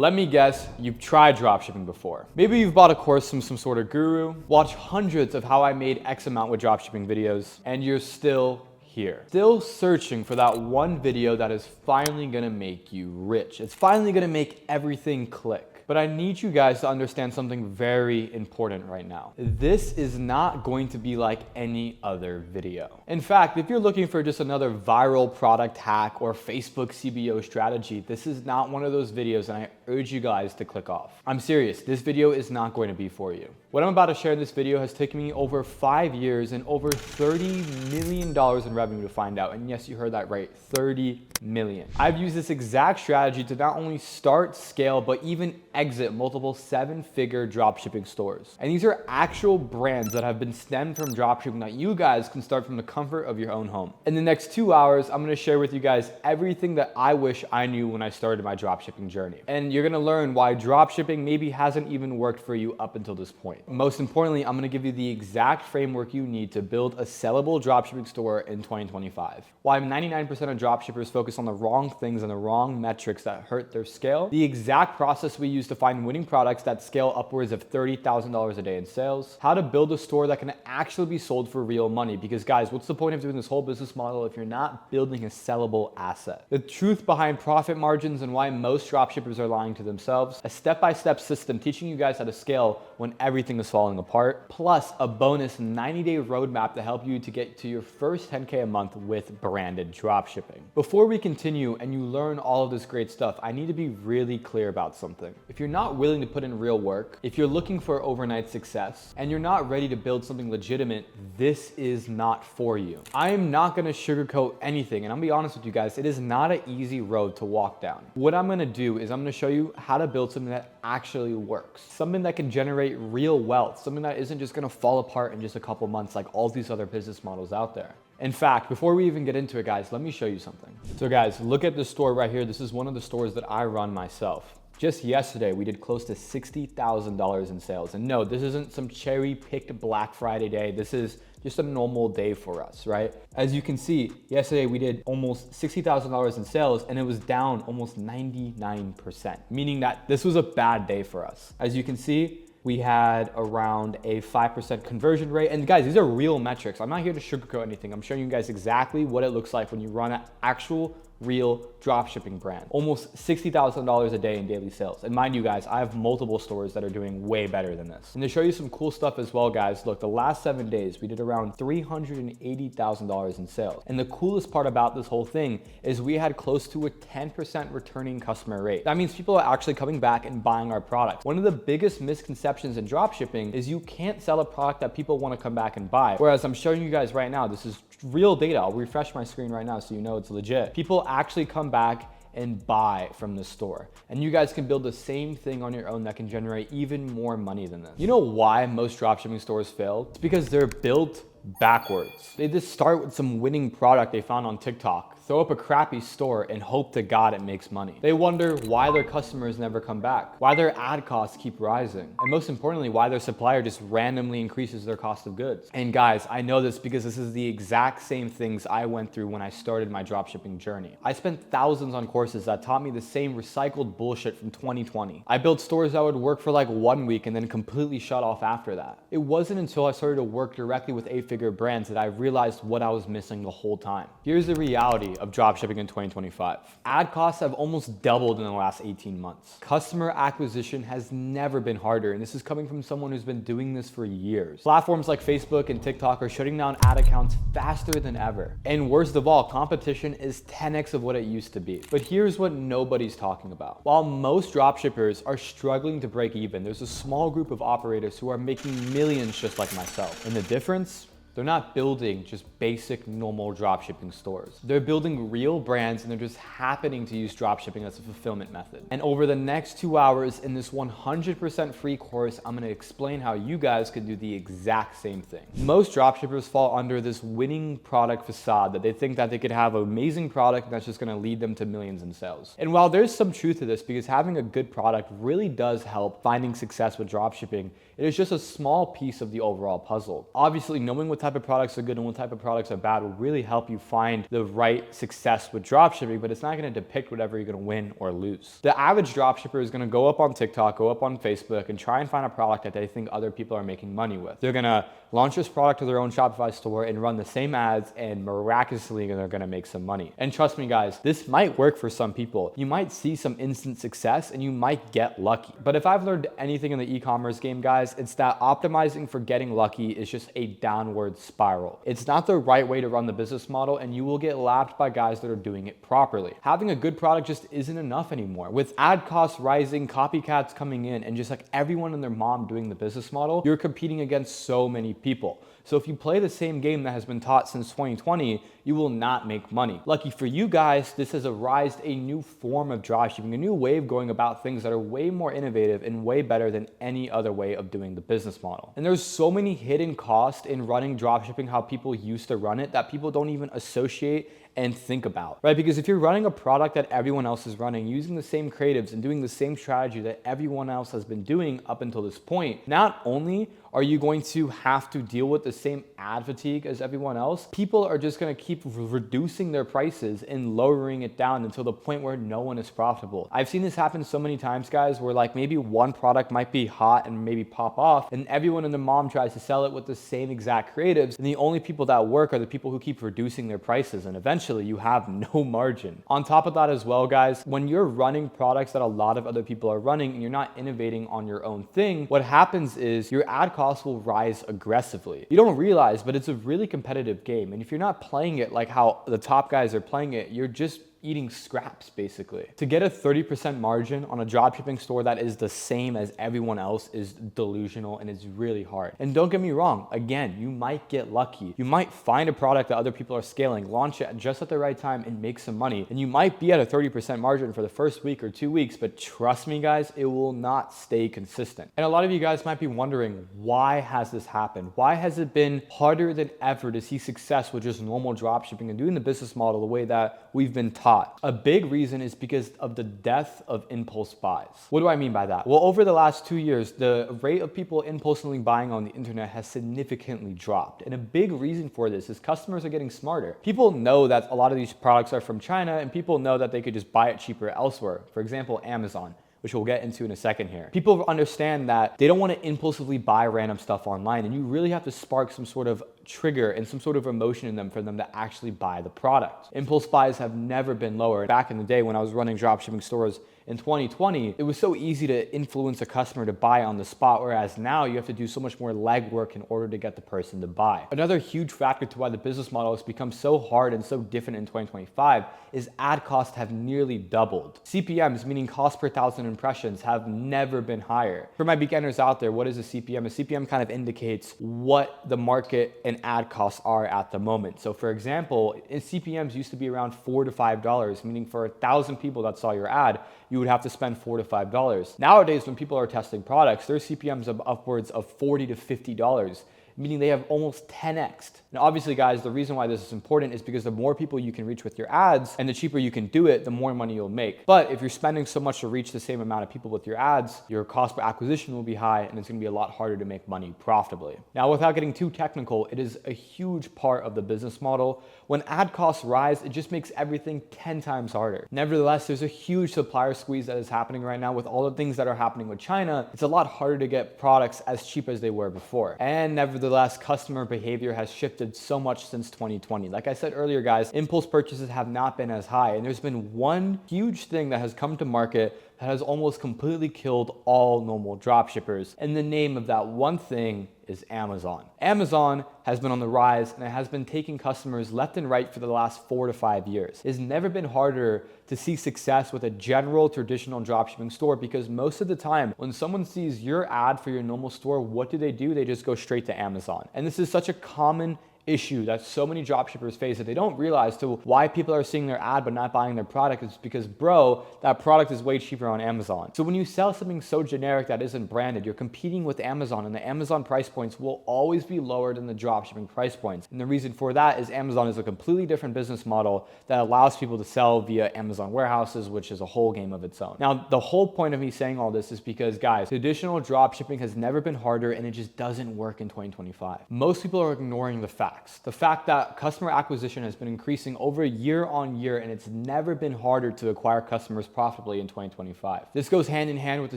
Let me guess, you've tried dropshipping before. Maybe you've bought a course from some sort of guru, watched hundreds of how I made X amount with dropshipping videos, and you're still here. Still searching for that one video that is finally gonna make you rich. It's finally gonna make everything click. But I need you guys to understand something very important right now. This is not going to be like any other video. In fact, if you're looking for just another viral product hack or Facebook CBO strategy, this is not one of those videos, and I urge you guys to click off. I'm serious, this video is not going to be for you. What I'm about to share in this video has taken me over 5 years and over $30 million in revenue to find out. And yes, you heard that right, 30 million. I've used this exact strategy to not only start, scale, but even exit multiple 7-figure dropshipping stores. And these are actual brands that have been stemmed from dropshipping that you guys can start from the comfort of your own home. In the next 2 hours, I'm gonna share with you guys everything that I wish I knew when I started my dropshipping journey. And you're gonna learn why dropshipping maybe hasn't even worked for you up until this point. Most importantly, I'm gonna give you the exact framework you need to build a sellable dropshipping store in 2025. Why 99% of dropshippers focus on the wrong things and the wrong metrics that hurt their scale. The exact process we use to find winning products that scale upwards of $30,000 a day in sales. How to build a store that can actually be sold for real money. Because guys, what's the point of doing this whole business model if you're not building a sellable asset? The truth behind profit margins and why most dropshippers are lying to themselves. A step-by-step system teaching you guys how to scale when everything is falling apart. Plus a bonus 90-day roadmap to help you to get to your first 10K a month with branded dropshipping. Before we continue and you learn all of this great stuff, I need to be really clear about something. If you're not willing to put in real work, if you're looking for overnight success, and you're not ready to build something legitimate, this is not for you. I am not gonna sugarcoat anything, and I'm gonna be honest with you guys, it is not an easy road to walk down. What I'm gonna do is I'm gonna show you how to build something that actually works, something that can generate real wealth, something that isn't just gonna fall apart in just a couple months like all these other business models out there. In fact, before we even get into it, guys, let me show you something. So guys, look at this store right here. This is one of the stores that I run myself. Just yesterday, we did close to $60,000 in sales. And no, this isn't some cherry-picked Black Friday day. This is just a normal day for us, right? As you can see, yesterday we did almost $60,000 in sales, and it was down almost 99%, meaning that this was a bad day for us. As you can see, we had around a 5% conversion rate. And guys, these are real metrics. I'm not here to sugarcoat anything. I'm showing you guys exactly what it looks like when you run an actual real dropshipping brand. Almost $60,000 a day in daily sales. And mind you guys, I have multiple stores that are doing way better than this. And to show you some cool stuff as well, guys, look, the last 7 days, we did around $380,000 in sales. And the coolest part about this whole thing is we had close to a 10% returning customer rate. That means people are actually coming back and buying our product. One of the biggest misconceptions in dropshipping is you can't sell a product that people want to come back and buy. Whereas I'm showing you guys right now, this is real data. I'll refresh my screen right now so you know it's legit. People actually come back and buy from the store. And you guys can build the same thing on your own that can generate even more money than this. You know why most dropshipping stores fail? It's because they're built backwards. They just start with some winning product they found on TikTok, throw up a crappy store, and hope to God it makes money. They wonder why their customers never come back, why their ad costs keep rising, and most importantly, why their supplier just randomly increases their cost of goods. And guys, I know this because this is the exact same things I went through when I started my dropshipping journey. I spent thousands on courses that taught me the same recycled bullshit from 2020. I built stores that would work for like 1 week and then completely shut off after that. It wasn't until I started to work directly with 8-figure brands that I realized what I was missing the whole time. Here's the reality of dropshipping in 2025. Ad costs have almost doubled in the last 18 months. Customer acquisition has never been harder, and this is coming from someone who's been doing this for years. Platforms like Facebook and TikTok are shutting down ad accounts faster than ever. And worst of all, competition is 10x of what it used to be. But here's what nobody's talking about. While most dropshippers are struggling to break even, there's a small group of operators who are making millions just like myself. And the difference? They're not building just basic normal dropshipping stores. They're building real brands, and they're just happening to use dropshipping as a fulfillment method. And over the next 2 hours in this 100% free course, I'm gonna explain how you guys can do the exact same thing. Most dropshippers fall under this winning product facade that they think that they could have an amazing product and that's just gonna lead them to millions in sales. And while there's some truth to this, because having a good product really does help finding success with dropshipping, it is just a small piece of the overall puzzle. Obviously, knowing what what type of products are good and what type of products are bad will really help you find the right success with dropshipping, but it's not going to depict whatever you're going to win or lose. The average dropshipper is going to go up on TikTok, go up on Facebook, and try and find a product that they think other people are making money with. They're going to launch this product to their own Shopify store and run the same ads, and miraculously they're going to make some money. And trust me guys, this might work for some people. You might see some instant success and you might get lucky. But if I've learned anything in the e-commerce game, guys, it's that optimizing for getting lucky is just a downward spiral. It's not the right way to run the business model, and you will get lapped by guys that are doing it properly. Having a good product just isn't enough anymore. With ad costs rising, copycats coming in, and just like everyone and their mom doing the business model, you're competing against so many people. So if you play the same game that has been taught since 2020, you will not make money. Lucky for you guys, this has arisen a new form of dropshipping, a new way of going about things that are way more innovative and way better than any other way of doing the business model. And there's so many hidden costs in running dropshipping, how people used to run it, that people don't even associate and think about, right? Because if you're running a product that everyone else is running, using the same creatives and doing the same strategy that everyone else has been doing up until this point, not only are you going to have to deal with the same ad fatigue as everyone else, people are just going to keep reducing their prices and lowering it down until the point where no one is profitable. I've seen this happen so many times, guys, where like maybe one product might be hot and maybe pop off, and everyone and their mom tries to sell it with the same exact creatives, and the only people that work are the people who keep reducing their prices, and eventually you have no margin. On top of that as well, guys, when you're running products that a lot of other people are running and you're not innovating on your own thing, what happens is your ad costs will rise aggressively. You don't realize, but it's a really competitive game. And if you're not playing it like how the top guys are playing it, you're just eating scraps basically. To get a 30% margin on a dropshipping store that is the same as everyone else is delusional, and it's really hard. And don't get me wrong, again, you might get lucky. You might find a product that other people are scaling, launch it just at the right time and make some money. And you might be at a 30% margin for the first week or 2 weeks, but trust me guys, it will not stay consistent. And a lot of you guys might be wondering, why has this happened? Why has it been harder than ever to see success with just normal dropshipping and doing the business model the way that we've been taught? A big reason is because of the death of impulse buys. What do I mean by that? Well, over the last 2 years, the rate of people impulsively buying on the internet has significantly dropped. And a big reason for this is customers are getting smarter. People know that a lot of these products are from China, and people know that they could just buy it cheaper elsewhere. For example, Amazon, which we'll get into in a second here. People understand that they don't want to impulsively buy random stuff online, and you really have to spark some sort of trigger and some sort of emotion in them for them to actually buy the product. Impulse buys have never been lower. Back in the day when I was running dropshipping stores in 2020, it was so easy to influence a customer to buy on the spot, whereas now you have to do so much more legwork in order to get the person to buy. Another huge factor to why the business model has become so hard and so different in 2025 is ad costs have nearly doubled. CPMs, meaning cost per 1,000 impressions, have never been higher. For my beginners out there, what is a CPM? A CPM kind of indicates what the market and ad costs are at the moment. So for example, CPMs used to be around $4 to $5, meaning for 1,000 people that saw your ad, you would have to spend $4 to $5. Nowadays, when people are testing products, their CPMs are upwards of $40 to $50, meaning they have almost 10x. Now, obviously, guys, the reason why this is important is because the more people you can reach with your ads and the cheaper you can do it, the more money you'll make. But if you're spending so much to reach the same amount of people with your ads, your cost per acquisition will be high, and it's gonna be a lot harder to make money profitably. Now, without getting too technical, it is a huge part of the business model. When ad costs rise, it just makes everything 10 times harder. Nevertheless, there's a huge supplier squeeze that is happening right now with all the things that are happening with China. It's a lot harder to get products as cheap as they were before. And nevertheless, customer behavior has shifted so much since 2020. Like I said earlier, guys, impulse purchases have not been as high, and there's been one huge thing that has come to market that has almost completely killed all normal dropshippers. And the name of that one thing is Amazon. Amazon has been on the rise, and it has been taking customers left and right for the last 4 to 5 years. It's never been harder to see success with a general traditional dropshipping store, because most of the time when someone sees your ad for your normal store, what do? They just go straight to Amazon. And this is such a common issue that so many dropshippers face that they don't realize to why people are seeing their ad but not buying their product is because, bro, that product is way cheaper on Amazon. So when you sell something so generic that isn't branded, you're competing with Amazon, and the Amazon price points will always be lower than the dropshipping price points. And the reason for that is Amazon is a completely different business model that allows people to sell via Amazon warehouses, which is a whole game of its own. Now, the whole point of me saying all this is because, guys, traditional dropshipping has never been harder, and it just doesn't work in 2025. Most people are ignoring the facts. The fact that customer acquisition has been increasing over year on year, and it's never been harder to acquire customers profitably in 2025. This goes hand in hand with the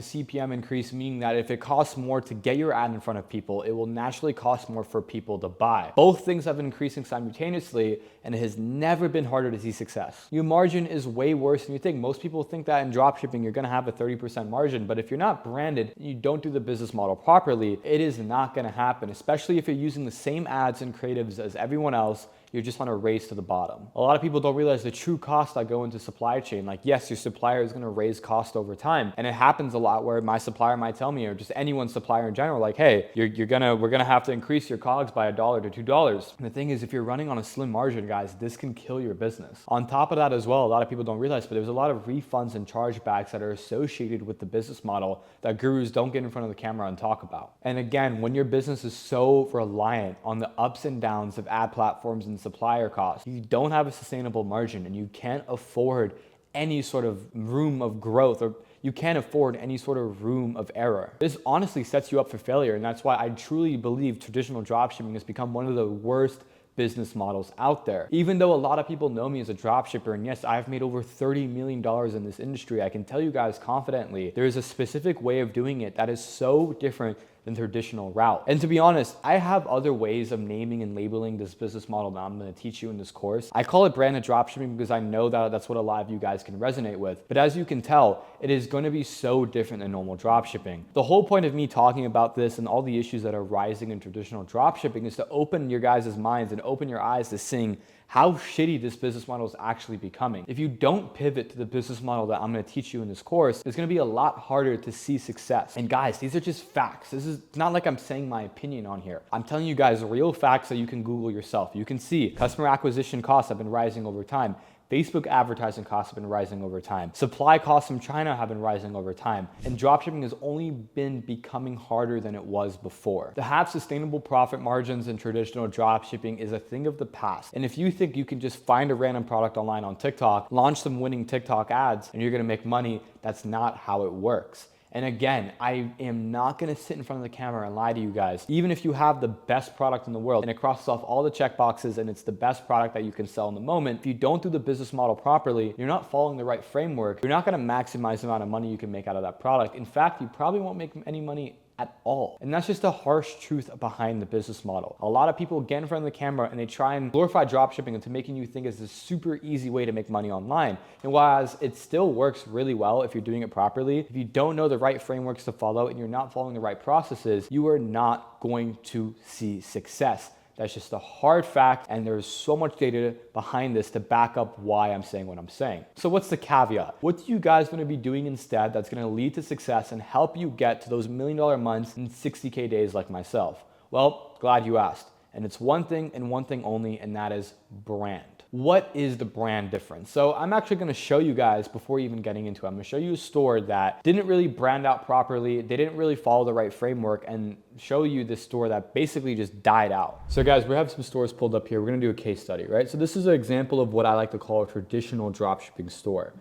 CPM increase, meaning that if it costs more to get your ad in front of people, it will naturally cost more for people to buy. Both things have been increasing simultaneously, and it has never been harder to see success. Your margin is way worse than you think. Most people think that in dropshipping, you're gonna have a 30% margin, but if you're not branded, you don't do the business model properly, it is not gonna happen, especially if you're using the same ads and creatives as everyone else. You're just on a race to the bottom. A lot of people don't realize the true costs that go into supply chain. Like, yes, your supplier is gonna raise cost over time. And it happens a lot where my supplier might tell me, or just anyone's supplier in general, like, hey, we're gonna have to increase your COGS by $1 to $2. And the thing is, if you're running on a slim margin, guys, this can kill your business. On top of that as well, a lot of people don't realize, but there's a lot of refunds and chargebacks that are associated with the business model that gurus don't get in front of the camera and talk about. And again, when your business is so reliant on the ups and downs of ad platforms and supplier costs, you don't have a sustainable margin, and you can't afford any sort of room of growth, or you can't afford any sort of room of error. This honestly sets you up for failure, and that's why I truly believe traditional dropshipping has become one of the worst business models out there. Even though a lot of people know me as a dropshipper, and yes, I've made over $30 million in this industry, I can tell you guys confidently, there is a specific way of doing it that is so different than traditional route. And to be honest, I have other ways of naming and labeling this business model that I'm gonna teach you in this course. I call it branded dropshipping because I know that that's what a lot of you guys can resonate with. But as you can tell, it is gonna be so different than normal dropshipping. The whole point of me talking about this and all the issues that are rising in traditional dropshipping is to open your guys' minds and open your eyes to seeing how shitty this business model is actually becoming. If you don't pivot to the business model that I'm gonna teach you in this course, it's gonna be a lot harder to see success. And guys, these are just facts. This is not like I'm saying my opinion on here. I'm telling you guys real facts that you can Google yourself. You can see customer acquisition costs have been rising over time. Facebook advertising costs have been rising over time. Supply costs from China have been rising over time. And dropshipping has only been becoming harder than it was before. To have sustainable profit margins in traditional dropshipping is a thing of the past. And if you think you can just find a random product online on TikTok, launch some winning TikTok ads, and you're gonna make money, that's not how it works. And again, I am not gonna sit in front of the camera and lie to you guys. Even if you have the best product in the world and it crosses off all the check boxes and it's the best product that you can sell in the moment, if you don't do the business model properly, you're not following the right framework, you're not gonna maximize the amount of money you can make out of that product. In fact, you probably won't make any money at all. And that's just the harsh truth behind the business model. A lot of people get in front of the camera and they try and glorify dropshipping into making you think it's this super easy way to make money online. And whereas it still works really well if you're doing it properly, if you don't know the right frameworks to follow and you're not following the right processes, you are not going to see success. That's just a hard fact, and there's so much data behind this to back up why I'm saying what I'm saying. So what's the caveat? What do you guys want to be doing instead that's going to lead to success and help you get to those $1 million months in 60K days like myself? Well, glad you asked. And it's one thing and one thing only, and that is brand. What is the brand difference? So I'm actually gonna show you guys before even getting into it. I'm gonna show you a store that didn't really brand out properly. They didn't really follow the right framework, and show you this store that basically just died out. So guys, we have some stores pulled up here. We're gonna do a case study, right? So this is an example of what I like to call a traditional dropshipping store.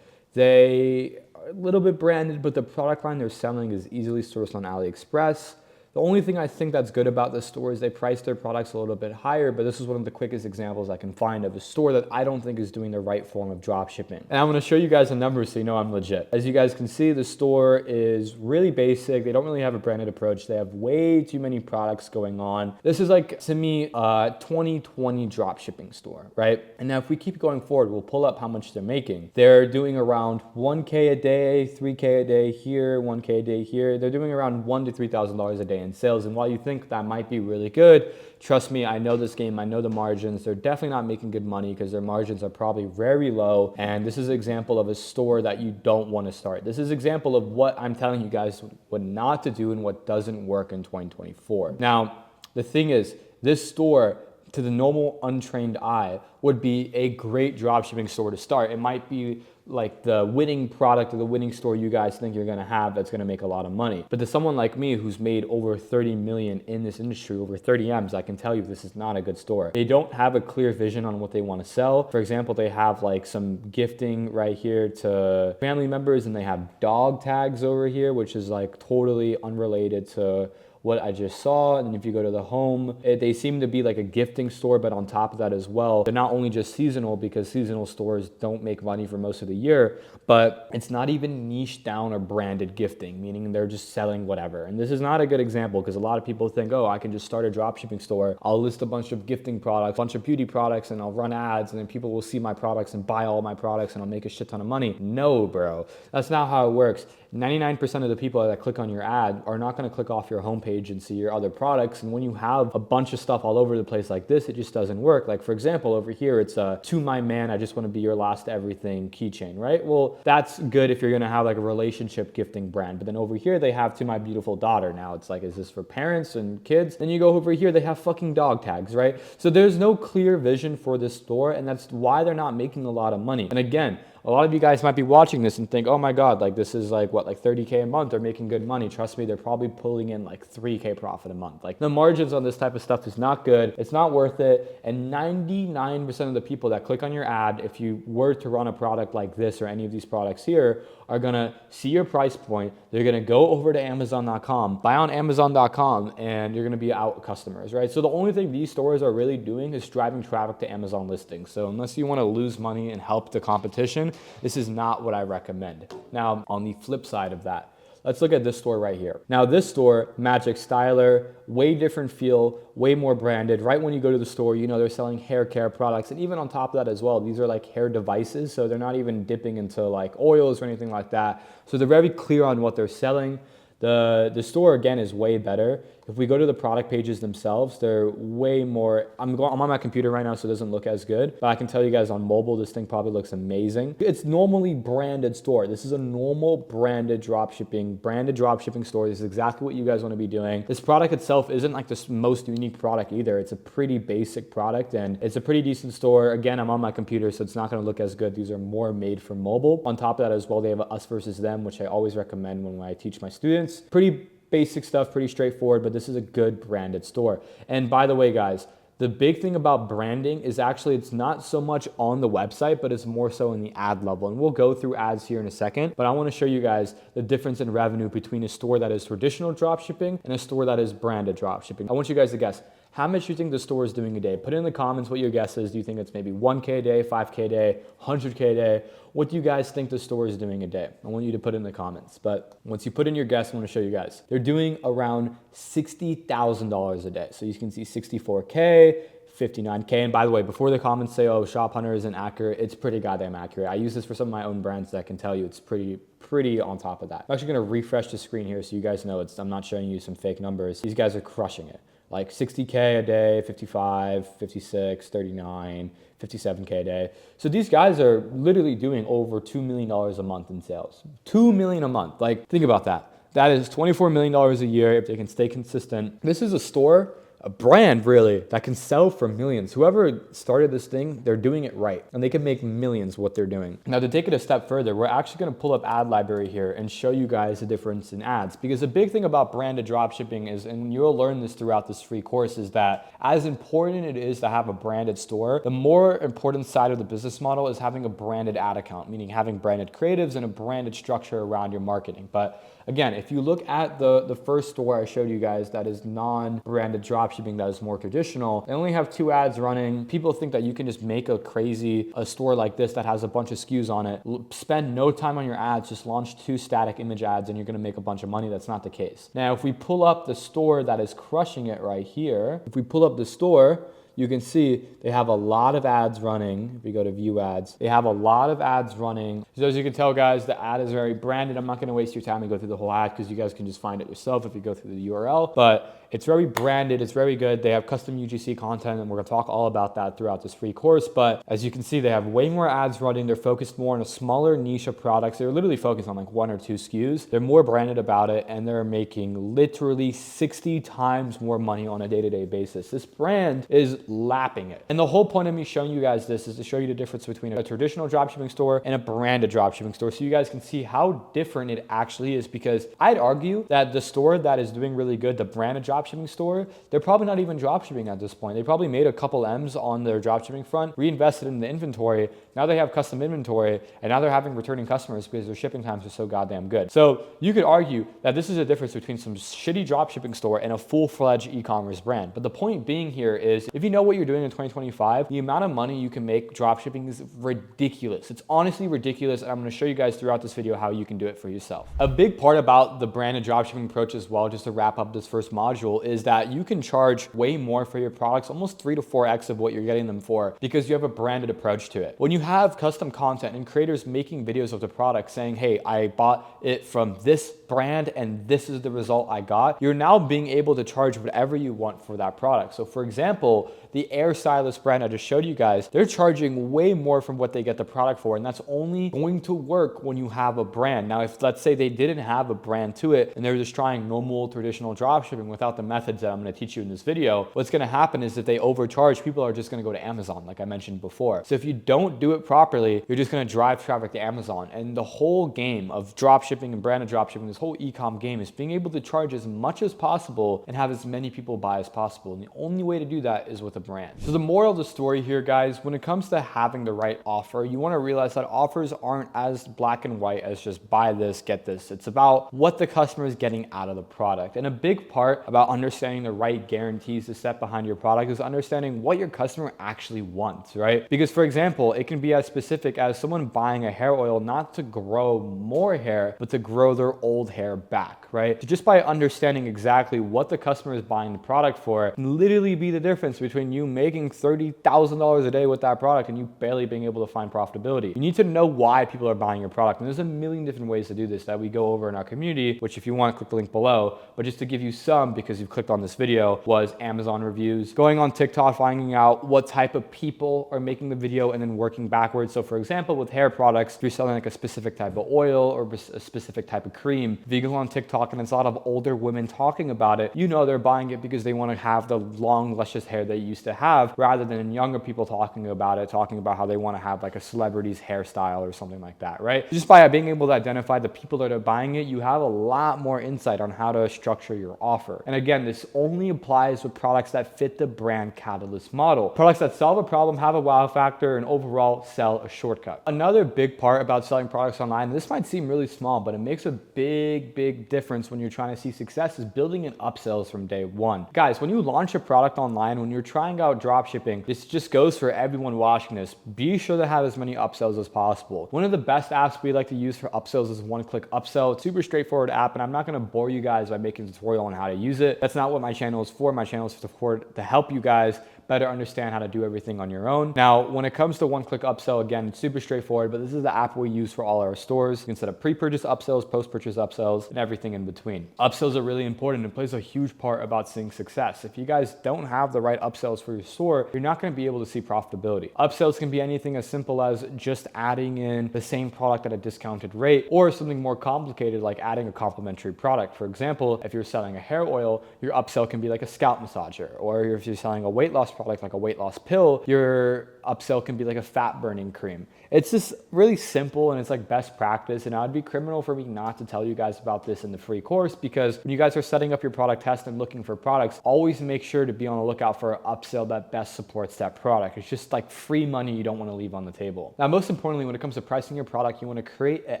They are a little bit branded, but the product line they're selling is easily sourced on AliExpress. The only thing I think that's good about this store is they price their products a little bit higher, but this is one of the quickest examples I can find of a store that I don't think is doing the right form of drop shipping. And I'm gonna show you guys the numbers so you know I'm legit. As you guys can see, the store is really basic. They don't really have a branded approach. They have way too many products going on. This is like, to me, a 2020 drop shipping store, right? And now if we keep going forward, we'll pull up how much they're making. They're doing around 1K a day, 3K a day here, 1K a day here. They're doing around $1,000 to $3,000 a day in sales. And while you think that might be really good, trust me, I know this game, I know the margins. They're definitely not making good money because their margins are probably very low. And this is an example of a store that you don't want to start. This is an example of what I'm telling you guys what not to do and what doesn't work in 2024. Now, the thing is, this store to the normal untrained eye would be a great dropshipping store to start. It might be like the winning product or the winning store you guys think you're gonna have that's gonna make a lot of money. But to someone like me who's made over 30 million in this industry, over 30 M's, I can tell you this is not a good store. They don't have a clear vision on what they wanna sell. For example, they have like some gifting right here to family members, and they have dog tags over here, which is like totally unrelated to what I just saw. And if you go to the home, they seem to be like a gifting store, but on top of that as well, they're not only just seasonal, because seasonal stores don't make money for most of the year, but it's not even niche down or branded gifting, meaning they're just selling whatever. And this is not a good example, because a lot of people think, oh, I can just start a dropshipping store. I'll list a bunch of gifting products, a bunch of beauty products, and I'll run ads, and then people will see my products and buy all my products, and I'll make a shit ton of money. No, bro, that's not how it works. 99% of the people that click on your ad are not going to click off your homepage and see your other products. And when you have a bunch of stuff all over the place like this, it just doesn't work. Like for example, over here, it's a "To My Man, I Just Want to Be Your Last Everything" keychain, right? Well, that's good if you're going to have like a relationship gifting brand. But then over here, they have "To My Beautiful Daughter." Now it's like, is this for parents and kids? Then you go over here, they have fucking dog tags, right? So there's no clear vision for this store, and that's why they're not making a lot of money. And again, a lot of you guys might be watching this and think, oh my God, like this is like what, like 30K a month, they're making good money. Trust me, they're probably pulling in like 3K profit a month. Like the margins on this type of stuff is not good. It's not worth it. And 99% of the people that click on your ad, if you were to run a product like this or any of these products here, are gonna see your price point. They're gonna go over to Amazon.com, buy on Amazon.com, and you're gonna be out customers, right? So the only thing these stores are really doing is driving traffic to Amazon listings. So unless you wanna lose money and help the competition, this is not what I recommend. Now, on the flip side of that, let's look at this store right here. Now this store, Magic Styler, way different feel, way more branded. Right when you go to the store, you know they're selling hair care products. And even on top of that as well, these are like hair devices. So they're not even dipping into like oils or anything like that. So they're very clear on what they're selling. The store again is way better. If we go to the product pages themselves, they're way more, I'm on my computer right now, so it doesn't look as good, but I can tell you guys on mobile, this thing probably looks amazing. It's normally branded store. This is a normal branded dropshipping store. This is exactly what you guys want to be doing. This product itself isn't like the most unique product either. It's a pretty basic product and it's a pretty decent store. Again, I'm on my computer, so it's not going to look as good. These are more made for mobile. On top of that as well, they have a us versus them, which I always recommend when I teach my students. Pretty basic stuff, pretty straightforward, but this is a good branded store. And by the way, guys, the big thing about branding is actually it's not so much on the website, but it's more so in the ad level. And we'll go through ads here in a second, but I want to show you guys the difference in revenue between a store that is traditional dropshipping and a store that is branded dropshipping. I want you guys to guess how much you think the store is doing a day. Put in the comments what your guess is. Do you think it's maybe 1K a day, 5K a day, 100K a day? What do you guys think the store is doing a day? I want you to put in the comments. But once you put in your guess, I want to show you guys. They're doing around $60,000 a day. So you can see 64K, 59K. And by the way, before the comments say, oh, Shop Hunter isn't accurate, it's pretty goddamn accurate. I use this for some of my own brands that I can tell you it's pretty on top of that. I'm actually gonna refresh the screen here so you guys know I'm not showing you some fake numbers. These guys are crushing it. Like 60K a day, 55, 56, 39, 57K a day. So these guys are literally doing over $2 million a month in sales. $2 million a month. Like, think about that. That is $24 million a year if they can stay consistent. This is a store, a brand really, that can sell for millions. Whoever started this thing, they're doing it right. And they can make millions what they're doing. Now to take it a step further, we're actually gonna pull up ad library here and show you guys the difference in ads. Because the big thing about branded dropshipping is, and you'll learn this throughout this free course, is that as important it is to have a branded store, the more important side of the business model is having a branded ad account, meaning having branded creatives and a branded structure around your marketing. But again, if you look at the first store I showed you guys that is non-branded dropshipping, that is more traditional, they only have 2 ads running. People think that you can just make a store like this that has a bunch of SKUs on it, spend no time on your ads, just launch 2 static image ads and you're gonna make a bunch of money. That's not the case. Now, if we pull up the store that is crushing it right here, if we pull up the store, you can see they have a lot of ads running. If we go to view ads, they have a lot of ads running. So as you can tell, guys, the ad is very branded. I'm not gonna waste your time and go through the whole ad because you guys can just find it yourself if you go through the URL, but it's very branded, it's very good. They have custom UGC content and we're gonna talk all about that throughout this free course. But as you can see, they have way more ads running. They're focused more on a smaller niche of products. They're literally focused on like 1 or 2 SKUs. They're more branded about it and they're making literally 60 times more money on a day-to-day basis. This brand is lapping it. And the whole point of me showing you guys this is to show you the difference between a traditional dropshipping store and a branded dropshipping store, so you guys can see how different it actually is. Because I'd argue that the store that is doing really good, the branded dropshipping store, they're probably not even dropshipping at this point. They probably made a couple M's on their dropshipping front, reinvested in the inventory. Now they have custom inventory, and now they're having returning customers because their shipping times are so goddamn good. So you could argue that this is a difference between some shitty dropshipping store and a full-fledged e-commerce brand. But the point being here is, if you know what you're doing in 2025, the amount of money you can make dropshipping is ridiculous. It's honestly ridiculous, and I'm gonna show you guys throughout this video how you can do it for yourself. A big part about the branded dropshipping approach as well, just to wrap up this first module, is that you can charge way more for your products, almost 3 to 4x of what you're getting them for, because you have a branded approach to it. When you have custom content and creators making videos of the product saying, hey, I bought it from this brand and this is the result I got, you're now being able to charge whatever you want for that product. So for example, the Air Stylist brand I just showed you guys, they're charging way more from what they get the product for, and that's only going to work when you have a brand. Now, if let's say they didn't have a brand to it and they're just trying normal traditional dropshipping without the methods that I'm going to teach you in this video, what's going to happen is if they overcharge, people are just going to go to Amazon, like I mentioned before. So if you don't do it properly, you're just going to drive traffic to Amazon. And the whole game of dropshipping and branded dropshipping, this whole e-com game, is being able to charge as much as possible and have as many people buy as possible. And the only way to do that is with a brand. So the moral of the story here, guys, when it comes to having the right offer, you want to realize that offers aren't as black and white as just buy this, get this. It's about what the customer is getting out of the product. And a big part about understanding the right guarantees to set behind your product is understanding what your customer actually wants, right? Because for example, it can be as specific as someone buying a hair oil not to grow more hair, but to grow their old hair back, right? So just by understanding exactly what the customer is buying the product for can literally be the difference between you making $30,000 a day with that product and you barely being able to find profitability. You need to know why people are buying your product. And there's a million different ways to do this that we go over in our community, which if you want, click the link below. But just to give you some, because you've clicked on this video, was Amazon reviews, going on TikTok, finding out what type of people are making the video and then working backwards. So for example, with hair products, if you're selling like a specific type of oil or a specific type of cream, if you go on TikTok and it's a lot of older women talking about it, you know they're buying it because they want to have the long, luscious hair they used to have, rather than younger people talking about it, talking about how they want to have like a celebrity's hairstyle or something like that, right? Just by being able to identify the people that are buying it, you have a lot more insight on how to structure your offer. And again, this only applies with products that fit the brand catalyst model. Products that solve a problem, have a wow factor, and overall sell a shortcut. Another big part about selling products online, this might seem really small, but it makes a big difference when you're trying to see success, is building in upsells from day one. Guys, when you launch a product online, when you're trying out dropshipping, this just goes for everyone watching this. Be sure to have as many upsells as possible. One of the best apps we like to use for upsells is One Click Upsell. It's a super straightforward app, and I'm not going to bore you guys by making a tutorial on how to use it. That's not what my channel is for. My channel is to help you guys better understand how to do everything on your own. Now, when it comes to One Click Upsell, again, it's super straightforward, but this is the app we use for all our stores. You can set up pre-purchase upsells, post-purchase upsells, and everything in between. Upsells are really important and plays a huge part about seeing success. If you guys don't have the right upsells for your store, you're not going to be able to see profitability. Upsells can be anything as simple as just adding in the same product at a discounted rate, or something more complicated like adding a complementary product. For example, if you're selling a hair oil, your upsell can be like a scalp massager, or if you're selling a weight loss product like a weight loss pill, your upsell can be like a fat burning cream. It's just really simple and it's like best practice, and it would be criminal for me not to tell you guys about this in the free course, because when you guys are setting up your product test and looking for products, always make sure to be on the lookout for an upsell that best supports that product. It's just like free money you don't want to leave on the table. Now, most importantly, when it comes to pricing your product, you want to create an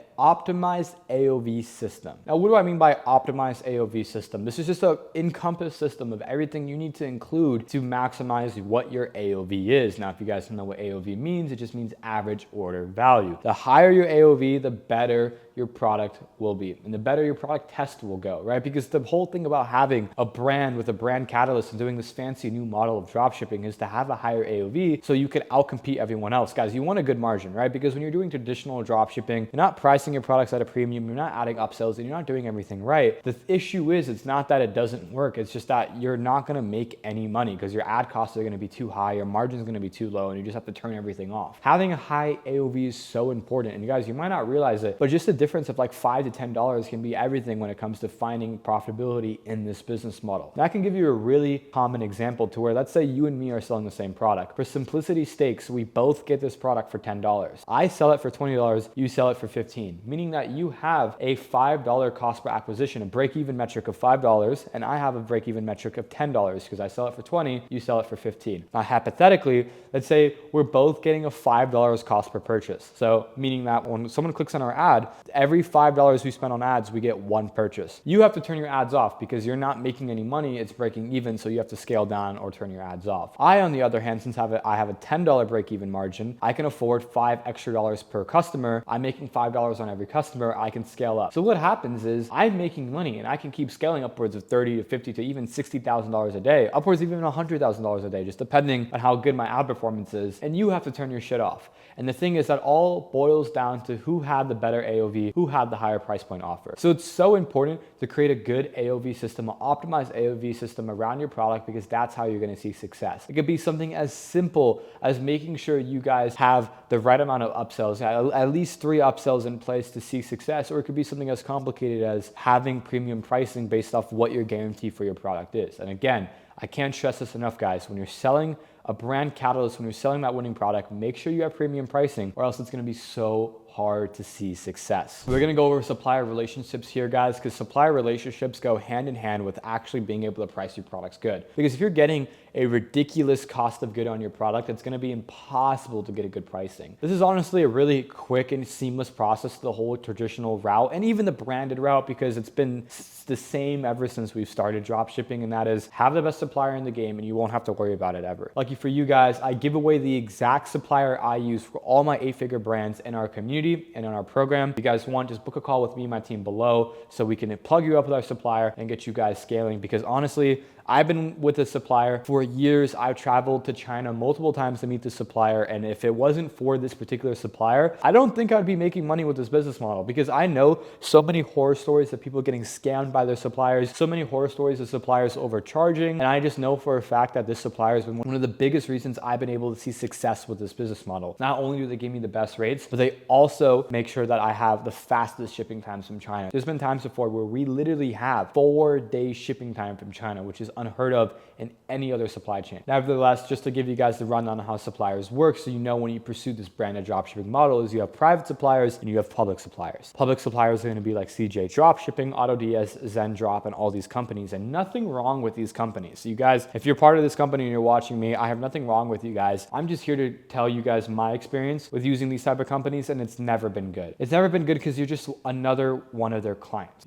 optimized AOV system. Now, what do I mean by optimized AOV system? This is just an encompassed system of everything you need to include to maximize what your AOV is. Now, if you guys don't know what AOV means, it just means average order value. The higher your AOV, the better your product will be, and the better your product test will go, right? Because the whole thing about having a brand with a brand catalyst and doing this fancy new model of dropshipping is to have a higher AOV so you can outcompete everyone else. Guys, you want a good margin, right? Because when you're doing traditional dropshipping, you're not pricing your products at a premium, you're not adding upsells, and you're not doing everything right. The issue is, it's not that it doesn't work, it's just that you're not gonna make any money because your ad cost costs are going to be too high, your margin is going to be too low, and you just have to turn everything off. Having a high AOV is so important. And you guys, you might not realize it, but just the difference of like $5 to $10 can be everything when it comes to finding profitability in this business model. And I can give you a really common example to where, let's say you and me are selling the same product. For simplicity stakes, we both get this product for $10. I sell it for $20, you sell it for $15, meaning that you have a $5 cost per acquisition, a break-even metric of $5, and I have a break-even metric of $10 because I sell it for $20, you sell it for $15. Now, hypothetically, let's say we're both getting a $5 cost per purchase. So meaning that when someone clicks on our ad, every $5 we spend on ads, we get one purchase. You have to turn your ads off because you're not making any money, it's breaking even, so you have to scale down or turn your ads off. I, on the other hand, since I have a $10 break-even margin, I can afford $5 extra per customer. I'm making $5 on every customer, I can scale up. So what happens is I'm making money and I can keep scaling upwards of $30 to $50 to even $60,000 a day, upwards even $100,000 a day, just depending on how good my ad performance is. And you have to turn your shit off. And the thing is that all boils down to who had the better AOV, who had the higher price point offer. So it's so important to create a good AOV system, an optimized AOV system around your product, because that's how you're gonna see success. It could be something as simple as making sure you guys have the right amount of upsells, at least 3 upsells in place to see success, or it could be something as complicated as having premium pricing based off what your guarantee for your product is. And again, I can't stress this enough, guys. When you're selling a brand catalyst, when you're selling that winning product, make sure you have premium pricing, or else it's gonna be so hard to see success. We're gonna go over supplier relationships here, guys, because supplier relationships go hand in hand with actually being able to price your products good. Because if you're getting a ridiculous cost of good on your product, it's gonna be impossible to get a good pricing. This is honestly a really quick and seamless process to the whole traditional route and even the branded route, because it's been the same ever since we've started dropshipping, and that is have the best supplier in the game and you won't have to worry about it ever. Lucky for you guys, I give away the exact supplier I use for all my 8-figure brands in our community and in our program. If you guys want, just book a call with me and my team below so we can plug you up with our supplier and get you guys scaling, because honestly, I've been with a supplier for years. I've traveled to China multiple times to meet the supplier, and if it wasn't for this particular supplier, I don't think I'd be making money with this business model, because I know so many horror stories of people getting scammed by their suppliers, so many horror stories of suppliers overcharging, and I just know for a fact that this supplier has been one of the biggest reasons I've been able to see success with this business model. Not only do they give me the best rates, but they also make sure that I have the fastest shipping times from China. There's been times before where we literally have 4-day shipping time from China, which is unheard of in any other supply chain. Nevertheless, just to give you guys the rundown on how suppliers work, so you know when you pursue this branded dropshipping model, is you have private suppliers and you have public suppliers. Public suppliers are going to be like CJ Dropshipping, AutoDS, ZenDrop, and all these companies, and nothing wrong with these companies. So you guys, if you're part of this company and you're watching me, I have nothing wrong with you guys. I'm just here to tell you guys my experience with using these type of companies, and it's never been good. It's never been good because you're just another one of their clients.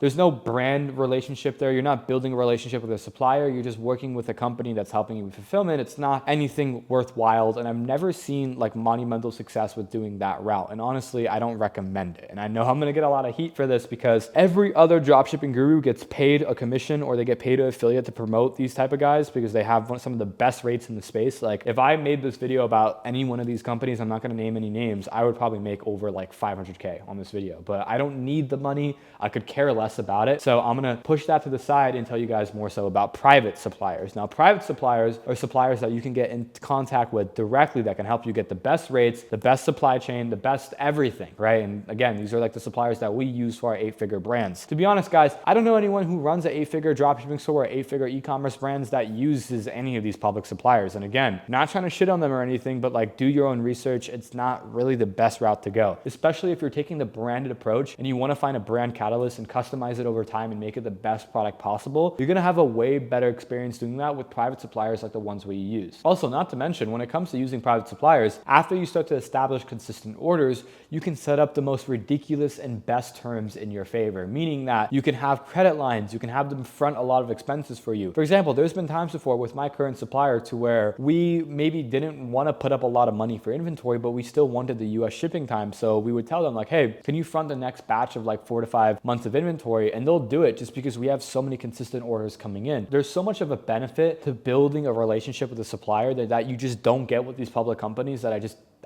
There's no brand relationship there. You're not building a relationship with a supplier. You're just working with a company that's helping you with fulfillment. It's not anything worthwhile. And I've never seen like monumental success with doing that route. And honestly, I don't recommend it. And I know I'm going to get a lot of heat for this because every other dropshipping guru gets paid a commission or they get paid an affiliate to promote these type of guys because they have some of the best rates in the space. Like if I made this video about any one of these companies, I'm not going to name any names, I would probably make over like 500K on this video, but I don't need the money. I could care less about it. So I'm gonna push that to the side and tell you guys more so about private suppliers. Now, private suppliers are suppliers that you can get in contact with directly that can help you get the best rates, the best supply chain, the best everything, right? And again, these are like the suppliers that we use for our 8-figure brands. To be honest, guys, I don't know anyone who runs an 8-figure dropshipping store or 8-figure e-commerce brands that uses any of these public suppliers. And again, not trying to shit on them or anything, but like do your own research. It's not really the best route to go, especially if you're taking the branded approach and you want to find a brand catalyst and customize it over time and make it the best product possible. You're going to have a way better experience doing that with private suppliers like the ones we use. Also, not to mention, when it comes to using private suppliers, after you start to establish consistent orders, you can set up the most ridiculous and best terms in your favor, meaning that you can have credit lines, you can have them front a lot of expenses for you. For example, there's been times before with my current supplier to where we maybe didn't want to put up a lot of money for inventory, but we still wanted the US shipping time. So we would tell them like, hey, can you front the next batch of like 4 to 5 months of inventory? And they'll do it just because we have so many consistent orders coming in. There's so much of a benefit to building a relationship with a supplier that you just don't get with these public companies that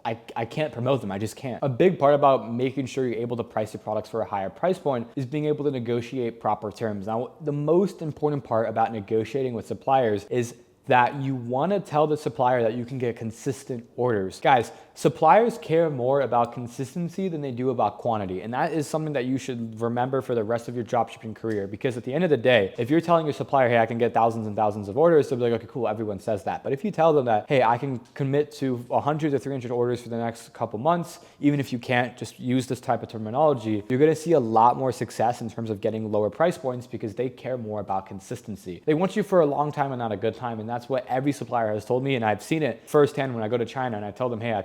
I can't promote them. I just can't. A big part about making sure you're able to price your products for a higher price point is being able to negotiate proper terms. Now, the most important part about negotiating with suppliers is that you want to tell the supplier that you can get consistent orders. Guys, suppliers care more about consistency than they do about quantity. And that is something that you should remember for the rest of your dropshipping career. Because at the end of the day, if you're telling your supplier, hey, I can get thousands and thousands of orders, they'll be like, okay, cool, everyone says that. But if you tell them that, hey, I can commit to 100 to 300 orders for the next couple months, even if you can't, just use this type of terminology, you're going to see a lot more success in terms of getting lower price points because they care more about consistency. They want you for a long time and not a good time. And that's what every supplier has told me. And I've seen it firsthand when I go to China and I tell them, hey, I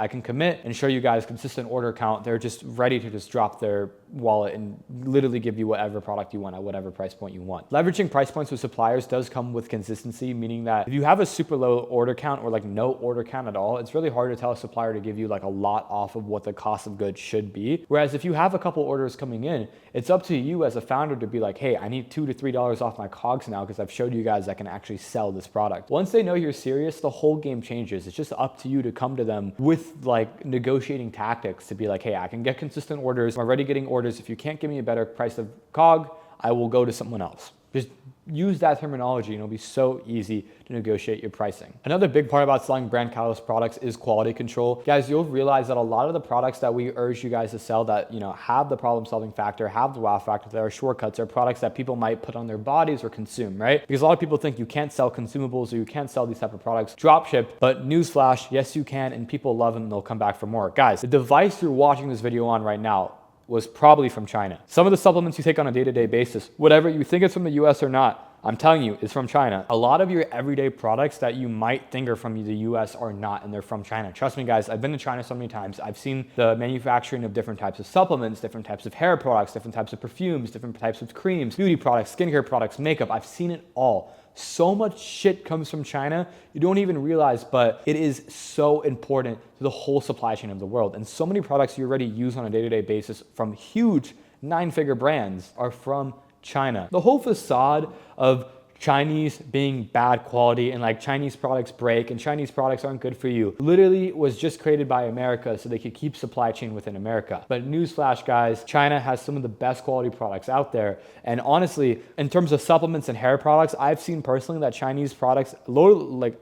can commit and show you guys consistent order count. They're just ready to just drop their wallet and literally give you whatever product you want at whatever price point you want. Leveraging price points with suppliers does come with consistency, meaning that if you have a super low order count or like no order count at all, it's really hard to tell a supplier to give you like a lot off of what the cost of goods should be. Whereas if you have a couple orders coming in, it's up to you as a founder to be like, hey, I need $2 to $3 off my COGS now because I've showed you guys I can actually sell this product. Once they know you're serious, the whole game changes. It's just up to you to come to them with like negotiating tactics to be like, hey, I can get consistent orders. I'm already getting orders. If you can't give me a better price of COG, I will go to someone else. Just use that terminology and it'll be so easy to negotiate your pricing. Another big part about selling brand catalyst products is quality control. Guys, you'll realize that a lot of the products that we urge you guys to sell that, have the problem solving factor, have the wow factor, that are shortcuts, are products that people might put on their bodies or consume, right? Because a lot of people think you can't sell consumables or you can't sell these type of products, dropship, but newsflash, yes, you can, and people love them and they'll come back for more. Guys, the device you're watching this video on right now was probably from China. Some of the supplements you take on a day-to-day basis, whatever you think it's from the US or not, I'm telling you, it's from China. A lot of your everyday products that you might think are from the US are not, and they're from China. Trust me, guys, I've been to China so many times. I've seen the manufacturing of different types of supplements, different types of hair products, different types of perfumes, different types of creams, beauty products, skincare products, makeup. I've seen it all. So much shit comes from China, you don't even realize, but it is so important to the whole supply chain of the world. And so many products you already use on a day-to-day basis from huge 9-figure brands are from China. The whole facade of Chinese being bad quality and like Chinese products break and Chinese products aren't good for you literally was just created by America so they could keep supply chain within America. But newsflash, guys, China has some of the best quality products out there. And honestly, in terms of supplements and hair products, I've seen personally that Chinese products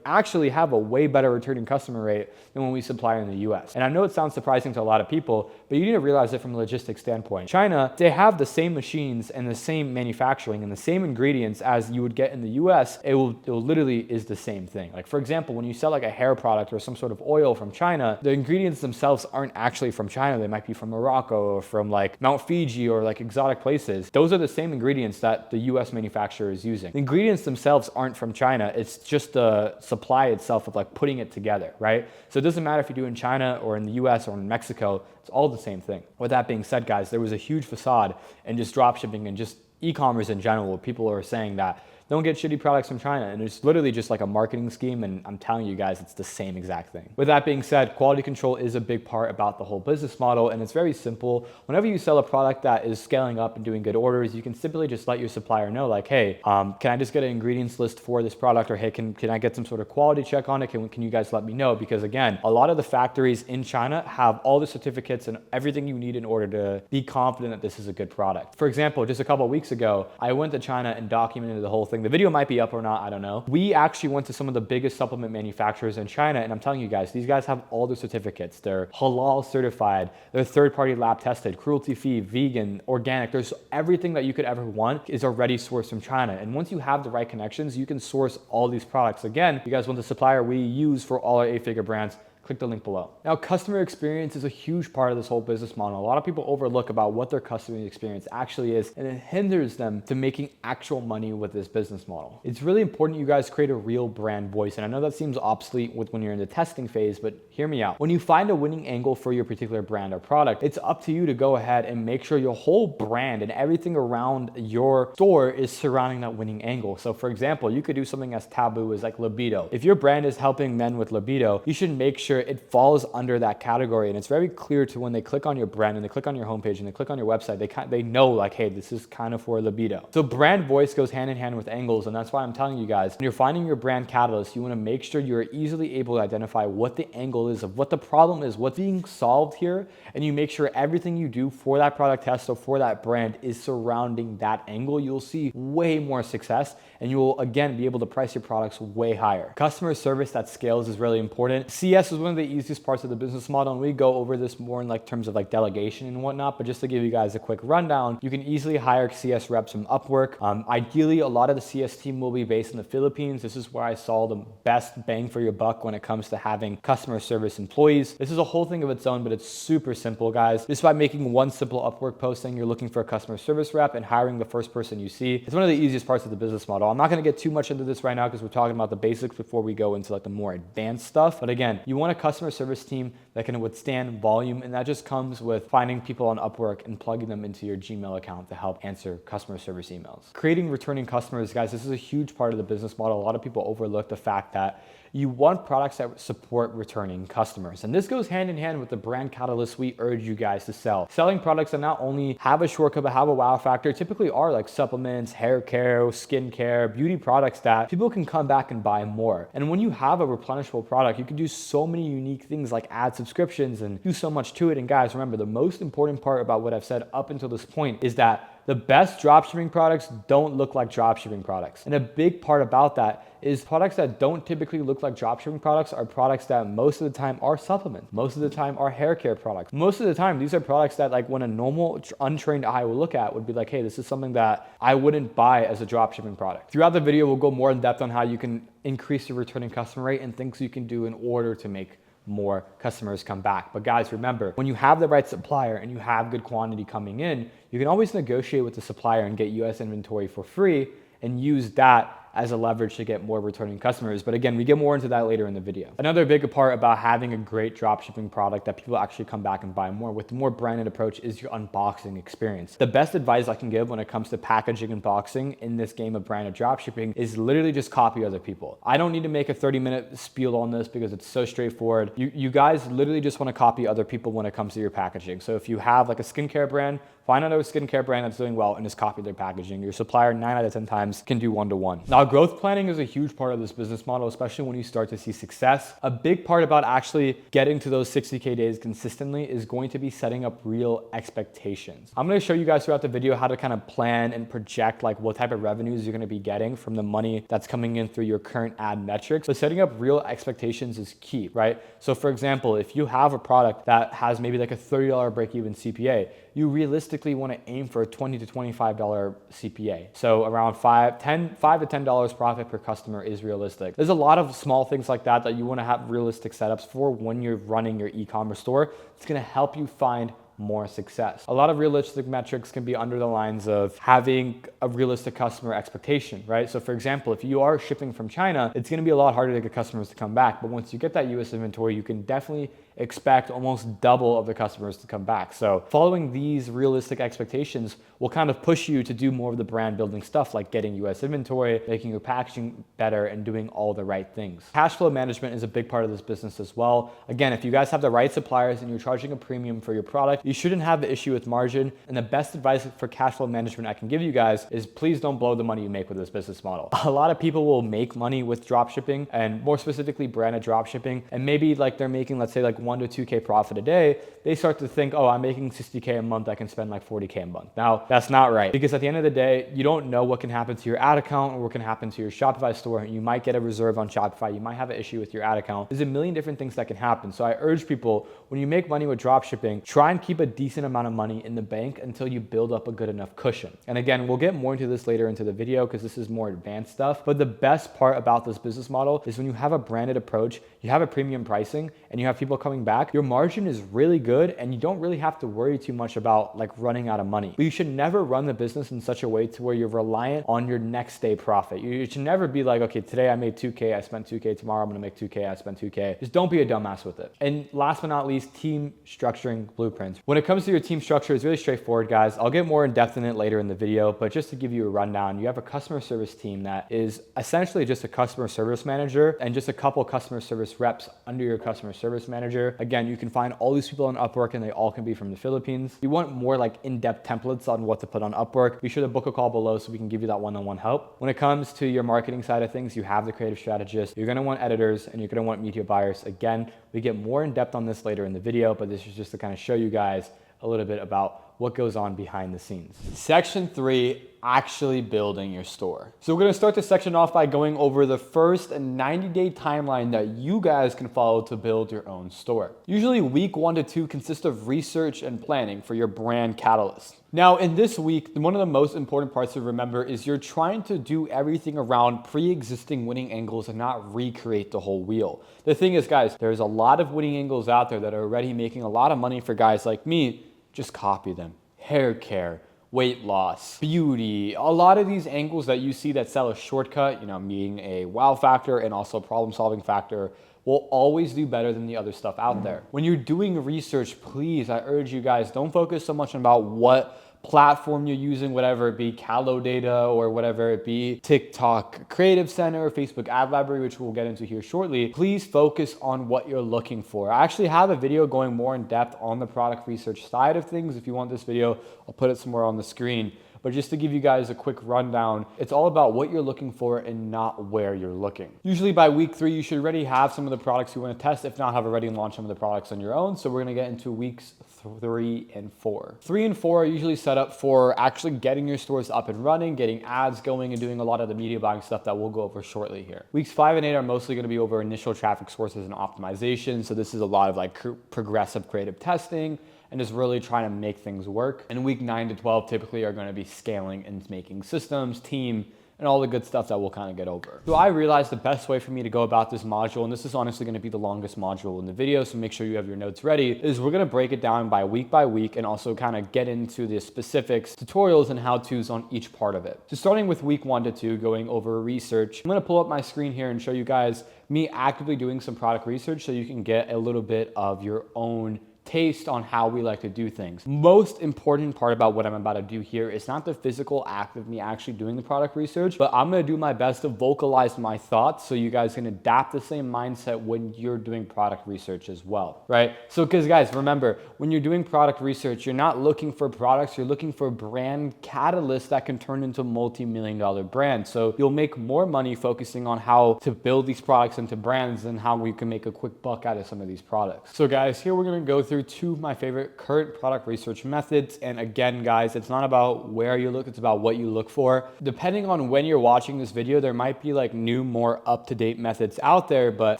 actually have a way better returning customer rate than when we supply in the US. And I know it sounds surprising to a lot of people, but you need to realize it from a logistics standpoint. China, they have the same machines and the same manufacturing and the same ingredients as you would get in the US. It literally is the same thing. Like for example, when you sell like a hair product or some sort of oil from China, the ingredients themselves aren't actually from China. They might be from Morocco or from like Mount Fiji or like exotic places. Those are the same ingredients that the US manufacturer is using. The ingredients themselves aren't from China. It's just the supply itself of like putting it together, right? So it doesn't matter if you do it in China or in the US or in Mexico, it's all the same thing. With that being said, guys, there was a huge facade in just dropshipping and just e-commerce in general where people are saying that don't get shitty products from China. And it's literally just like a marketing scheme. And I'm telling you guys, it's the same exact thing. With that being said, quality control is a big part about the whole business model. And it's very simple. Whenever you sell a product that is scaling up and doing good orders, you can simply just let your supplier know like, hey, can I just get an ingredients list for this product? Or hey, can I get some sort of quality check on it? Can you guys let me know? Because again, a lot of the factories in China have all the certificates and everything you need in order to be confident that this is a good product. For example, just a couple of weeks ago, I went to China and documented the whole thing. The video might be up or not, I don't know. We actually went to some of the biggest supplement manufacturers in China, and I'm telling you guys, these guys have all the certificates. They're halal certified, they're third-party lab tested, cruelty-free, vegan, organic. There's everything that you could ever want is already sourced from China. And once you have the right connections, you can source all these products. Again, you guys want the supplier we use for all our 8-figure brands, click the link below. Now, customer experience is a huge part of this whole business model. A lot of people overlook about what their customer experience actually is, and it hinders them to making actual money with this business model. It's really important you guys create a real brand voice. And I know that seems obsolete when you're in the testing phase, but hear me out. When you find a winning angle for your particular brand or product, it's up to you to go ahead and make sure your whole brand and everything around your store is surrounding that winning angle. So for example, you could do something as taboo as like libido. If your brand is helping men with libido, you should make sure sure it falls under that category. And it's very clear to when they click on your brand and they click on your homepage and they click on your website, they know like, hey, this is kind of for libido. So brand voice goes hand in hand with angles. And that's why I'm telling you guys, when you're finding your brand catalyst, you want to make sure you're easily able to identify what the angle is of what the problem is, what's being solved here. And you make sure everything you do for that product test or for that brand is surrounding that angle. You'll see way more success and you will again be able to price your products way higher. Customer service that scales is really important. CS is one of the easiest parts of the business model, and we go over this more in like terms of like delegation and whatnot, but just to give you guys a quick rundown, you can easily hire CS reps from Upwork. Ideally, a lot of the CS team will be based in the Philippines. This is where I saw the best bang for your buck when it comes to having customer service employees. This is a whole thing of its own, but it's super simple, guys. Just by making one simple Upwork posting, you're looking for a customer service rep and hiring the first person you see. It's one of the easiest parts of the business model. I'm not going to get too much into this right now because we're talking about the basics before we go into like the more advanced stuff. But again, you want a customer service team that can withstand volume, and that just comes with finding people on Upwork and plugging them into your Gmail account to help answer customer service emails. Creating returning customers, guys, this is a huge part of the business model. A lot of people overlook the fact that you want products that support returning customers. And this goes hand in hand with the brand catalyst we urge you guys to sell. Selling products that not only have a shortcut, but have a wow factor, typically are like supplements, hair care, skin care, beauty products that people can come back and buy more. And when you have a replenishable product, you can do so many unique things like add subscriptions and do so much to it. And guys, remember, the most important part about what I've said up until this point is that the best dropshipping products don't look like dropshipping products. And a big part about that is products that don't typically look like dropshipping products are products that most of the time are supplements. Most of the time are hair care products. Most of the time, these are products that like when a normal untrained eye will look at would be like, hey, this is something that I wouldn't buy as a dropshipping product. Throughout the video, we'll go more in depth on how you can increase your returning customer rate and things you can do in order to make more customers come back. But guys, remember, when you have the right supplier and you have good quantity coming in, you can always negotiate with the supplier and get US inventory for free and use that as a leverage to get more returning customers. But again, we get more into that later in the video. Another big part about having a great dropshipping product that people actually come back and buy more with the more branded approach is your unboxing experience. The best advice I can give when it comes to packaging and boxing in this game of branded dropshipping is literally just copy other people. I don't need to make a 30-minute spiel on this because it's so straightforward. You guys literally just want to copy other people when it comes to your packaging. So if you have like a skincare brand, find another skincare brand that's doing well and just copy their packaging. Your supplier 9 out of 10 times can do one-to-one. Now, growth planning is a huge part of this business model, especially when you start to see success. A big part about actually getting to those 60K days consistently is going to be setting up real expectations. I'm going to show you guys throughout the video how to kind of plan and project like what type of revenues you're going to be getting from the money that's coming in through your current ad metrics. But setting up real expectations is key, right? So for example, if you have a product that has maybe like a $30 break-even CPA, you realistically want to aim for a $20 to $25 CPA. So around $5 to $10 profit per customer is realistic. There's a lot of small things like that that you want to have realistic setups for when you're running your e-commerce store. It's going to help you find more success. A lot of realistic metrics can be under the lines of having a realistic customer expectation, right? So for example, if you are shipping from China, it's going to be a lot harder to get customers to come back. But once you get that US inventory, you can definitely expect almost double of the customers to come back. So following these realistic expectations will kind of push you to do more of the brand building stuff like getting US inventory, making your packaging better, and doing all the right things. Cash flow management is a big part of this business as well. Again, if you guys have the right suppliers and you're charging a premium for your product, you shouldn't have the issue with margin. And the best advice for cash flow management I can give you guys is please don't blow the money you make with this business model. A lot of people will make money with dropshipping, and more specifically branded dropshipping, and maybe like they're making, let's say like 1 to 2K profit a day. They start to think, oh, I'm making 60K a month, I can spend like 40K a month. Now, that's not right, because at the end of the day, you don't know what can happen to your ad account or what can happen to your Shopify store. You might get a reserve on Shopify. You might have an issue with your ad account. There's a million different things that can happen. So I urge people, when you make money with dropshipping, try and keep a decent amount of money in the bank until you build up a good enough cushion. And again, we'll get more into this later into the video because this is more advanced stuff. But the best part about this business model is when you have a branded approach, you have a premium pricing, and you have people coming back, your margin is really good and you don't really have to worry too much about like running out of money. But you should never run the business in such a way to where you're reliant on your next day profit. You should never be like, okay, today I made 2K, I spent 2K, tomorrow I'm gonna make 2K, I spent 2K. Just don't be a dumbass with it. And last but not least, team structuring blueprints. When it comes to your team structure, it's really straightforward, guys. I'll get more in depth in it later in the video, but just to give you a rundown, you have a customer service team that is essentially just a customer service manager and just a couple customer service reps under your customer service manager. Again, you can find all these people on Upwork and they all can be from the Philippines. If you want more like in-depth templates on what to put on Upwork, be sure to book a call below so we can give you that one-on-one help. When it comes to your marketing side of things, you have the creative strategist, you're gonna want editors, and you're gonna want media buyers. Again, we get more in depth on this later in the video, but this is just to kind of show you guys a little bit about what goes on behind the scenes. Section 3, actually building your store. So we're gonna start this section off by going over the first 90-day timeline that you guys can follow to build your own store. Usually week 1 to 2 consists of research and planning for your brand catalyst. Now in this week, one of the most important parts to remember is you're trying to do everything around pre-existing winning angles and not recreate the whole wheel. The thing is, guys, there's a lot of winning angles out there that are already making a lot of money for guys like me. Just copy them. Hair care, weight loss, beauty, a lot of these angles that you see that sell a shortcut, being a wow factor and also problem solving factor, will always do better than the other stuff out there. When you're doing research, please, I urge you guys, don't focus so much about what platform you're using, whatever it be, Callow Data or whatever it be, TikTok Creative Center, Facebook Ad Library, which we'll get into here shortly. Please focus on what you're looking for. I actually have a video going more in depth on the product research side of things. If you want this video, I'll put it somewhere on the screen. But just to give you guys a quick rundown, it's all about what you're looking for and not where you're looking. Usually by week 3, you should already have some of the products you want to test. If not, have already launched some of the products on your own. So we're going to get into weeks 3 and 4. 3 and 4 are usually set up for actually getting your stores up and running, getting ads going, and doing a lot of the media buying stuff that we'll go over shortly here. Weeks 5 and 8 are mostly going to be over initial traffic sources and optimization. So this is a lot of like progressive creative testing and just really trying to make things work. And week 9 to 12 typically are going to be scaling and making systems, team, and all the good stuff that we'll kind of get over. So I realized the best way for me to go about this module, and this is honestly going to be the longest module in the video, so make sure you have your notes ready, is we're going to break it down by week and also kind of get into the specifics, tutorials, and how-tos on each part of it. So starting with week 1 to 2, going over research, I'm going to pull up my screen here and show you guys me actively doing some product research so you can get a little bit of your own taste on how we like to do things. Most important part about what I'm about to do here is not the physical act of me actually doing the product research, but I'm going to do my best to vocalize my thoughts so you guys can adapt the same mindset when you're doing product research as well, right? So because guys, remember, when you're doing product research, you're not looking for products, you're looking for brand catalysts that can turn into multi-million-dollar brands. So you'll make more money focusing on how to build these products into brands than how we can make a quick buck out of some of these products. So guys, here we're going to go through 2 of my favorite current product research methods. And again, guys, it's not about where you look, it's about what you look for. Depending on when you're watching this video, there might be like new, more up-to-date methods out there, but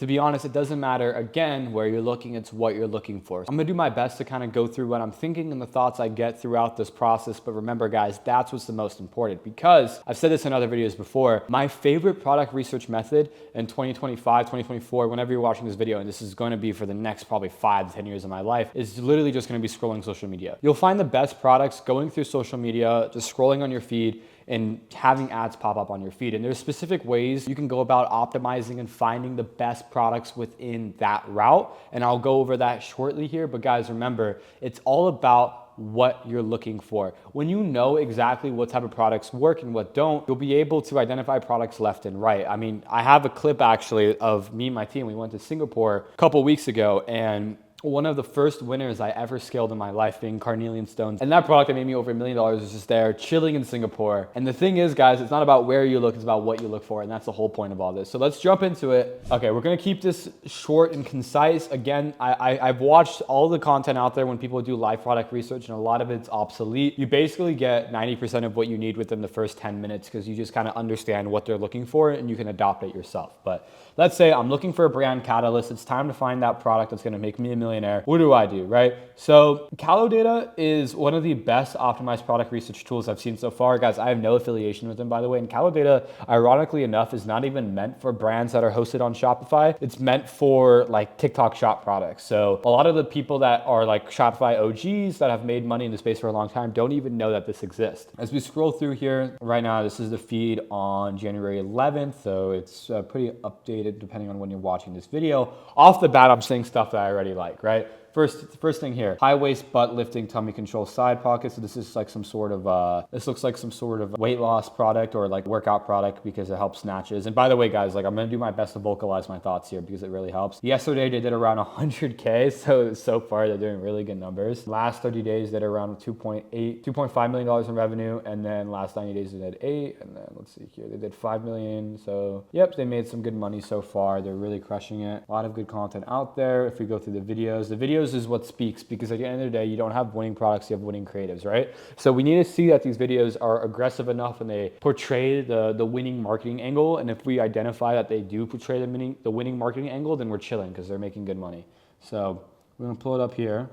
to be honest, it doesn't matter, again, where you're looking, it's what you're looking for. I'm gonna do my best to kind of go through what I'm thinking and the thoughts I get throughout this process, but remember guys, that's what's the most important, because I've said this in other videos before, my favorite product research method in 2025, 2024, whenever you're watching this video, and this is going to be for the next probably 5 to 10 years of my life, is literally just going to be scrolling social media. You'll find the best products going through social media, just scrolling on your feed and having ads pop up on your feed. And there's specific ways you can go about optimizing and finding the best products within that route. And I'll go over that shortly here. But guys, remember, it's all about what you're looking for. When you know exactly what type of products work and what don't, you'll be able to identify products left and right. I mean, I have a clip actually of me and my team. We went to Singapore a couple weeks ago, and one of the first winners I ever scaled in my life being carnelian stones. And that product that made me over $1 million was just there chilling in Singapore. And the thing is, guys, it's not about where you look, it's about what you look for. And that's the whole point of all this. So let's jump into it. Okay, we're gonna keep this short and concise. Again, I've watched all the content out there when people do live product research, and a lot of it's obsolete. You basically get 90% of what you need within the first 10 minutes because you just kind of understand what they're looking for and you can adopt it yourself. But let's say I'm looking for a brand catalyst. It's time to find that product that's gonna make me $1 million. What do I do, right? So Callow Data is one of the best optimized product research tools I've seen so far. Guys, I have no affiliation with them, by the way. And Callow Data, ironically enough, is not even meant for brands that are hosted on Shopify. It's meant for like TikTok shop products. So a lot of the people that are like Shopify OGs that have made money in the space for a long time don't even know that this exists. As we scroll through here, right now, this is the feed on January 11th. So it's pretty updated depending on when you're watching this video. Off the bat, I'm saying stuff that I already like, right? First thing here, high waist, butt lifting, tummy control, side pocket. So this is like some sort of, this looks like some sort of weight loss product or like workout product because it helps snatches. And by the way, guys, like I'm gonna do my best to vocalize my thoughts here because it really helps. Yesterday they did around 100K, so far they're doing really good numbers. Last 30 days they did around $2.5 million in revenue, and then last 90 days they did 8, and then let's see here, they did 5 million. So yep, they made some good money so far. They're really crushing it. A lot of good content out there. If we go through the videos is what speaks, because at the end of the day, you don't have winning products, you have winning creatives, right? So we need to see that these videos are aggressive enough and they portray the winning marketing angle. And if we identify that they do portray the winning marketing angle, then we're chilling because they're making good money. So we're gonna pull it up here.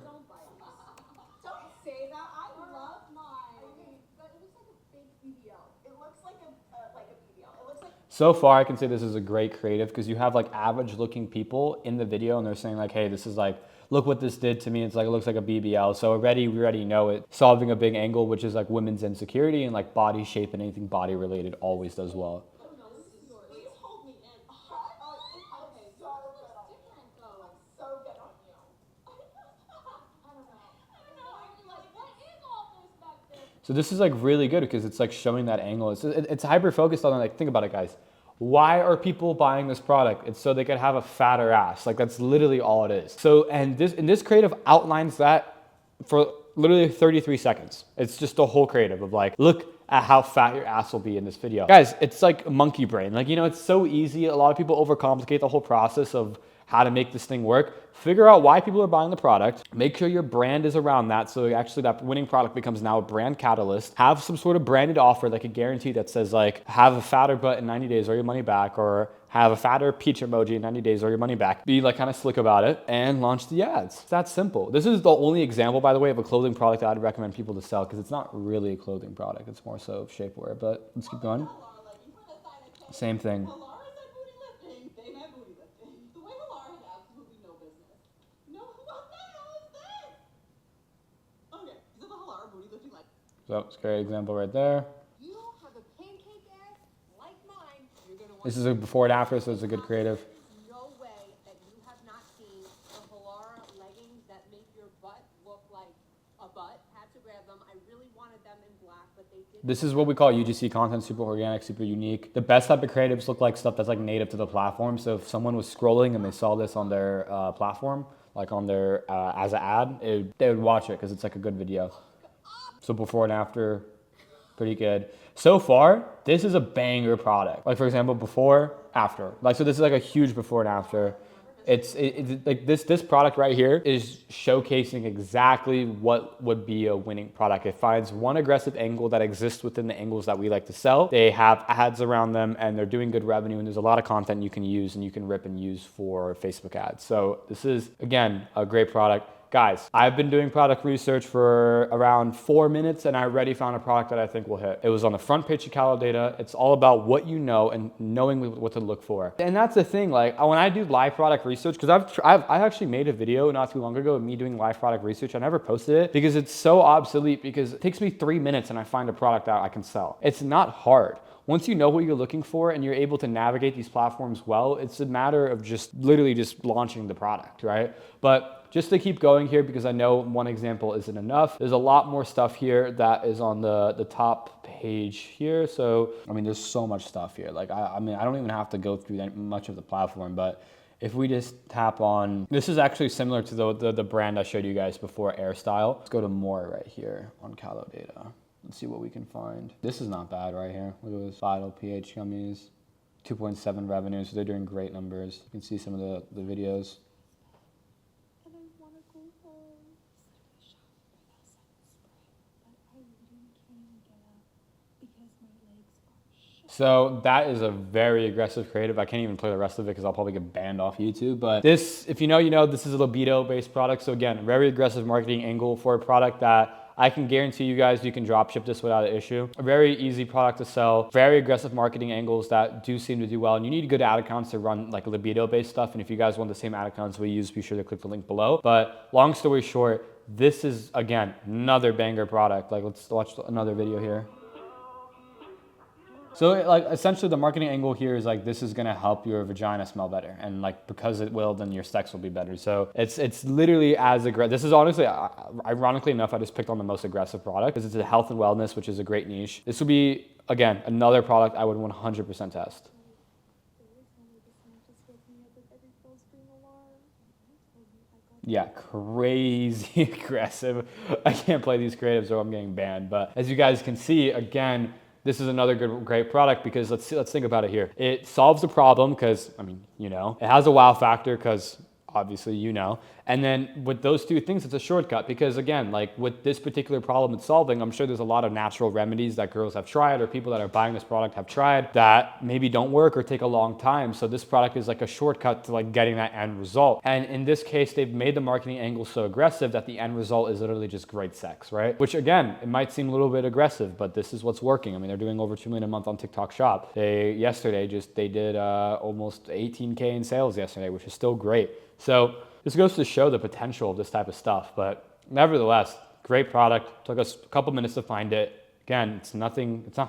Don't say that. I love mine. Okay, but it looks like a big BBL. It looks like a BBL. It looks like. So far, I can say this is a great creative because you have like average looking people in the video and they're saying like, hey, this is like, look what this did to me. It's like, it looks like a BBL. So we already know it. Solving a big angle, which is like women's insecurity and like body shape and anything body related always does well. Please hold me in. Okay, so different though. So good on you. I don't know. Like, what is all this back there? So this is like really good because it's like showing that angle. It's hyper focused on it. Like, think about it, guys. Why are people buying this product? It's so they could have a fatter ass. Like that's literally all it is. So, and this creative outlines that for literally 33 seconds. It's just a whole creative of like, look at how fat your ass will be in this video. Guys, it's like monkey brain. Like, you know, it's so easy. A lot of people overcomplicate the whole process of how to make this thing work. Figure out why people are buying the product. Make sure your brand is around that. So actually that winning product becomes now a brand catalyst. Have some sort of branded offer like a guarantee that says like, have a fatter butt in 90 days or your money back, or have a fatter peach emoji in 90 days or your money back. Be like kind of slick about it and launch the ads. It's that simple. This is the only example, by the way, of a clothing product that I'd recommend people to sell because it's not really a clothing product. It's more so shapewear, but let's keep going. Same thing. So it's a great example right there. You have a pancake ass like mine. You're gonna want. This is a before and after, so it's a good creative. There's no way that you have not seen the Halara leggings that make your butt look like a butt. Had to grab them. I really wanted them in black, but they did. This is what we call UGC content, super organic, super unique. The best type of creatives look like stuff that's like native to the platform. So if someone was scrolling and they saw this on their platform, like on their as an ad, they would watch it because it's like a good video. So before and after, pretty good. So far, this is a banger product. Like for example, before, after. Like, so this is like a huge before and after. It's like this product right here is showcasing exactly what would be a winning product. It finds one aggressive angle that exists within the angles that we like to sell. They have ads around them and they're doing good revenue, and there's a lot of content you can use and you can rip and use for Facebook ads. So this is, again, a great product. Guys, I've been doing product research for around 4 minutes and I already found a product that I think will hit. It was on the front page of Calodata. It's all about what you know and knowing what to look for. And that's the thing, like when I do live product research, because I've actually made a video not too long ago of me doing live product research. I never posted it because it's so obsolete, because it takes me 3 minutes and I find a product that I can sell. It's not hard. Once you know what you're looking for and you're able to navigate these platforms well, it's a matter of just literally just launching the product, right? But just to keep going here, because I know one example isn't enough, there's a lot more stuff here that is on the top page here. So, I mean, there's so much stuff here. Like, I mean, I don't even have to go through that much of the platform, but if we just tap on, this is actually similar to the brand I showed you guys before, Airstyle. Let's go to more right here on Calodata. Let's see what we can find. This is not bad right here. Look at this, Vital pH gummies, 2.7 revenue, so they're doing great numbers. You can see some of the videos. And I want to go home. Just shop for that second spray, but I really can't get up because my legs are shut. So that is a very aggressive creative. I can't even play the rest of it because I'll probably get banned off YouTube. But this, if you know, you know, this is a libido-based product. So again, very aggressive marketing angle for a product that I can guarantee you guys you can drop ship this without an issue. A very easy product to sell, very aggressive marketing angles that do seem to do well. And you need good ad accounts to run like libido-based stuff. And if you guys want the same ad accounts we use, be sure to click the link below. But long story short, this is, again, another banger product. Like, let's watch another video here. So like essentially the marketing angle here is like, this is gonna help your vagina smell better. And like, because it will, then your sex will be better. So it's literally as aggressive. This is honestly, ironically enough, I just picked on the most aggressive product because it's a health and wellness, which is a great niche. This would be, again, another product I would 100% test. Yeah, crazy aggressive. I can't play these creatives or I'm getting banned. But as you guys can see, again, this is another great product because let's think about it here. It solves the problem because, I mean, you know, it has a wow factor because obviously, you know, and then with those two things, it's a shortcut because again, like with this particular problem it's solving, I'm sure there's a lot of natural remedies that girls have tried or people that are buying this product have tried that maybe don't work or take a long time. So this product is like a shortcut to like getting that end result. And in this case, they've made the marketing angle so aggressive that the end result is literally just great sex, right? Which again, it might seem a little bit aggressive, but this is what's working. I mean, they're doing over 2 million a month on TikTok Shop. They did almost 18K in sales yesterday, which is still great. So this goes to show the potential of this type of stuff, but nevertheless, great product. Took us a couple minutes to find it. Again, it's not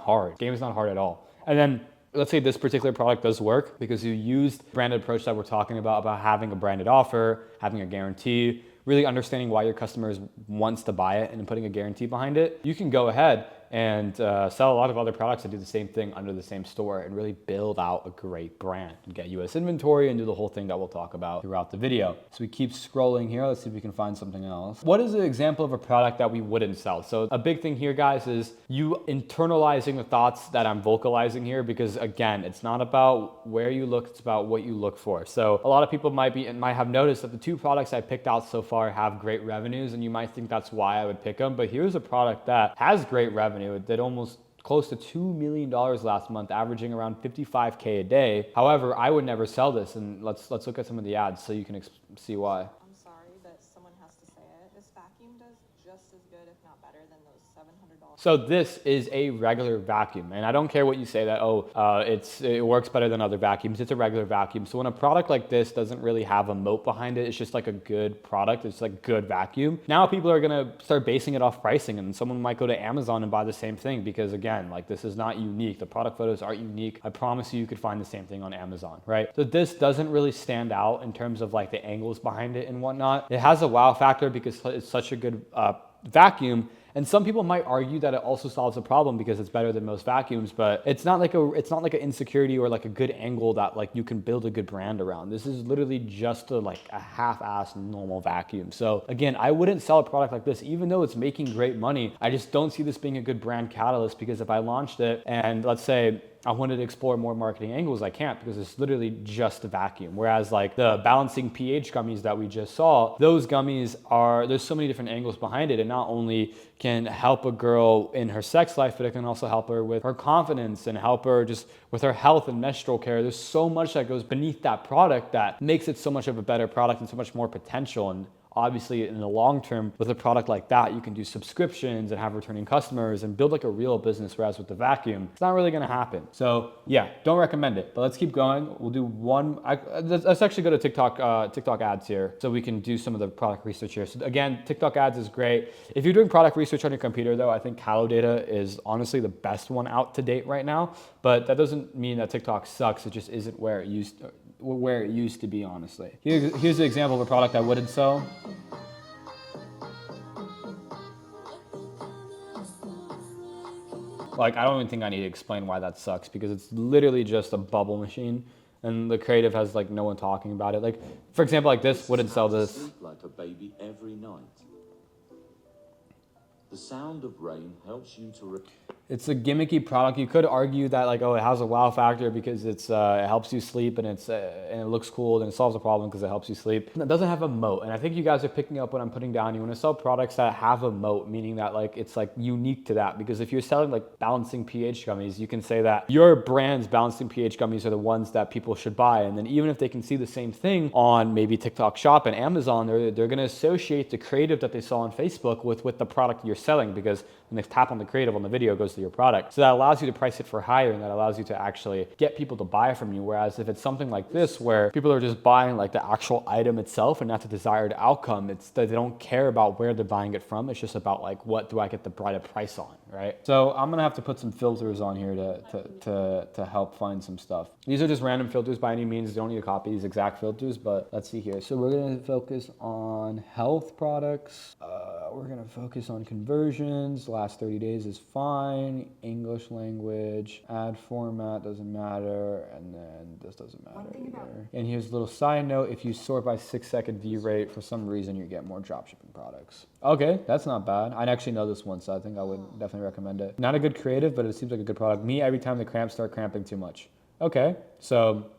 hard. Game is not hard at all. And then let's say this particular product does work because you used the branded approach that we're talking about having a branded offer, having a guarantee, really understanding why your customers wants to buy it and putting a guarantee behind it. You can go ahead and sell a lot of other products that do the same thing under the same store and really build out a great brand and get US inventory and do the whole thing that we'll talk about throughout the video. So we keep scrolling here. Let's see if we can find something else. What is an example of a product that we wouldn't sell? So a big thing here, guys, is you internalizing the thoughts that I'm vocalizing here because again, it's not about where you look, it's about what you look for. So a lot of people might have noticed that the two products I picked out so far have great revenues and you might think that's why I would pick them, but here's a product that has great revenue. It did almost close to $2 million last month, averaging around 55K a day. However, I would never sell this, and let's look at some of the ads so you can see why. I'm sorry, but someone has to say it. This vacuum does just as good, if not better, than those $700. So this is a regular vacuum, and I don't care what you say that, it works better than other vacuums. It's a regular vacuum. So when a product like this doesn't really have a moat behind it, it's just like a good product. It's like good vacuum. Now people are gonna start basing it off pricing, and someone might go to Amazon and buy the same thing because again, like this is not unique. The product photos aren't unique. I promise you could find the same thing on Amazon, right? So this doesn't really stand out in terms of like the angles behind it and whatnot. It has a wow factor because it's such a good vacuum. And some people might argue that it also solves a problem because it's better than most vacuums, but it's not like an insecurity or like a good angle that like you can build a good brand around. This is literally just a half-assed normal vacuum. So again, I wouldn't sell a product like this, even though it's making great money. I just don't see this being a good brand catalyst because if I launched it and let's say I wanted to explore more marketing angles, I can't because it's literally just a vacuum. Whereas like the balancing pH gummies that we just saw, those gummies there's so many different angles behind it. It not only can help a girl in her sex life, but it can also help her with her confidence and help her just with her health and menstrual care. There's so much that goes beneath that product that makes it so much of a better product and so much more potential. And obviously in the long term with a product like that, you can do subscriptions and have returning customers and build like a real business. Whereas with the vacuum, it's not really going to happen. So yeah, don't recommend it, but let's keep going. We'll do let's actually go to TikTok ads here so we can do some of the product research here. So again, TikTok ads is great. If you're doing product research on your computer though, I think Halo Data is honestly the best one out to date right now, but that doesn't mean that TikTok sucks. It just isn't where it used to be, honestly. Here's an example of a product I wouldn't sell. Like, I don't even think I need to explain why that sucks because it's literally just a bubble machine and the creative has like no one talking about it. Like, for example, like this, wouldn't sell this. Sleep like a baby every night. The sound of rain helps you to... It's a gimmicky product. You could argue that like, oh, it has a wow factor because it helps you sleep and it looks cool and it solves a problem because it helps you sleep. It doesn't have a moat. And I think you guys are picking up what I'm putting down. You want to sell products that have a moat, meaning that like it's like unique to that. Because if you're selling like balancing pH gummies, you can say that your brand's balancing pH gummies are the ones that people should buy. And then even if they can see the same thing on maybe TikTok Shop and Amazon, they're going to associate the creative that they saw on Facebook with the product you're selling, because when they tap on the creative on the video, it goes to your product. So that allows you to price it for higher, and that allows you to actually get people to buy from you. Whereas if it's something like this where people are just buying like the actual item itself and not the desired outcome, it's that they don't care about where they're buying it from. It's just about like, what do I get the brighter price on, right? So I'm gonna have to put some filters on here to help find some stuff. These are just random filters by any means. You don't need to copy these exact filters, but let's see here. So we're gonna focus on health products. We're gonna focus on conversions. Last 30 days is fine. English language, ad format doesn't matter, and then this doesn't matter either. And here's a little side note: if you sort by 6-second view rate, for some reason you get more dropshipping products. Okay, that's not bad. I actually know this one, so I think I would definitely recommend it. Not a good creative, but it seems like a good product. Me, every time the cramps start cramping too much. Okay, so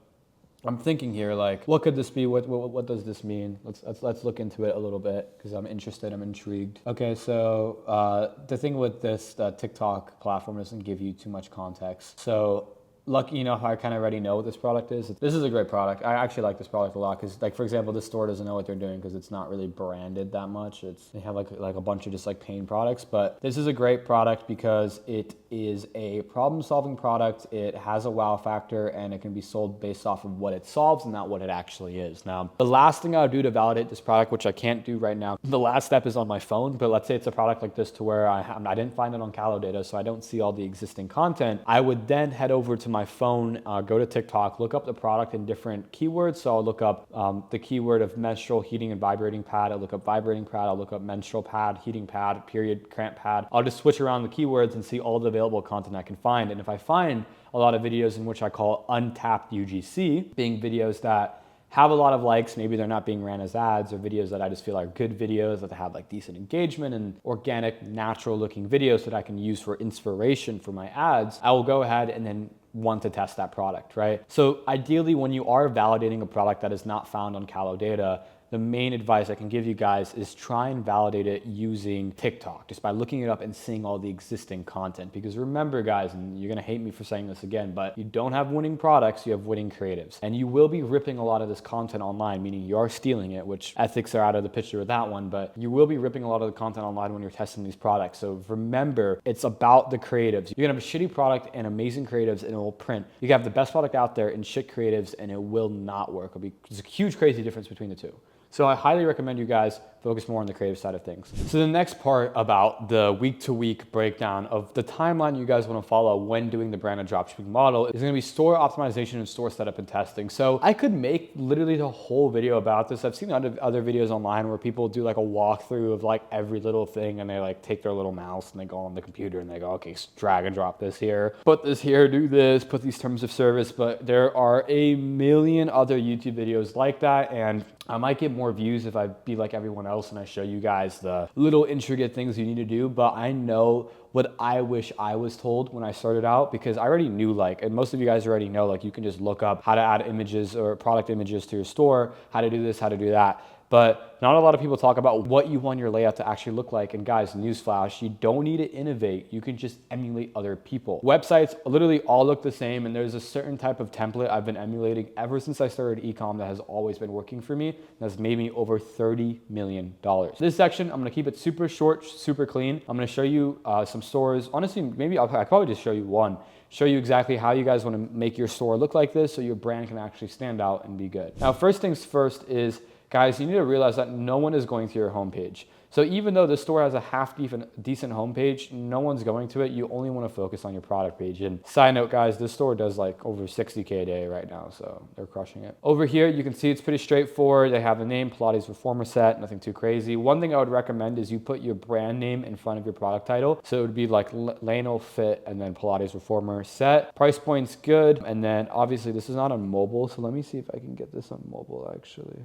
I'm thinking here, like, what could this be? What does this mean? Let's look into it a little bit because I'm interested. I'm intrigued. Okay, so the thing with this TikTok platform doesn't give you too much context. So lucky enough, I kind of already know what this product is. This is a great product. I actually like this product a lot because, like, for example, this store doesn't know what they're doing because it's not really branded that much. They have like a bunch of just like pain products, but this is a great product because it is a problem-solving product. It has a wow factor and it can be sold based off of what it solves and not what it actually is. Now, the last thing I would do to validate this product, which I can't do right now, the last step is on my phone, but let's say it's a product like this to where I didn't find it on Callow data, so I don't see all the existing content. I would then head over to my phone, go to TikTok, look up the product in different keywords. So I'll look up the keyword of menstrual heating and vibrating pad. I'll look up vibrating pad. I'll look up menstrual pad, heating pad, period, cramp pad. I'll just switch around the keywords and see all the available content I can find. And if I find a lot of videos in which I call untapped UGC, being videos that have a lot of likes, maybe they're not being ran as ads, or videos that I just feel are good videos that have like decent engagement and organic, natural looking videos that I can use for inspiration for my ads, I will go ahead and then want to test that product, right? So ideally, when you are validating a product that is not found on Callow data, the main advice I can give you guys is try and validate it using TikTok, just by looking it up and seeing all the existing content. Because remember, guys, and you're gonna hate me for saying this again, but you don't have winning products, you have winning creatives. And you will be ripping a lot of this content online, meaning you are stealing it, which ethics are out of the picture with that one, but you will be ripping a lot of the content online when you're testing these products. So remember, it's about the creatives. You're gonna have a shitty product and amazing creatives and it will print. You can have the best product out there and shit creatives and it will not work. There's a huge, crazy difference between the two. So I highly recommend you guys focus more on the creative side of things. So the next part about the week-to-week breakdown of the timeline you guys want to follow when doing the branded dropshipping model is going to be store optimization and store setup and testing. So I could make literally the whole video about this. I've seen other videos online where people do like a walkthrough of like every little thing and they like take their little mouse and they go on the computer and they go, okay, drag and drop this here, put this here, do this, put these terms of service. But there are a million other YouTube videos like that, and I might get more views if I be like everyone else and I show you guys the little intricate things you need to do, but I know what I wish I was told when I started out, because I already knew, like, and most of you guys already know, like, you can just look up how to add images or product images to your store, how to do this, how to do that. But not a lot of people talk about what you want your layout to actually look like. And guys, newsflash, you don't need to innovate. You can just emulate other people. Websites literally all look the same. And there's a certain type of template I've been emulating ever since I started e-com that has always been working for me. That's made me over $30 million. This section, I'm gonna keep it super short, super clean. I'm gonna show you some stores. Honestly, maybe I'll probably just show you one. Show you exactly how you guys wanna make your store look like this so your brand can actually stand out and be good. Now, first things first is, guys, you need to realize that no one is going to your homepage. So even though the store has a half decent homepage, no one's going to it. You only want to focus on your product page. And side note, guys, this store does like over 60K a day right now, so they're crushing it. Over here, you can see it's pretty straightforward. They have the name, Pilates Reformer Set, nothing too crazy. One thing I would recommend is you put your brand name in front of your product title. So it would be like Lano Fit and then Pilates Reformer Set. Price point's good. And then obviously this is not on mobile. So let me see if I can get this on mobile actually.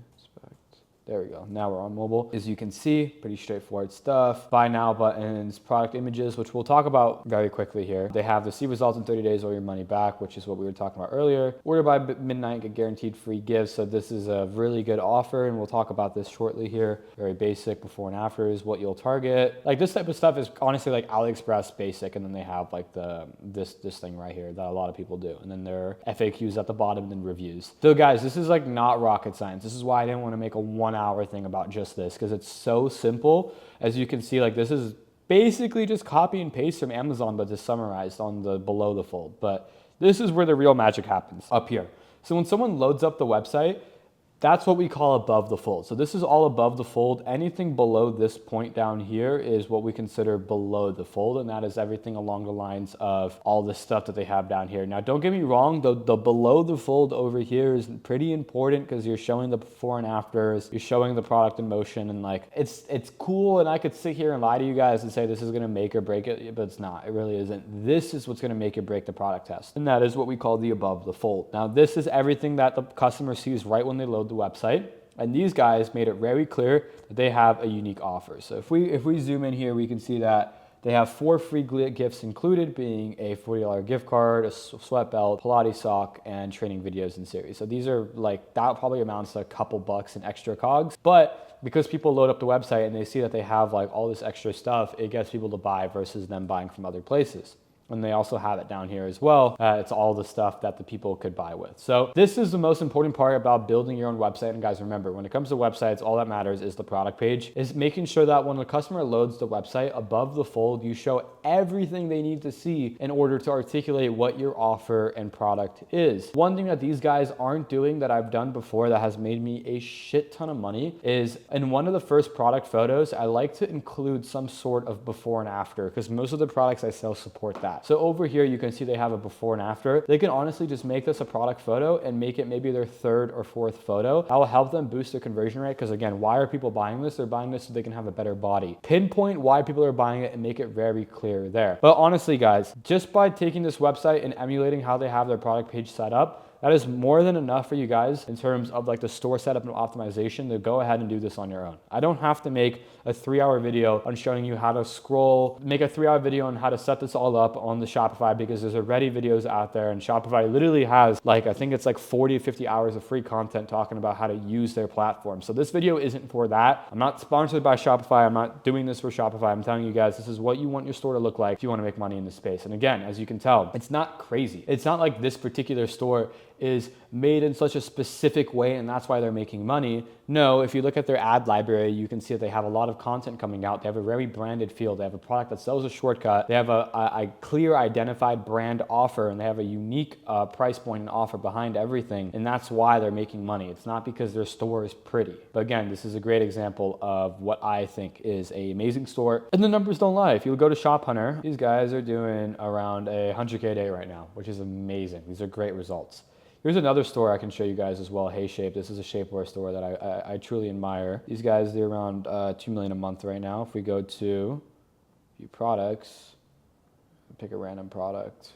There we go. Now we're on mobile. As you can see, pretty straightforward stuff. Buy now buttons, product images, which we'll talk about very quickly here. They have the see results in 30 days or your money back, which is what we were talking about earlier. Order by midnight, get guaranteed free gifts. So this is a really good offer, and we'll talk about this shortly here. Very basic before and after is what you'll target. Like this type of stuff is honestly like AliExpress basic, and then they have like this thing right here that a lot of people do. And then there are FAQs at the bottom and then reviews. So guys, this is like not rocket science. This is why I didn't want to make a 1 hour thing about just this, because it's so simple. As you can see, like this is basically just copy and paste from Amazon, but just summarized on the below the fold. But this is where the real magic happens, up here. So when someone loads up the website, That's what we call above the fold. So this is all above the fold. Anything below this point down here is what we consider below the fold, and that is everything along the lines of all the stuff that they have down here. Now, don't get me wrong, the below the fold over here is pretty important because you're showing the before and afters, you're showing the product in motion, and like it's cool. And I could sit here and lie to you guys and say this is gonna make or break it, but it's not. It really isn't. This is what's gonna make or break the product test, and that is what we call the above the fold. Now, this is everything that the customer sees right when they load the website. And these guys made it very clear that they have a unique offer. So if we zoom in here, we can see that they have 4 free gifts included, being a $40 gift card, a sweat belt, Pilates sock, and training videos in series. So these are like, that probably amounts to a couple bucks in extra cogs. But because people load up the website and they see that they have like all this extra stuff, it gets people to buy versus them buying from other places. And they also have it down here as well. It's all the stuff that the people could buy with. So this is the most important part about building your own website. And guys, remember, when it comes to websites, all that matters is the product page, is making sure that when the customer loads the website, above the fold, you show everything they need to see in order to articulate what your offer and product is. One thing that these guys aren't doing that I've done before that has made me a shit ton of money is in one of the first product photos, I like to include some sort of before and after, because most of the products I sell support that. So over here, you can see they have a before and after. They can honestly just make this a product photo and make it maybe their 3rd or 4th photo. That will help them boost their conversion rate, because again, why are people buying this? They're buying this so they can have a better body. Pinpoint why people are buying it and make it very clear there. But honestly, guys, just by taking this website and emulating how they have their product page set up, that is more than enough for you guys in terms of like the store setup and optimization to go ahead and do this on your own. I don't have to make a 3-hour video on showing you how to scroll, make a 3-hour video on how to set this all up on the Shopify, because there's already videos out there, and Shopify literally has like, I think it's like 40 to 50 hours of free content talking about how to use their platform. So this video isn't for that. I'm not sponsored by Shopify. I'm not doing this for Shopify. I'm telling you guys, this is what you want your store to look like if you want to make money in this space. And again, as you can tell, it's not crazy. It's not like this particular store is made in such a specific way and that's why they're making money. No, if you look at their ad library, you can see that they have a lot of content coming out. They have a very branded feel. They have a product that sells a shortcut. They have a clear identified brand offer, and they have a unique price point and offer behind everything. And that's why they're making money. It's not because their store is pretty. But again, this is a great example of what I think is an amazing store. And the numbers don't lie. If you go to Shop Hunter, these guys are doing around 100K a day right now, which is amazing. These are great results. Here's another store I can show you guys as well, Hey Shape. This is a shapewear store that I truly admire. These guys, they're around 2 million a month right now. If we go to view products, pick a random product,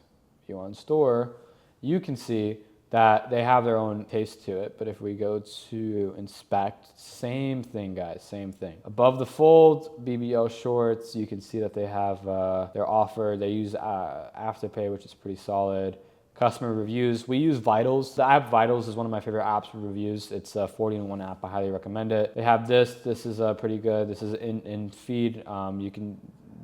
view on store, you can see that they have their own taste to it. But if we go to inspect, same thing, guys, same thing. Above the fold, BBL shorts, you can see that they have their offer. They use Afterpay, which is pretty solid. Customer reviews. We use Vitals. The app Vitals is one of my favorite apps for reviews. It's a 40-in-1 app. I highly recommend it. They have this. This is pretty good. This is in feed.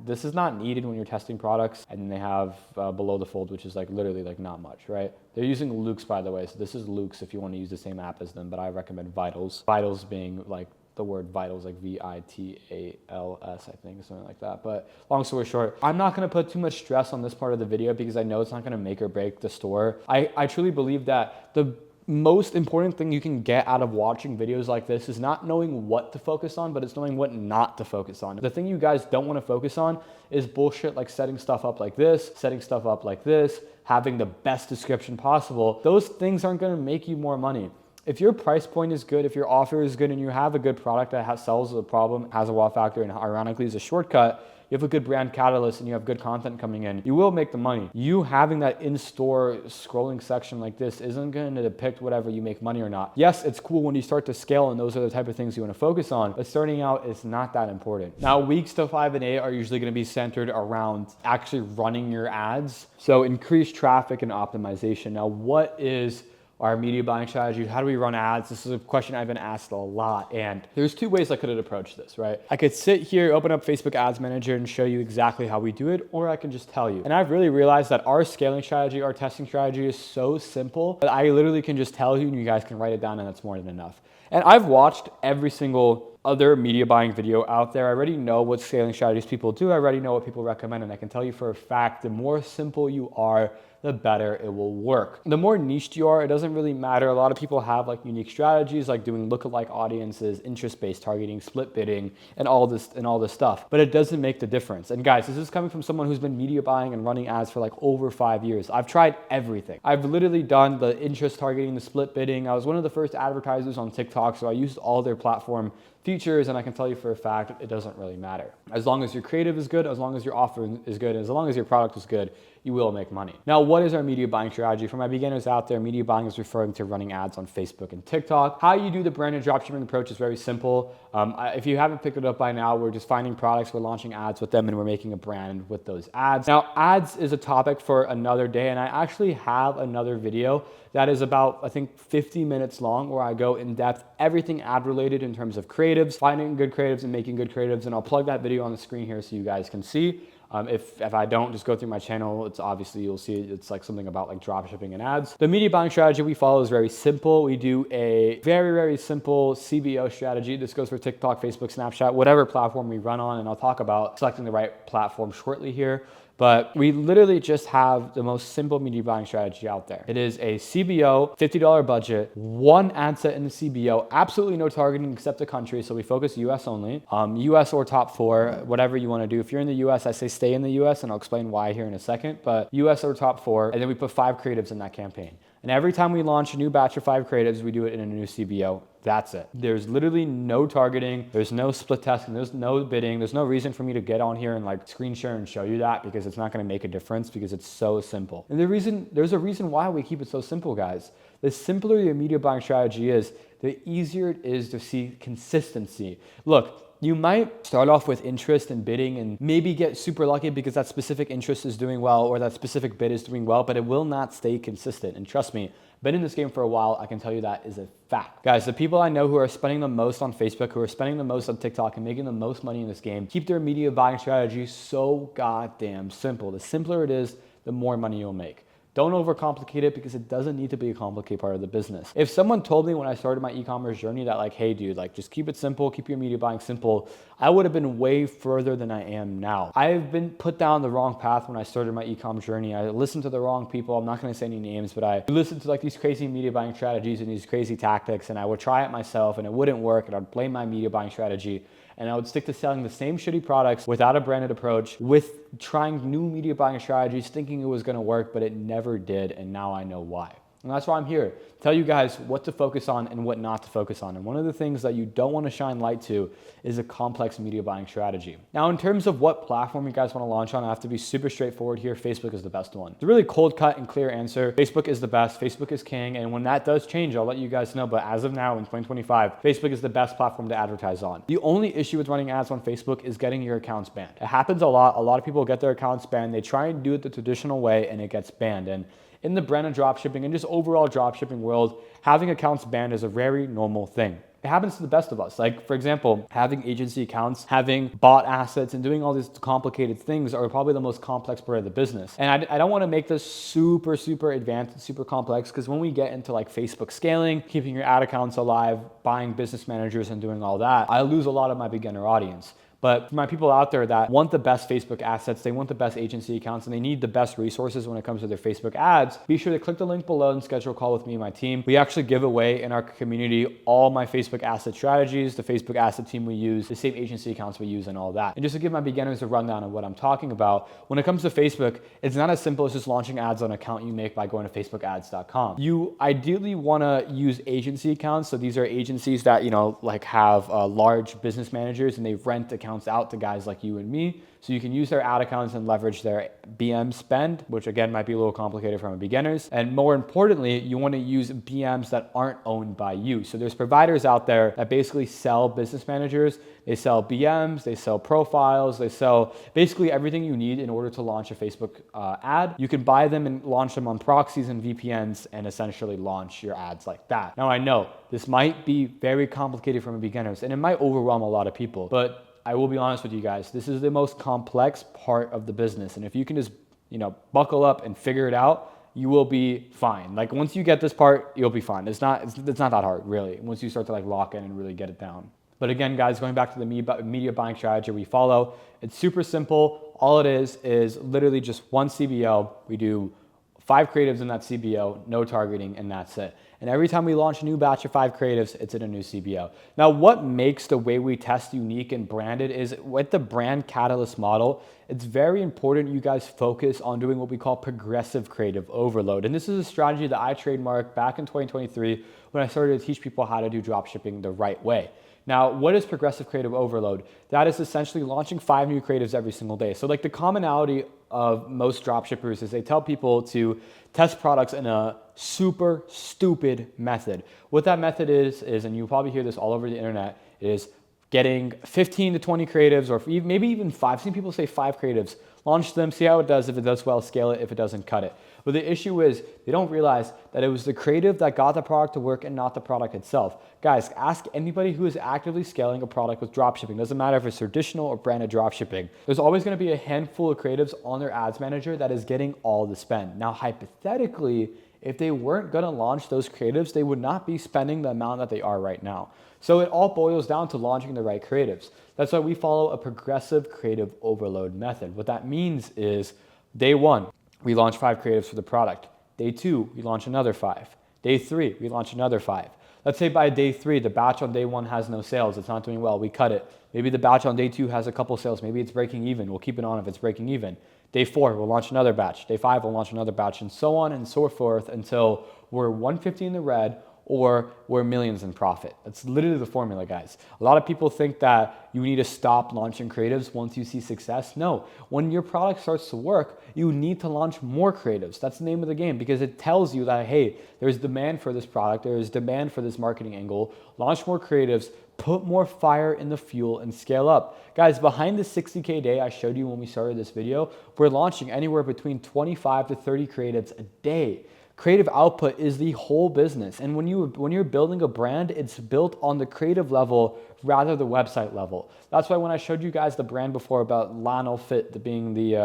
This is not needed when you're testing products. And then they have below the fold, which is like literally like not much, right? They're using Luke's, by the way. So this is Luke's if you want to use the same app as them, but I recommend Vitals. Vitals being like the word vitals, like VITALS, I think, something like that. But long story short, I'm not going to put too much stress on this part of the video because I know it's not going to make or break the store. I truly believe that the most important thing you can get out of watching videos like this is not knowing what to focus on, but it's knowing what not to focus on. The thing you guys don't want to focus on is bullshit like setting stuff up like this, having the best description possible. Those things aren't going to make you more money. If your price point is good, if your offer is good, and you have a good product that solves a problem, has a wow factor, and ironically is a shortcut, you have a good brand catalyst and you have good content coming in, you will make the money. You having that in-store scrolling section like this isn't going to depict whatever you make money or not. Yes, it's cool when you start to scale and those are the type of things you want to focus on, but starting out is not that important. Now, weeks to 5 and 8 are usually going to be centered around actually running your ads. So increase traffic and optimization. Now, what is our media buying strategy? How do we run ads? This is a question I've been asked a lot. And there's 2 ways I could have approached this, right? I could sit here, open up Facebook Ads Manager and show you exactly how we do it, or I can just tell you. And I've really realized that our scaling strategy, our testing strategy is so simple that I literally can just tell you and you guys can write it down and that's more than enough. And I've watched every single other media buying video out there. I already know what scaling strategies people do. I already know what people recommend. And I can tell you for a fact, the more simple you are, the better it will work. The more niched you are, it doesn't really matter. A lot of people have like unique strategies like doing lookalike audiences, interest-based targeting, split bidding, and all this stuff, but it doesn't make the difference. And guys, this is coming from someone who's been media buying and running ads for like over 5 years. I've tried everything. I've literally done the interest targeting, the split bidding. I was one of the first advertisers on TikTok, so I used all their platform features, and I can tell you for a fact, it doesn't really matter. As long as your creative is good, as long as your offer is good, as long as your product is good, you will make money. Now, what is our media buying strategy? For my beginners out there, media buying is referring to running ads on Facebook and TikTok. How you do the branded dropshipping approach is very simple. If you haven't picked it up by now, we're just finding products, we're launching ads with them, and we're making a brand with those ads. Now, ads is a topic for another day, and I actually have another video that is about, I think, 50 minutes long, where I go in depth, everything ad related in terms of creatives, finding good creatives and making good creatives. And I'll plug that video on the screen here so you guys can see. If I don't, just go through my channel. It's obviously, you'll see it's like something about like drop shipping and ads. The media buying strategy we follow is very simple. We do a very, very simple CBO strategy. This goes for TikTok, Facebook, Snapchat, whatever platform we run on. And I'll talk about selecting the right platform shortly here. But we literally just have the most simple media buying strategy out there. It is a CBO, $50 budget, one ad set in the CBO, absolutely no targeting except the country. So we focus US only, US or top 4, whatever you want to do. If you're in the US, I say stay in the US, and I'll explain why here in a second, but US or top 4, and then we put 5 creatives in that campaign. And every time we launch a new batch of 5 creatives, we do it in a new CBO. That's it. There's literally no targeting. There's no split testing. There's no bidding. There's no reason for me to get on here and like screen share and show you that, because it's not going to make a difference, because it's so simple. And there's a reason why we keep it so simple, guys. The simpler your media buying strategy is, the easier it is to see consistency. Look, you might start off with interest and bidding and maybe get super lucky because that specific interest is doing well or that specific bid is doing well, but it will not stay consistent. And trust me, been in this game for a while, I can tell you that is a fact. Guys, the people I know who are spending the most on Facebook, who are spending the most on TikTok and making the most money in this game, keep their media buying strategy so goddamn simple. The simpler it is, the more money you'll make. Don't overcomplicate it, because it doesn't need to be a complicated part of the business. If someone told me when I started my e-commerce journey that like, hey dude, like just keep it simple, keep your media buying simple, I would have been way further than I am now. I've been put down the wrong path when I started my e-com journey. I listened to the wrong people. I'm not going to say any names, but I listened to like these crazy media buying strategies and these crazy tactics, and I would try it myself and it wouldn't work, and I'd blame my media buying strategy. And I would stick to selling the same shitty products without a branded approach, with trying new media buying strategies, thinking it was gonna work, but it never did, and now I know why. And that's why I'm here, to tell you guys what to focus on and what not to focus on. And one of the things that you don't want to shine light to is a complex media buying strategy. Now, in terms of what platform you guys want to launch on, I have to be super straightforward here. Facebook is the best one. It's a really cold cut and clear answer. Facebook is the best. Facebook is king. And when that does change, I'll let you guys know. But as of now, in 2025, Facebook is the best platform to advertise on. The only issue with running ads on Facebook is getting your accounts banned. It happens a lot. A lot of people get their accounts banned. They try and do it the traditional way and it gets banned. And in the branded dropshipping and just overall dropshipping world, having accounts banned is a very normal thing. It happens to the best of us. Like, for example, having agency accounts, having bot assets, and doing all these complicated things are probably the most complex part of the business. And I don't want to make this super, super advanced and super complex, because when we get into like Facebook scaling, keeping your ad accounts alive, buying business managers and doing all that, I lose a lot of my beginner audience. But for my people out there that want the best Facebook assets, they want the best agency accounts, and they need the best resources when it comes to their Facebook ads, be sure to click the link below and schedule a call with me and my team. We actually give away in our community all my Facebook asset strategies, the Facebook asset team we use, the same agency accounts we use, and all that. And just to give my beginners a rundown of what I'm talking about, when it comes to Facebook, it's not as simple as just launching ads on an account you make by going to facebookads.com. You ideally want to use agency accounts. So these are agencies that, you know, like have large business managers, and they rent accounts out to guys like you and me. So you can use their ad accounts and leverage their BM spend, which again might be a little complicated for my beginners. And more importantly, you want to use BMs that aren't owned by you. So there's providers out there that basically sell business managers. They sell BMs, they sell profiles, they sell basically everything you need in order to launch a Facebook ad. You can buy them and launch them on proxies and VPNs and essentially launch your ads like that. Now, I know this might be very complicated for my beginners and it might overwhelm a lot of people, but I will be honest with you guys, this is the most complex part of the business. And if you can just, you know, buckle up and figure it out, you will be fine. Like once you get this part, you'll be fine. It's not that hard really, once you start to like lock in and really get it down. But again, guys, going back to the media buying strategy we follow, it's super simple. All it is literally just one CBO. We do 5 creatives in that CBO, no targeting, and that's it. And every time we launch a new batch of 5 creatives, it's in a new CBO. Now, what makes the way we test unique and branded is with the brand catalyst model, it's very important you guys focus on doing what we call progressive creative overload. And this is a strategy that I trademarked back in 2023 when I started to teach people how to do dropshipping the right way. Now, what is progressive creative overload? That is essentially launching 5 new creatives every single day. So like the commonality of most dropshippers is they tell people to test products in a super stupid method. What that method is, and you probably hear this all over the internet, is getting 15 to 20 creatives, or maybe even 5. I've seen people say 5 creatives, launch them, see how it does. If it does well, scale it. If it doesn't, cut it. But the issue is they don't realize that it was the creative that got the product to work and not the product itself. Guys, ask anybody who is actively scaling a product with dropshipping. Doesn't matter if it's traditional or branded dropshipping. There's always going to be a handful of creatives on their ads manager that is getting all the spend. Now, hypothetically, if they weren't going to launch those creatives, they would not be spending the amount that they are right now. So it all boils down to launching the right creatives. That's why we follow a progressive creative overload method. What that means is day 1, we launch 5 creatives for the product. Day 2, we launch another 5. Day 3, we launch another 5. Let's say by day 3, the batch on day 1 has no sales. It's not doing well. We cut it. Maybe the batch on day 2 has a couple sales. Maybe it's breaking even. We'll keep it on if it's breaking even. Day 4, we'll launch another batch. Day 5, we'll launch another batch, and so on and so forth until we're 150 in the red or we're millions in profit. That's literally the formula, guys. A lot of people think that you need to stop launching creatives once you see success. No, when your product starts to work, you need to launch more creatives. That's the name of the game, because it tells you that, hey, there's demand for this product, there's demand for this marketing angle. Launch more creatives, put more fire in the fuel, and scale up. Guys, behind the 60K day I showed you when we started this video, we're launching anywhere between 25 to 30 creatives a day. Creative output is the whole business. And when you're building a brand, it's built on the creative level rather the website level. That's why when I showed you guys the brand before about Lionel Fit being the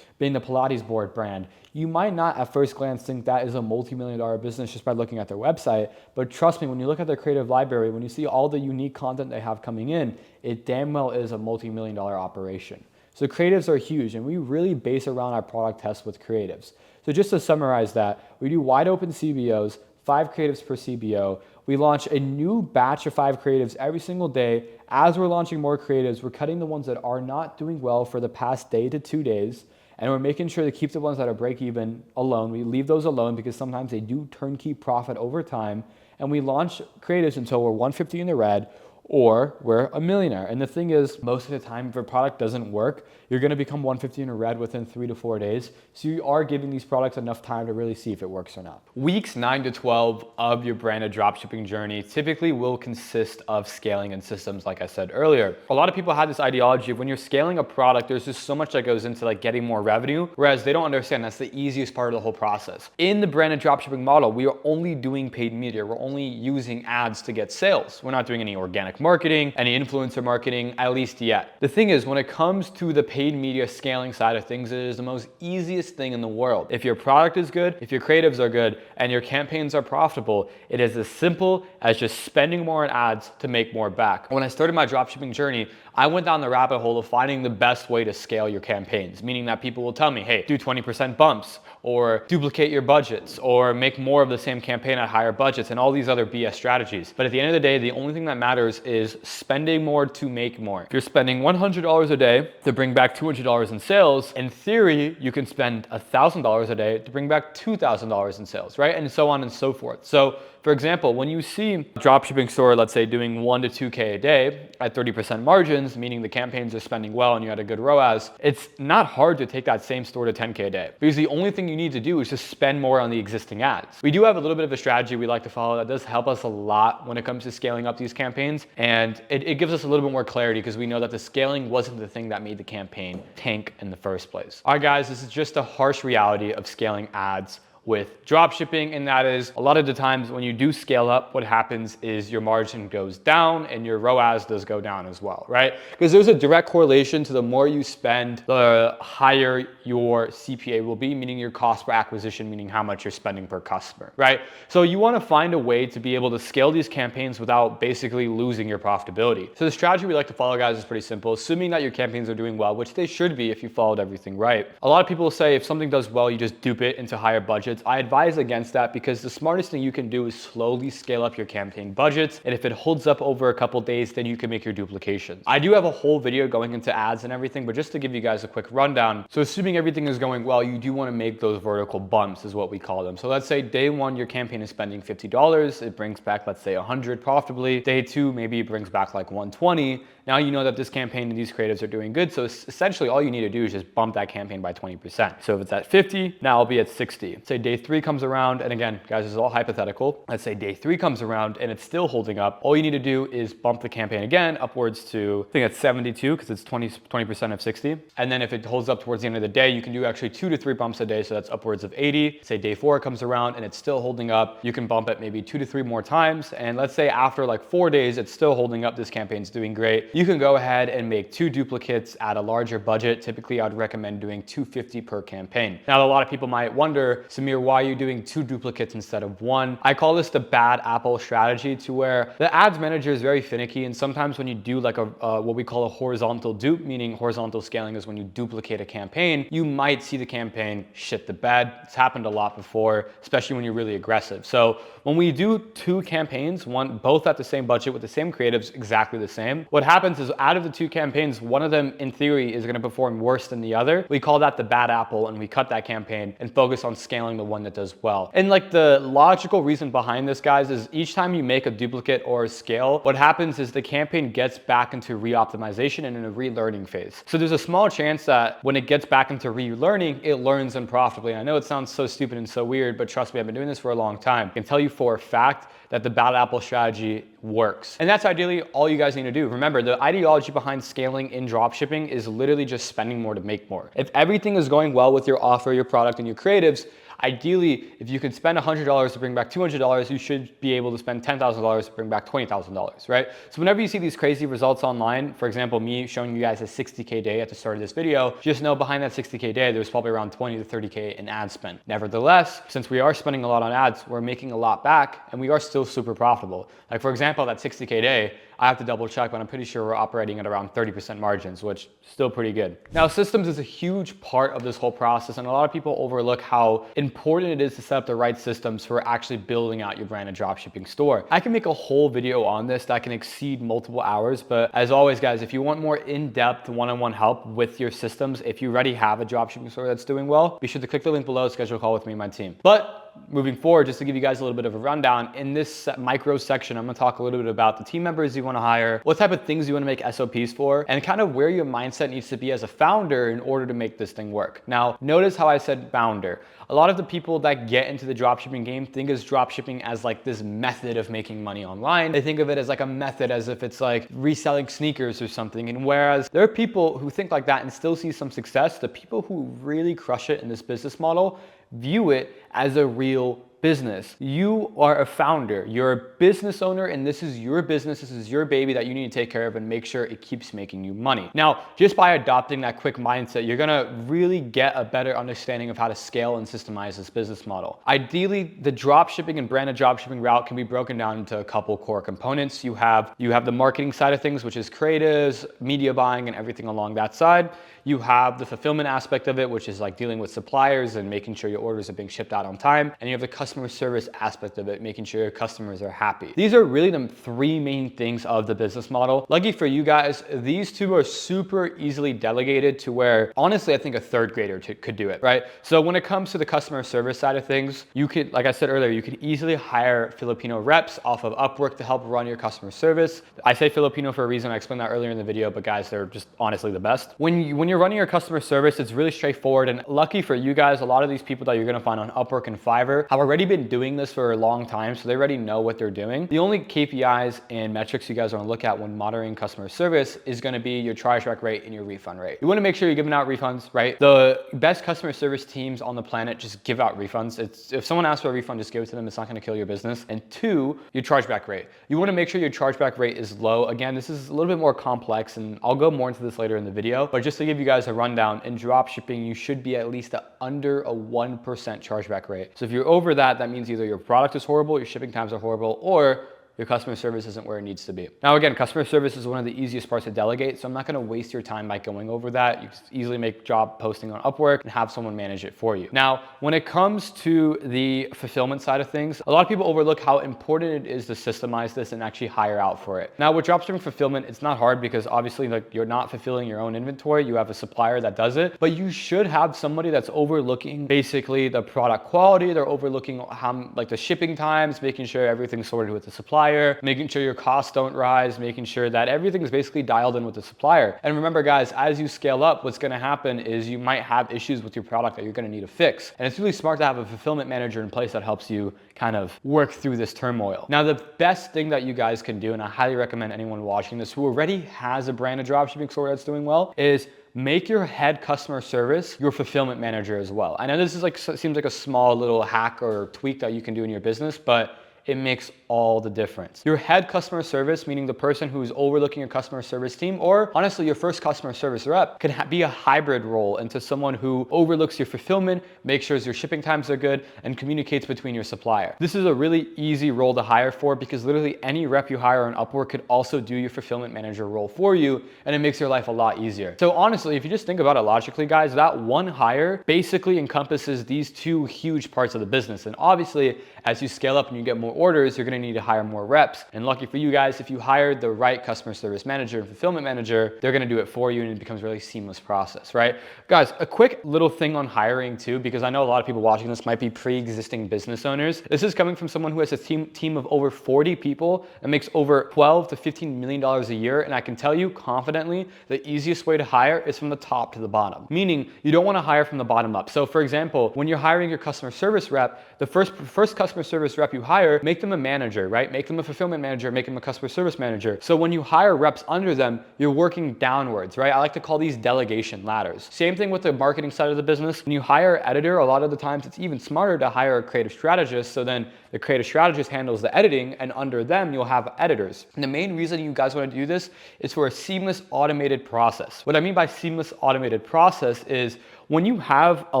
Pilates board brand, you might not at first glance think that is a multi-million-dollar business just by looking at their website. But trust me, when you look at their creative library, when you see all the unique content they have coming in, it damn well is a multi-million-dollar operation. So creatives are huge, and we really base around our product tests with creatives. So just to summarize that, we do wide open CBOs, 5 creatives per CBO. We launch a new batch of 5 creatives every single day. As we're launching more creatives, we're cutting the ones that are not doing well for the past day to 2 days, and we're making sure to keep the ones that are break even alone. We leave those alone because sometimes they do turnkey profit over time, and we launch creatives until we're 150 in the red or we're a millionaire. And the thing is, most of the time, if a product doesn't work, you're gonna become 150 in a red within 3 to 4 days. So you are giving these products enough time to really see if it works or not. Weeks 9 to 12 of your branded dropshipping journey typically will consist of scaling and systems, like I said earlier. A lot of people have this ideology of when you're scaling a product, there's just so much that goes into like getting more revenue, whereas they don't understand that's the easiest part of the whole process. In the branded dropshipping model, we are only doing paid media. We're only using ads to get sales. We're not doing any organic marketing, any influencer marketing, at least yet. The thing is, when it comes to the paid media scaling side of things, it is the most easiest thing in the world. If your product is good, if your creatives are good, and your campaigns are profitable, it is as simple as just spending more on ads to make more back. When I started my dropshipping journey, I went down the rabbit hole of finding the best way to scale your campaigns, meaning that people will tell me, hey, do 20% bumps, or duplicate your budgets, or make more of the same campaign at higher budgets, and all these other BS strategies. But at the end of the day, the only thing that matters is spending more to make more. If you're spending $100 a day to bring back $200 in sales, in theory, you can spend $1,000 a day to bring back $2,000 in sales, right? And so on and so forth. So for example, when you see a dropshipping store, let's say doing 1 to 2K a day at 30% margins, meaning the campaigns are spending well and you had a good ROAS, it's not hard to take that same store to 10K a day, because the only thing you need to do is just spend more on the existing ads. We do have a little bit of a strategy we like to follow that does help us a lot when it comes to scaling up these campaigns, and it gives us a little bit more clarity because we know that the scaling wasn't the thing that made the campaign tank in the first place. All right, guys, this is just a harsh reality of scaling ads with drop shipping, and that is a lot of the times when you do scale up, what happens is your margin goes down and your ROAS does go down as well, right? Because there's a direct correlation to the more you spend, the higher your CPA will be, meaning your cost per acquisition, meaning how much you're spending per customer, right? So you want to find a way to be able to scale these campaigns without basically losing your profitability. So the strategy we like to follow, guys, is pretty simple. Assuming that your campaigns are doing well, which they should be if you followed everything right. A lot of people say if something does well, you just dupe it into higher budgets. I advise against that because the smartest thing you can do is slowly scale up your campaign budgets. And if it holds up over a couple days, then you can make your duplications. I do have a whole video going into ads and everything, but just to give you guys a quick rundown. So assuming everything is going well, you do want to make those vertical bumps is what we call them. So let's say day one, your campaign is spending $50. It brings back, let's say 100 profitably. Day two, maybe it brings back like 120. Now you know that this campaign and these creatives are doing good. So essentially all you need to do is just bump that campaign by 20%. So if it's at 50, now I'll be at 60. Say day three comes around, and again, guys, this is all hypothetical. Let's say day three comes around and it's still holding up. All you need to do is bump the campaign again upwards to, I think it's 72 because it's 20% of 60. And then if it holds up towards the end of the day, you can do actually 2 to 3 bumps a day. So that's upwards of 80. Say day four comes around and it's still holding up. You can bump it maybe 2 to 3 more times. And let's say after like 4 days, it's still holding up. This campaign's doing great. You can go ahead and make 2 duplicates at a larger budget. Typically, I'd recommend doing $250 per campaign. Now, a lot of people might wonder, Samir, why are you doing 2 duplicates instead of 1? I call this the bad apple strategy, to where the ads manager is very finicky. And sometimes when you do like a what we call a horizontal dupe, meaning horizontal scaling is when you duplicate a campaign, you might see the campaign shit the bed. It's happened a lot before, especially when you're really aggressive. So when we do 2 campaigns, both at the same budget with the same creatives, exactly the same, what happens is out of the 2 campaigns, one of them in theory is going to perform worse than the other. We call that the bad apple, and we cut that campaign and focus on scaling the one that does well. And like the logical reason behind this, guys, is each time you make a duplicate or a scale, what happens is the campaign gets back into re-optimization and in a relearning phase. So there's a small chance that when it gets back into relearning, it learns unprofitably. And I know it sounds so stupid and so weird, but trust me, I've been doing this for a long time. I can tell you for a fact that the bad apple strategy works. And that's ideally all you guys need to do. Remember, the ideology behind scaling in dropshipping is literally just spending more to make more. If everything is going well with your offer, your product, and your creatives, ideally, if you could spend $100 to bring back $200, you should be able to spend $10,000 to bring back $20,000, right? So whenever you see these crazy results online, for example, me showing you guys a 60K day at the start of this video, just know behind that 60K day, there's probably around 20 to 30K in ad spend. Nevertheless, since we are spending a lot on ads, we're making a lot back and we are still super profitable. Like for example, that 60K day, I have to double check, but I'm pretty sure we're operating at around 30% margins, which is still pretty good. Now, systems is a huge part of this whole process, and a lot of people overlook how important it is to set up the right systems for actually building out your branded dropshipping store. I can make a whole video on this that can exceed multiple hours, but as always, guys, if you want more in-depth one-on-one help with your systems, if you already have a dropshipping store that's doing well, be sure to click the link below, schedule a call with me and my team. But moving forward, just to give you guys a little bit of a rundown, in this micro section, I'm gonna talk a little bit about the team members you wanna hire, what type of things you wanna make SOPs for, and kind of where your mindset needs to be as a founder in order to make this thing work. Now, notice how I said founder. A lot of the people that get into the dropshipping game think of dropshipping as like this method of making money online. They think of it as like a method, as if it's like reselling sneakers or something. And whereas there are people who think like that and still see some success, the people who really crush it in this business model view it as a real business. You are a founder, you're a business owner, and this is your business, this is your baby that you need to take care of and make sure it keeps making you money. Now, just by adopting that quick mindset, you're gonna really get a better understanding of how to scale and systemize this business model. Ideally, the dropshipping and branded dropshipping route can be broken down into a couple core components. You have the marketing side of things, which is creatives, media buying, and everything along that side. You have the fulfillment aspect of it, which is like dealing with suppliers and making sure your orders are being shipped out on time. And you have the customer service aspect of it, making sure your customers are happy. These are really the 3 main things of the business model. Lucky for you guys, these 2 are super easily delegated to where, honestly, I think a 3rd grader could do it, right? So when it comes to the customer service side of things, you could, like I said earlier, you could easily hire Filipino reps off of Upwork to help run your customer service. I say Filipino for a reason. I explained that earlier in the video, but guys, they're just honestly the best. When you're running your customer service, it's really straightforward. And lucky for you guys, a lot of these people that you're gonna find on Upwork and Fiverr have already already been doing this for a long time, so they already know what they're doing. The only KPIs and metrics you guys want to look at when monitoring customer service is going to be your chargeback rate and your refund rate. You want to make sure you're giving out refunds, right? The best customer service teams on the planet just give out refunds. If someone asks for a refund, just give it to them. It's not going to kill your business. And two, your chargeback rate. You want to make sure your chargeback rate is low. Again, this is a little bit more complex, and I'll go more into this later in the video, but just to give you guys a rundown, in dropshipping, you should be at least under a 1% chargeback rate. So if you're over that, that means either your product is horrible, your shipping times are horrible, or your customer service isn't where it needs to be. Now, again, customer service is one of the easiest parts to delegate, so I'm not gonna waste your time by going over that. You can easily make job posting on Upwork and have someone manage it for you. Now, when it comes to the fulfillment side of things, a lot of people overlook how important it is to systemize this and actually hire out for it. Now, with dropshipping fulfillment, it's not hard because obviously like you're not fulfilling your own inventory, you have a supplier that does it, but you should have somebody that's overlooking basically the product quality, they're overlooking how like the shipping times, making sure everything's sorted with the supplier, making sure your costs don't rise, making sure that everything is basically dialed in with the supplier. And remember guys, as you scale up, what's gonna happen is you might have issues with your product that you're gonna need to fix. And it's really smart to have a fulfillment manager in place that helps you kind of work through this turmoil. Now, the best thing that you guys can do, and I highly recommend anyone watching this who already has a brand of dropshipping store that's doing well, is make your head customer service your fulfillment manager as well. I know this is like seems like a small little hack or tweak that you can do in your business, but it makes all the difference. Your head customer service, meaning the person who's overlooking your customer service team, or honestly your first customer service rep, can be a hybrid role into someone who overlooks your fulfillment, makes sure your shipping times are good, and communicates between your supplier. This is a really easy role to hire for because literally any rep you hire on Upwork could also do your fulfillment manager role for you, and it makes your life a lot easier. So honestly, if you just think about it logically, guys, that one hire basically encompasses these two huge parts of the business. And obviously, as you scale up and you get more orders, you're gonna need to hire more reps. And lucky for you guys, if you hired the right customer service manager and fulfillment manager, they're gonna do it for you and it becomes a really seamless process, right? Guys, a quick little thing on hiring too, because I know a lot of people watching this might be pre-existing business owners. This is coming from someone who has a team of over 40 people and makes over $12 to $15 million a year. And I can tell you confidently, the easiest way to hire is from the top to the bottom, meaning you don't wanna hire from the bottom up. So for example, when you're hiring your customer service rep, the first customer service rep you hire, make them a manager, right? Make them a fulfillment manager, make them a customer service manager. So when you hire reps under them, you're working downwards, right? I like to call these delegation ladders. Same thing with the marketing side of the business. When you hire an editor, a lot of the times it's even smarter to hire a creative strategist. So then the creative strategist handles the editing and under them, you'll have editors. And the main reason you guys want to do this is for a seamless automated process. What I mean by seamless automated process is when you have a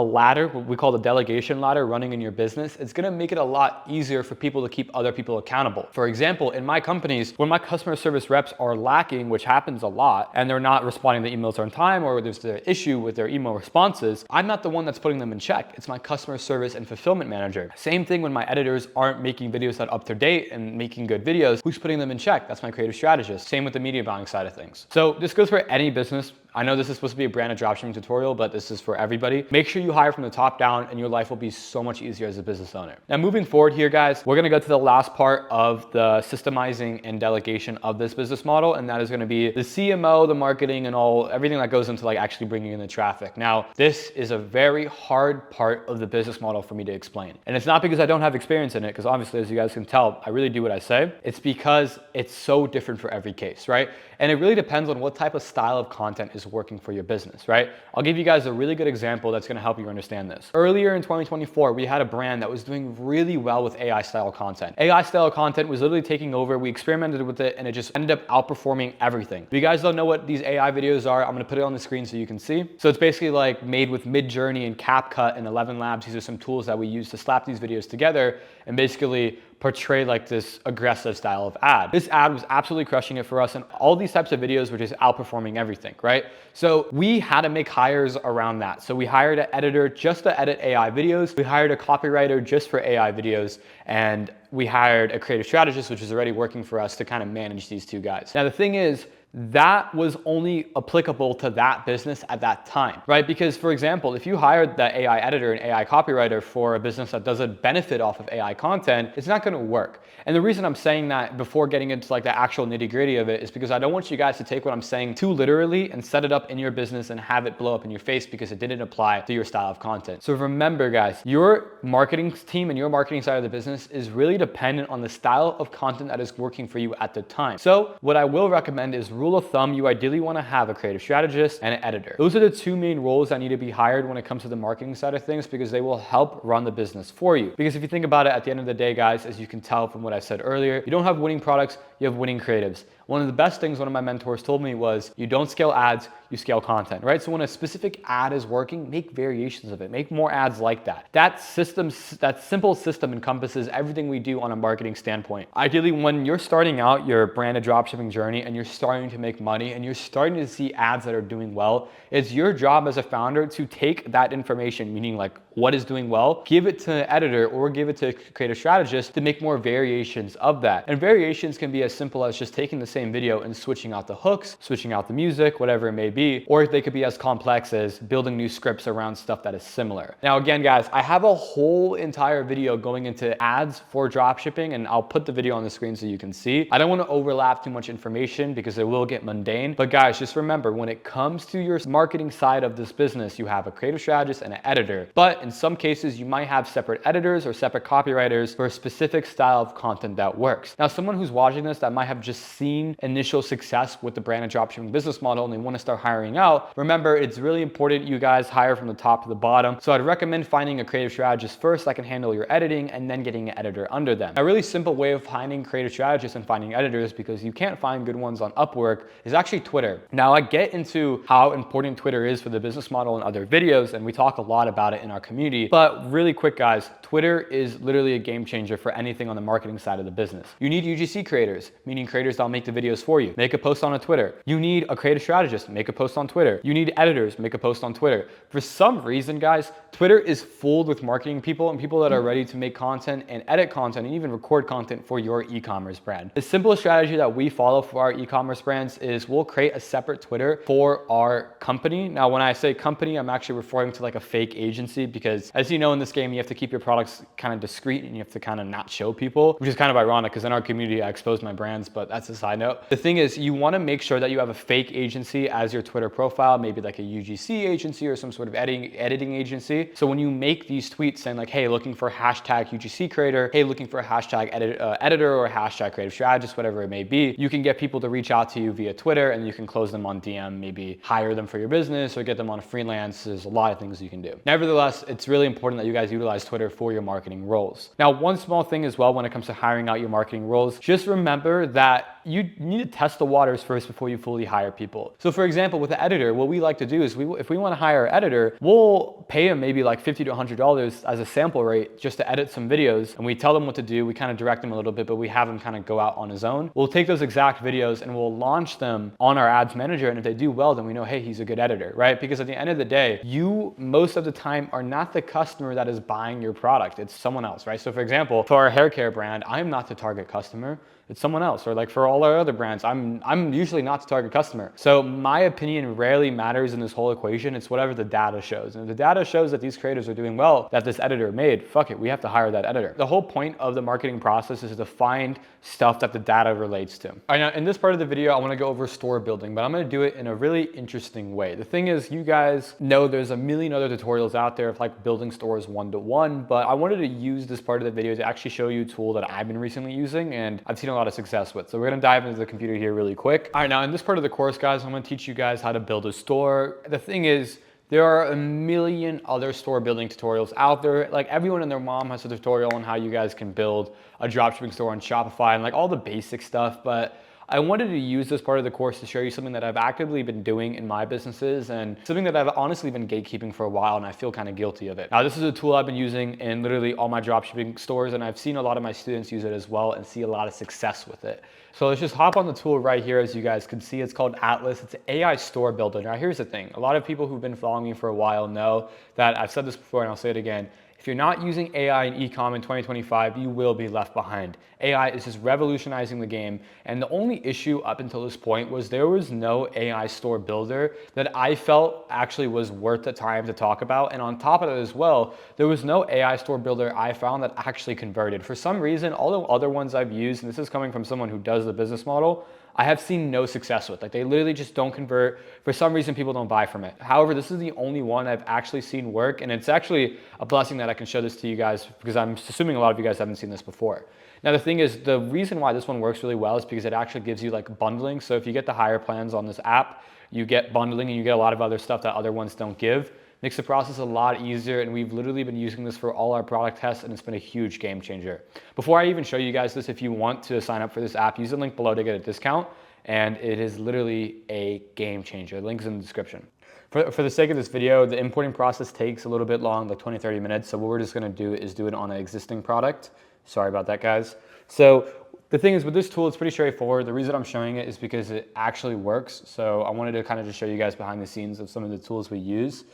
ladder, what we call the delegation ladder running in your business, it's gonna make it a lot easier for people to keep other people accountable. For example, in my companies, when my customer service reps are lacking, which happens a lot, and they're not responding to emails on time or there's an issue with their email responses, I'm not the one that's putting them in check. It's my customer service and fulfillment manager. Same thing when my editors aren't making videos that are up to date and making good videos, who's putting them in check? That's my creative strategist. Same with the media buying side of things. So this goes for any business. I know this is supposed to be a brand of dropshipping tutorial, but this is for everybody. Make sure you hire from the top down and your life will be so much easier as a business owner. Now, moving forward here, guys, we're gonna go to the last part of the systemizing and delegation of this business model, and that is gonna be the CMO, the marketing, and everything that goes into like actually bringing in the traffic. Now, this is a very hard part of the business model for me to explain. And it's not because I don't have experience in it, because obviously, as you guys can tell, I really do what I say. It's because it's so different for every case, right? And it really depends on what type of style of content is working for your business, right? I'll give you guys a really good example that's gonna help you understand this. Earlier in 2024, we had a brand that was doing really well with AI style content. AI style content was literally taking over. We experimented with it and it just ended up outperforming everything. If you guys don't know what these AI videos are, I'm gonna put it on the screen so you can see. So it's basically like made with Midjourney and CapCut and 11 Labs. These are some tools that we use to slap these videos together and basically portray like this aggressive style of ad. This ad was absolutely crushing it for us, and all these types of videos were just outperforming everything, right? So we had to make hires around that. So we hired an editor just to edit AI videos. We hired a copywriter just for AI videos, and we hired a creative strategist, which is already working for us to kind of manage these two guys. Now, the thing is, that was only applicable to that business at that time, right? Because for example, if you hired that AI editor and AI copywriter for a business that doesn't benefit off of AI content, it's not gonna work. And the reason I'm saying that before getting into like the actual nitty gritty of it is because I don't want you guys to take what I'm saying too literally and set it up in your business and have it blow up in your face because it didn't apply to your style of content. So remember guys, your marketing team and your marketing side of the business is really dependent on the style of content that is working for you at the time. So what I will recommend is rule of thumb, you ideally want to have a creative strategist and an editor. Those are the two main roles that need to be hired when it comes to the marketing side of things because they will help run the business for you. Because if you think about it, at the end of the day, guys, as you can tell from what I said earlier, you don't have winning products, you have winning creatives. One of the best things one of my mentors told me was you don't scale ads, you scale content, right? So when a specific ad is working, make variations of it, make more ads like that. That simple system encompasses everything we do on a marketing standpoint. Ideally, when you're starting out your branded dropshipping journey and you're starting to make money and you're starting to see ads that are doing well, it's your job as a founder to take that information, meaning like what is doing well, give it to an editor or give it to a creative strategist to make more variations of that. And variations can be as simple as just taking the same video and switching out the hooks, switching out the music, whatever it may be, or they could be as complex as building new scripts around stuff that is similar. Now, again, guys, I have a whole entire video going into ads for dropshipping, and I'll put the video on the screen so you can see. I don't want to overlap too much information because it will get mundane, but guys, just remember when it comes to your marketing side of this business, you have a creative strategist and an editor, but in some cases, you might have separate editors or separate copywriters for a specific style of content that works. Now, someone who's watching this that might have just seen initial success with the branded dropshipping business model and they want to start hiring out, remember, it's really important you guys hire from the top to the bottom. So I'd recommend finding a creative strategist first that can handle your editing and then getting an editor under them. A really simple way of finding creative strategists and finding editors, because you can't find good ones on Upwork, is actually Twitter. Now, I get into how important Twitter is for the business model in other videos, and we talk a lot about it in our community, but really quick, guys, Twitter is literally a game changer for anything on the marketing side of the business. You need UGC creators, meaning creators that'll make the videos for you. Make a post on a Twitter. You need a creative strategist, make a post on Twitter. You need editors, make a post on Twitter. For some reason, guys, Twitter is full with marketing people and people that are ready to make content and edit content and even record content for your e-commerce brand. The simplest strategy that we follow for our e-commerce brands is we'll create a separate Twitter for our company. Now, when I say company, I'm actually referring to like a fake agency because as you know, in this game, you have to keep your products kind of discreet and you have to kind of not show people, which is kind of ironic because in our community, I expose my brands, but that's a side note. The thing is, you want to make sure that you have a fake agency as your Twitter profile, maybe like a UGC agency or some sort of editing agency. So when you make these tweets saying like, hey, looking for hashtag UGC creator, hey, looking for a hashtag editor or a hashtag creative strategist, whatever it may be, you can get people to reach out to you via Twitter and you can close them on DM, maybe hire them for your business or get them on freelance. There's a lot of things you can do. Nevertheless, it's really important that you guys utilize Twitter for your marketing roles. Now, one small thing as well when it comes to hiring out your marketing roles, just remember that you need to test the waters first before you fully hire people. So for example, with the editor, what we like to do is if we want to hire an editor, we'll pay them maybe like $50 to $100 as a sample rate just to edit some videos. And we tell them what to do. We kind of direct them a little bit, but we have them kind of go out on his own. We'll take those exact videos and we'll launch them on our ads manager. And if they do well, then we know, hey, he's a good editor, right? Because at the end of the day, you most of the time are not the customer that is buying your product. It's someone else, right? So for example, for our hair care brand, I'm not the target customer. It's someone else. Or like for all our other brands, I'm usually not the target customer. So my opinion rarely matters in this whole equation. It's whatever the data shows. And if the data shows that these creators are doing well, that this editor made, fuck it, we have to hire that editor. The whole point of the marketing process is to find stuff that the data relates to. All right, now in this part of the video, I want to go over store building, but I'm going to do it in a really interesting way. The thing is, you guys know there's a million other tutorials out there of like building stores one-to-one, but I wanted to use this part of the video to actually show you a tool that I've been recently using and I've seen a lot of success with. So we're gonna dive into the computer here really quick. All right, now in this part of the course, guys, I'm gonna teach you guys how to build a store. The thing is, there are a million other store building tutorials out there. Like everyone and their mom has a tutorial on how you guys can build a dropshipping store on Shopify and like all the basic stuff, but I wanted to use this part of the course to show you something that I've actively been doing in my businesses and something that I've honestly been gatekeeping for a while and I feel kind of guilty of it. Now, this is a tool I've been using in literally all my dropshipping stores and I've seen a lot of my students use it as well and see a lot of success with it. So let's just hop on the tool right here. As you guys can see, it's called Atlas. It's an AI store builder. Now, here's the thing. A lot of people who've been following me for a while know that I've said this before and I'll say it again. If you're not using AI in e-com in 2025, you will be left behind. AI is just revolutionizing the game. And the only issue up until this point was there was no AI store builder that I felt actually was worth the time to talk about. And on top of that as well, there was no AI store builder I found that actually converted. For some reason, all the other ones I've used, and this is coming from someone who does the business model, I have seen no success with. Like, they literally just don't convert. For some reason, people don't buy from it. However, this is the only one I've actually seen work, and it's actually a blessing that I can show this to you guys, because I'm assuming a lot of you guys haven't seen this before. Now, the thing is, the reason why this one works really well is because it actually gives you like bundling. So if you get the higher plans on this app, you get bundling and you get a lot of other stuff that other ones don't give. Makes the process a lot easier, and we've literally been using this for all our product tests, and it's been a huge game changer. Before I even show you guys this, if you want to sign up for this app, use the link below to get a discount, and it is literally a game changer. The link's in the description. For the sake of this video, the importing process takes a little bit long, like 20-30 minutes, so what we're just gonna do is do it on an existing product. Sorry about that, guys. So the thing is, with this tool, it's pretty straightforward. The reason I'm showing it is because it actually works. So I wanted to kind of just show you guys behind the scenes of some of the tools we use.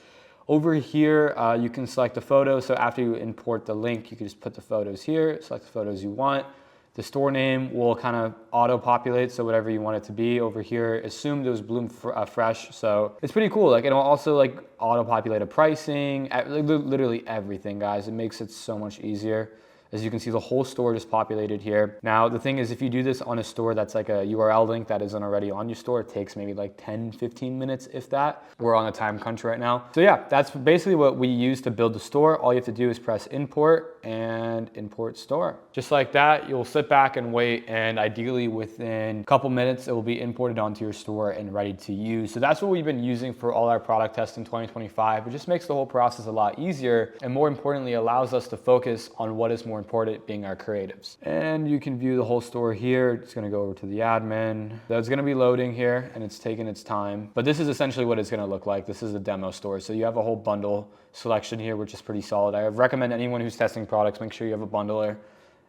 Over here, you can select the photo. So after you import the link, you can just put the photos here, select the photos you want. The store name will kind of auto-populate, so whatever you want it to be. Over here, assume it was Bloom Fresh. So it's pretty cool. Like, it'll also like auto-populate a pricing, literally everything, guys. It makes it so much easier. As you can see, the whole store just populated here. Now, the thing is, if you do this on a store that's like a URL link that isn't already on your store, it takes maybe like 10-15 minutes, if that. We're on a time crunch right now. So yeah, that's basically what we use to build the store. All you have to do is press import and import store. Just like that, you'll sit back and wait, and ideally within a couple minutes, it will be imported onto your store and ready to use. So that's what we've been using for all our product tests in 2025. It just makes the whole process a lot easier, and more importantly, allows us to focus on what is more important, being our creatives. And you can view the whole store here. It's gonna go over to the admin. So it's gonna be loading here, and it's taking its time. But this is essentially what it's gonna look like. This is a demo store. So you have a whole bundle selection here, which is pretty solid. I recommend anyone who's testing products, make sure you have a bundler.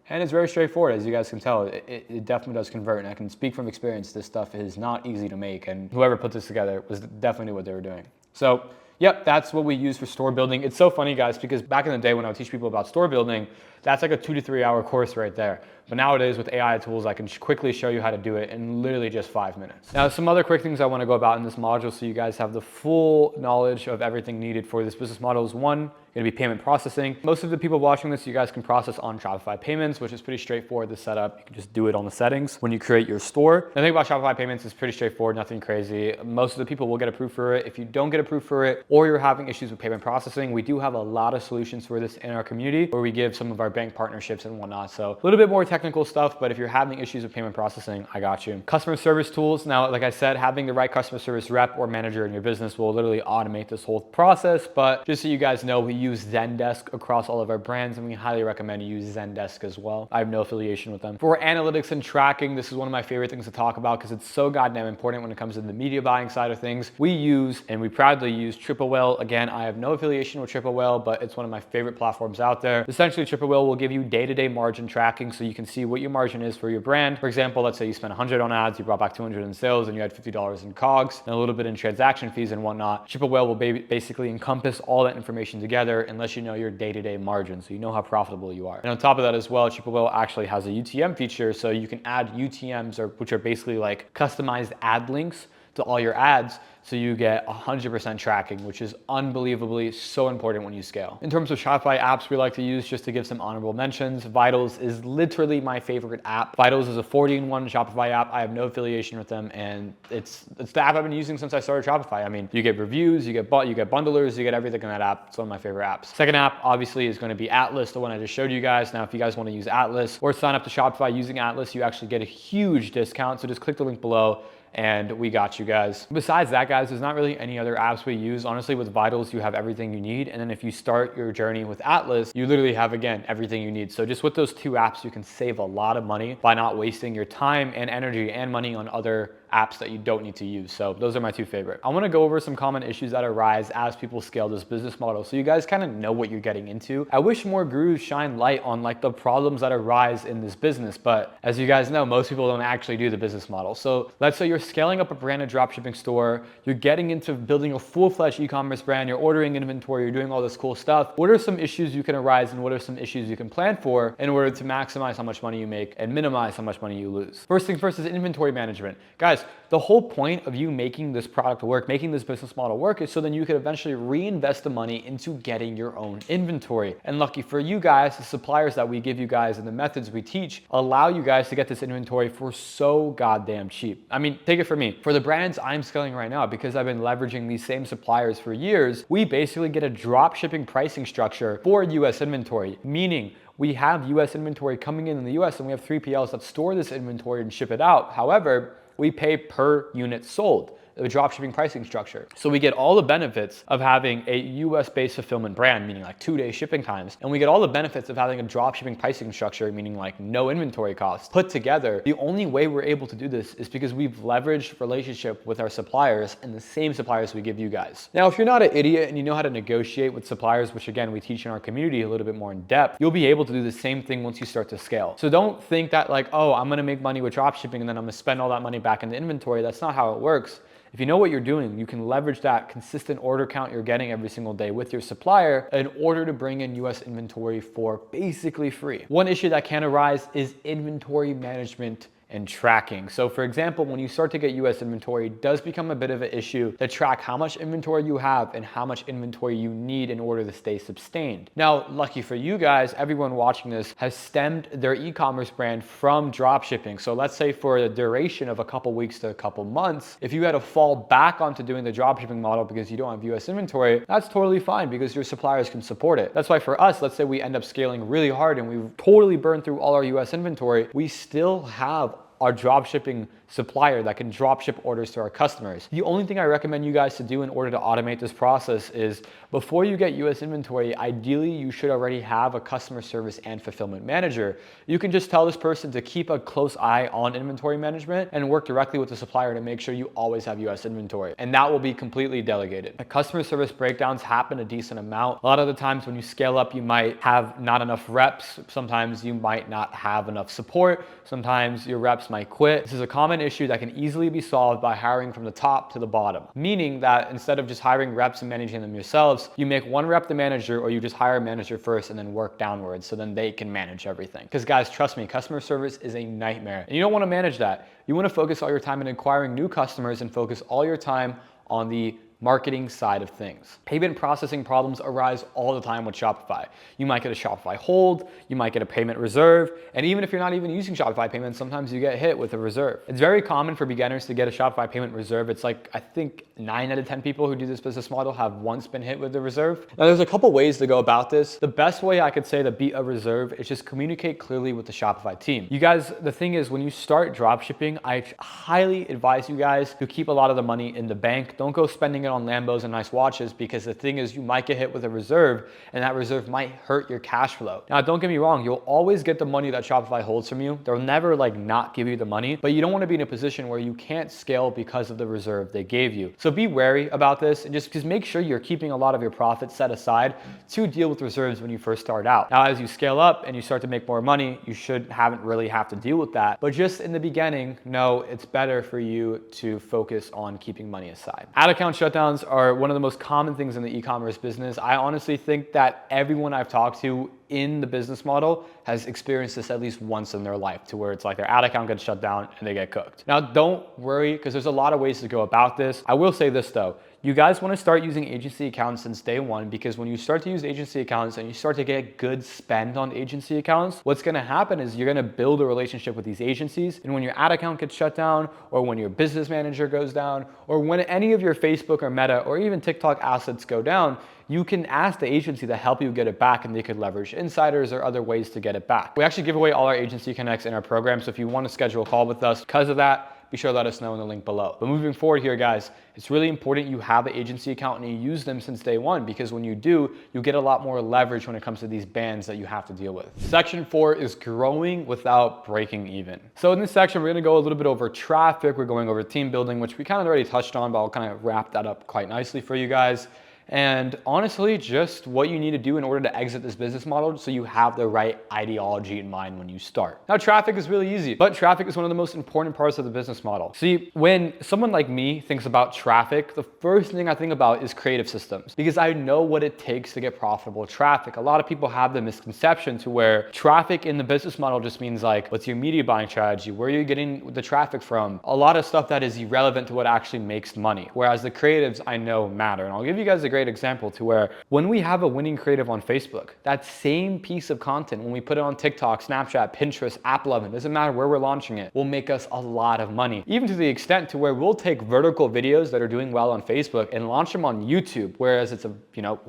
And it's very straightforward, as you guys can tell. It definitely does convert, and I can speak from experience. This stuff is not easy to make, and whoever put this together was definitely knew what they were doing. So yep, that's what we use for store building. It's so funny, guys, because back in the day when I would teach people about store building, that's like a 2 to 3 hour course right there. But nowadays with AI tools, I can quickly show you how to do it in literally just 5 minutes. Now, some other quick things I want to go about in this module so you guys have the full knowledge of everything needed for this business model is one, going to be payment processing. Most of the people watching this, you guys can process on Shopify payments, which is pretty straightforward to set up. You can just do it on the settings when you create your store. The thing about Shopify payments is pretty straightforward, nothing crazy. Most of the people will get approved for it. If you don't get approved for it, or you're having issues with payment processing, we do have a lot of solutions for this in our community where we give some of our bank partnerships and whatnot. So a little bit more technical stuff, but if you're having issues with payment processing, I got you. Customer service tools. Now, like I said, having the right customer service rep or manager in your business will literally automate this whole process. But just so you guys know, we use Zendesk across all of our brands, and we highly recommend you use Zendesk as well. I have no affiliation with them. For analytics and tracking, this is one of my favorite things to talk about because it's so goddamn important when it comes to the media buying side of things. We use, and we proudly use, Triple Whale. Again, I have no affiliation with Triple Whale, but it's one of my favorite platforms out there. Essentially, Triple Whale will give you day-to-day margin tracking so you can see what your margin is for your brand. For example, let's say you spent 100 on ads, you brought back 200 in sales, and you had $50 in COGS, and a little bit in transaction fees and whatnot. Triple Whale will basically encompass all that information together and let you know your day-to-day margin, so you know how profitable you are. And on top of that as well, Triple Whale actually has a UTM feature, so you can add UTMs, which are basically like customized ad links to all your ads, so you get 100% tracking, which is unbelievably so important when you scale. In terms of Shopify apps we like to use, just to give some honorable mentions, Vitals is literally my favorite app. Vitals is a 40-in-1 Shopify app. I have no affiliation with them, and it's the app I've been using since I started Shopify. I mean, you get reviews, you get bundlers, you get everything in that app. It's one of my favorite apps. Second app, obviously, is going to be Atlas, the one I just showed you guys. Now, if you guys want to use Atlas or sign up to Shopify using Atlas, you actually get a huge discount, so just click the link below and we got you guys. Besides that, guys, there's not really any other apps we use. Honestly, with Vitals, you have everything you need. And then if you start your journey with Atlas, you literally have, again, everything you need. So just with those two apps, you can save a lot of money by not wasting your time and energy and money on other apps that you don't need to use. So those are my two favorite. I want to go over some common issues that arise as people scale this business model so you guys kind of know what you're getting into. I wish more gurus shine light on like the problems that arise in this business, but as you guys know, most people don't actually do the business model. So let's say you're scaling up a branded dropshipping store, you're getting into building a full-fledged e-commerce brand, you're ordering inventory, you're doing all this cool stuff. What are some issues you can arise and what are some issues you can plan for in order to maximize how much money you make and minimize how much money you lose? First thing first is inventory management. Guys, the whole point of you making this product work, making this business model work is so then you can eventually reinvest the money into getting your own inventory. And lucky for you guys, the suppliers that we give you guys and the methods we teach allow you guys to get this inventory for so goddamn cheap. I mean, take it from me. For the brands I'm scaling right now, because I've been leveraging these same suppliers for years, we basically get a drop shipping pricing structure for US inventory, meaning we have US inventory coming in the US and we have 3PLs that store this inventory and ship it out. However, we pay per unit sold, the dropshipping pricing structure. So we get all the benefits of having a US-based fulfillment brand, meaning like 2-day shipping times. And we get all the benefits of having a dropshipping pricing structure, meaning like no inventory costs put together. The only way we're able to do this is because we've leveraged relationship with our suppliers and the same suppliers we give you guys. Now, if you're not an idiot and you know how to negotiate with suppliers, which again, we teach in our community a little bit more in depth, you'll be able to do the same thing once you start to scale. So don't think that like, oh, I'm gonna make money with dropshipping and then I'm gonna spend all that money back into inventory. That's not how it works. If you know what you're doing, you can leverage that consistent order count you're getting every single day with your supplier in order to bring in US inventory for basically free. One issue that can arise is inventory management and tracking. So for example, when you start to get US inventory, it does become a bit of an issue to track how much inventory you have and how much inventory you need in order to stay sustained. Now, lucky for you guys, everyone watching this has stemmed their e-commerce brand from dropshipping. So let's say for the duration of a couple weeks to a couple months, if you had to fall back onto doing the dropshipping model because you don't have US inventory, that's totally fine because your suppliers can support it. That's why for us, let's say we end up scaling really hard and we've totally burned through all our US inventory, we still have our dropshipping supplier that can drop ship orders to our customers. The only thing I recommend you guys to do in order to automate this process is before you get US inventory, ideally you should already have a customer service and fulfillment manager. You can just tell this person to keep a close eye on inventory management and work directly with the supplier to make sure you always have US inventory. And that will be completely delegated. The customer service breakdowns happen a decent amount. A lot of the times when you scale up, you might have not enough reps. Sometimes you might not have enough support. Sometimes your reps might quit. This is a common issue that can easily be solved by hiring from the top to the bottom, meaning that instead of just hiring reps and managing them yourselves, you make one rep the manager or you just hire a manager first and then work downwards so then they can manage everything. Because guys, trust me, customer service is a nightmare and you don't want to manage that. You want to focus all your time in acquiring new customers and focus all your time on the marketing side of things. Payment processing problems arise all the time with Shopify. You might get a Shopify hold, you might get a payment reserve, and even if you're not even using Shopify payments, sometimes you get hit with a reserve. It's very common for beginners to get a Shopify payment reserve. It's like, I think 9 out of 10 people who do this business model have once been hit with the reserve. Now there's a couple ways to go about this. The best way I could say to beat a reserve is just communicate clearly with the Shopify team. You guys, the thing is when you start dropshipping, I highly advise you guys to keep a lot of the money in the bank. Don't go spending it on Lambos and nice watches because the thing is you might get hit with a reserve and that reserve might hurt your cash flow. Now, don't get me wrong, you'll always get the money that Shopify holds from you. They'll never like not give you the money, but you don't want to be in a position where you can't scale because of the reserve they gave you. So be wary about this and just make sure you're keeping a lot of your profits set aside to deal with reserves when you first start out. Now, as you scale up and you start to make more money, you haven't really have to deal with that. But just in the beginning, no, it's better for you to focus on keeping money aside. Ad account shutdowns are one of the most common things in the e-commerce business. I honestly think that everyone I've talked to in the business model has experienced this at least once in their life to where it's like their ad account gets shut down and they get cooked. Now, don't worry because there's a lot of ways to go about this. I will say this though, you guys want to start using agency accounts since day one because when you start to use agency accounts and you start to get good spend on agency accounts, what's going to happen is you're going to build a relationship with these agencies. And when your ad account gets shut down or when your business manager goes down or when any of your Facebook or Meta or even TikTok assets go down, you can ask the agency to help you get it back and they could leverage insiders or other ways to get it back. We actually give away all our agency connects in our program. So if you want to schedule a call with us because of that, be sure to let us know in the link below. But moving forward here, guys, it's really important you have an agency account and you use them since day one, because when you do, you get a lot more leverage when it comes to these bans that you have to deal with. Section 4 is growing without breaking even. So in this section, we're gonna go a little bit over traffic. We're going over team building, which we kind of already touched on, but I'll kind of wrap that up quite nicely for you guys. And honestly, just what you need to do in order to exit this business model so you have the right ideology in mind when you start. Now, traffic is really easy, but traffic is one of the most important parts of the business model. See, when someone like me thinks about traffic, the first thing I think about is creative systems, because I know what it takes to get profitable traffic. A lot of people have the misconception to where traffic in the business model just means like, what's your media buying strategy? Where are you getting the traffic from? A lot of stuff that is irrelevant to what actually makes money. Whereas the creatives I know matter. And I'll give you guys a great example to where when we have a winning creative on Facebook, that same piece of content, when we put it on TikTok, Snapchat, Pinterest, AppLovin, doesn't matter where we're launching it, will make us a lot of money. Even to the extent to where we'll take vertical videos that are doing well on Facebook and launch them on YouTube, whereas it's a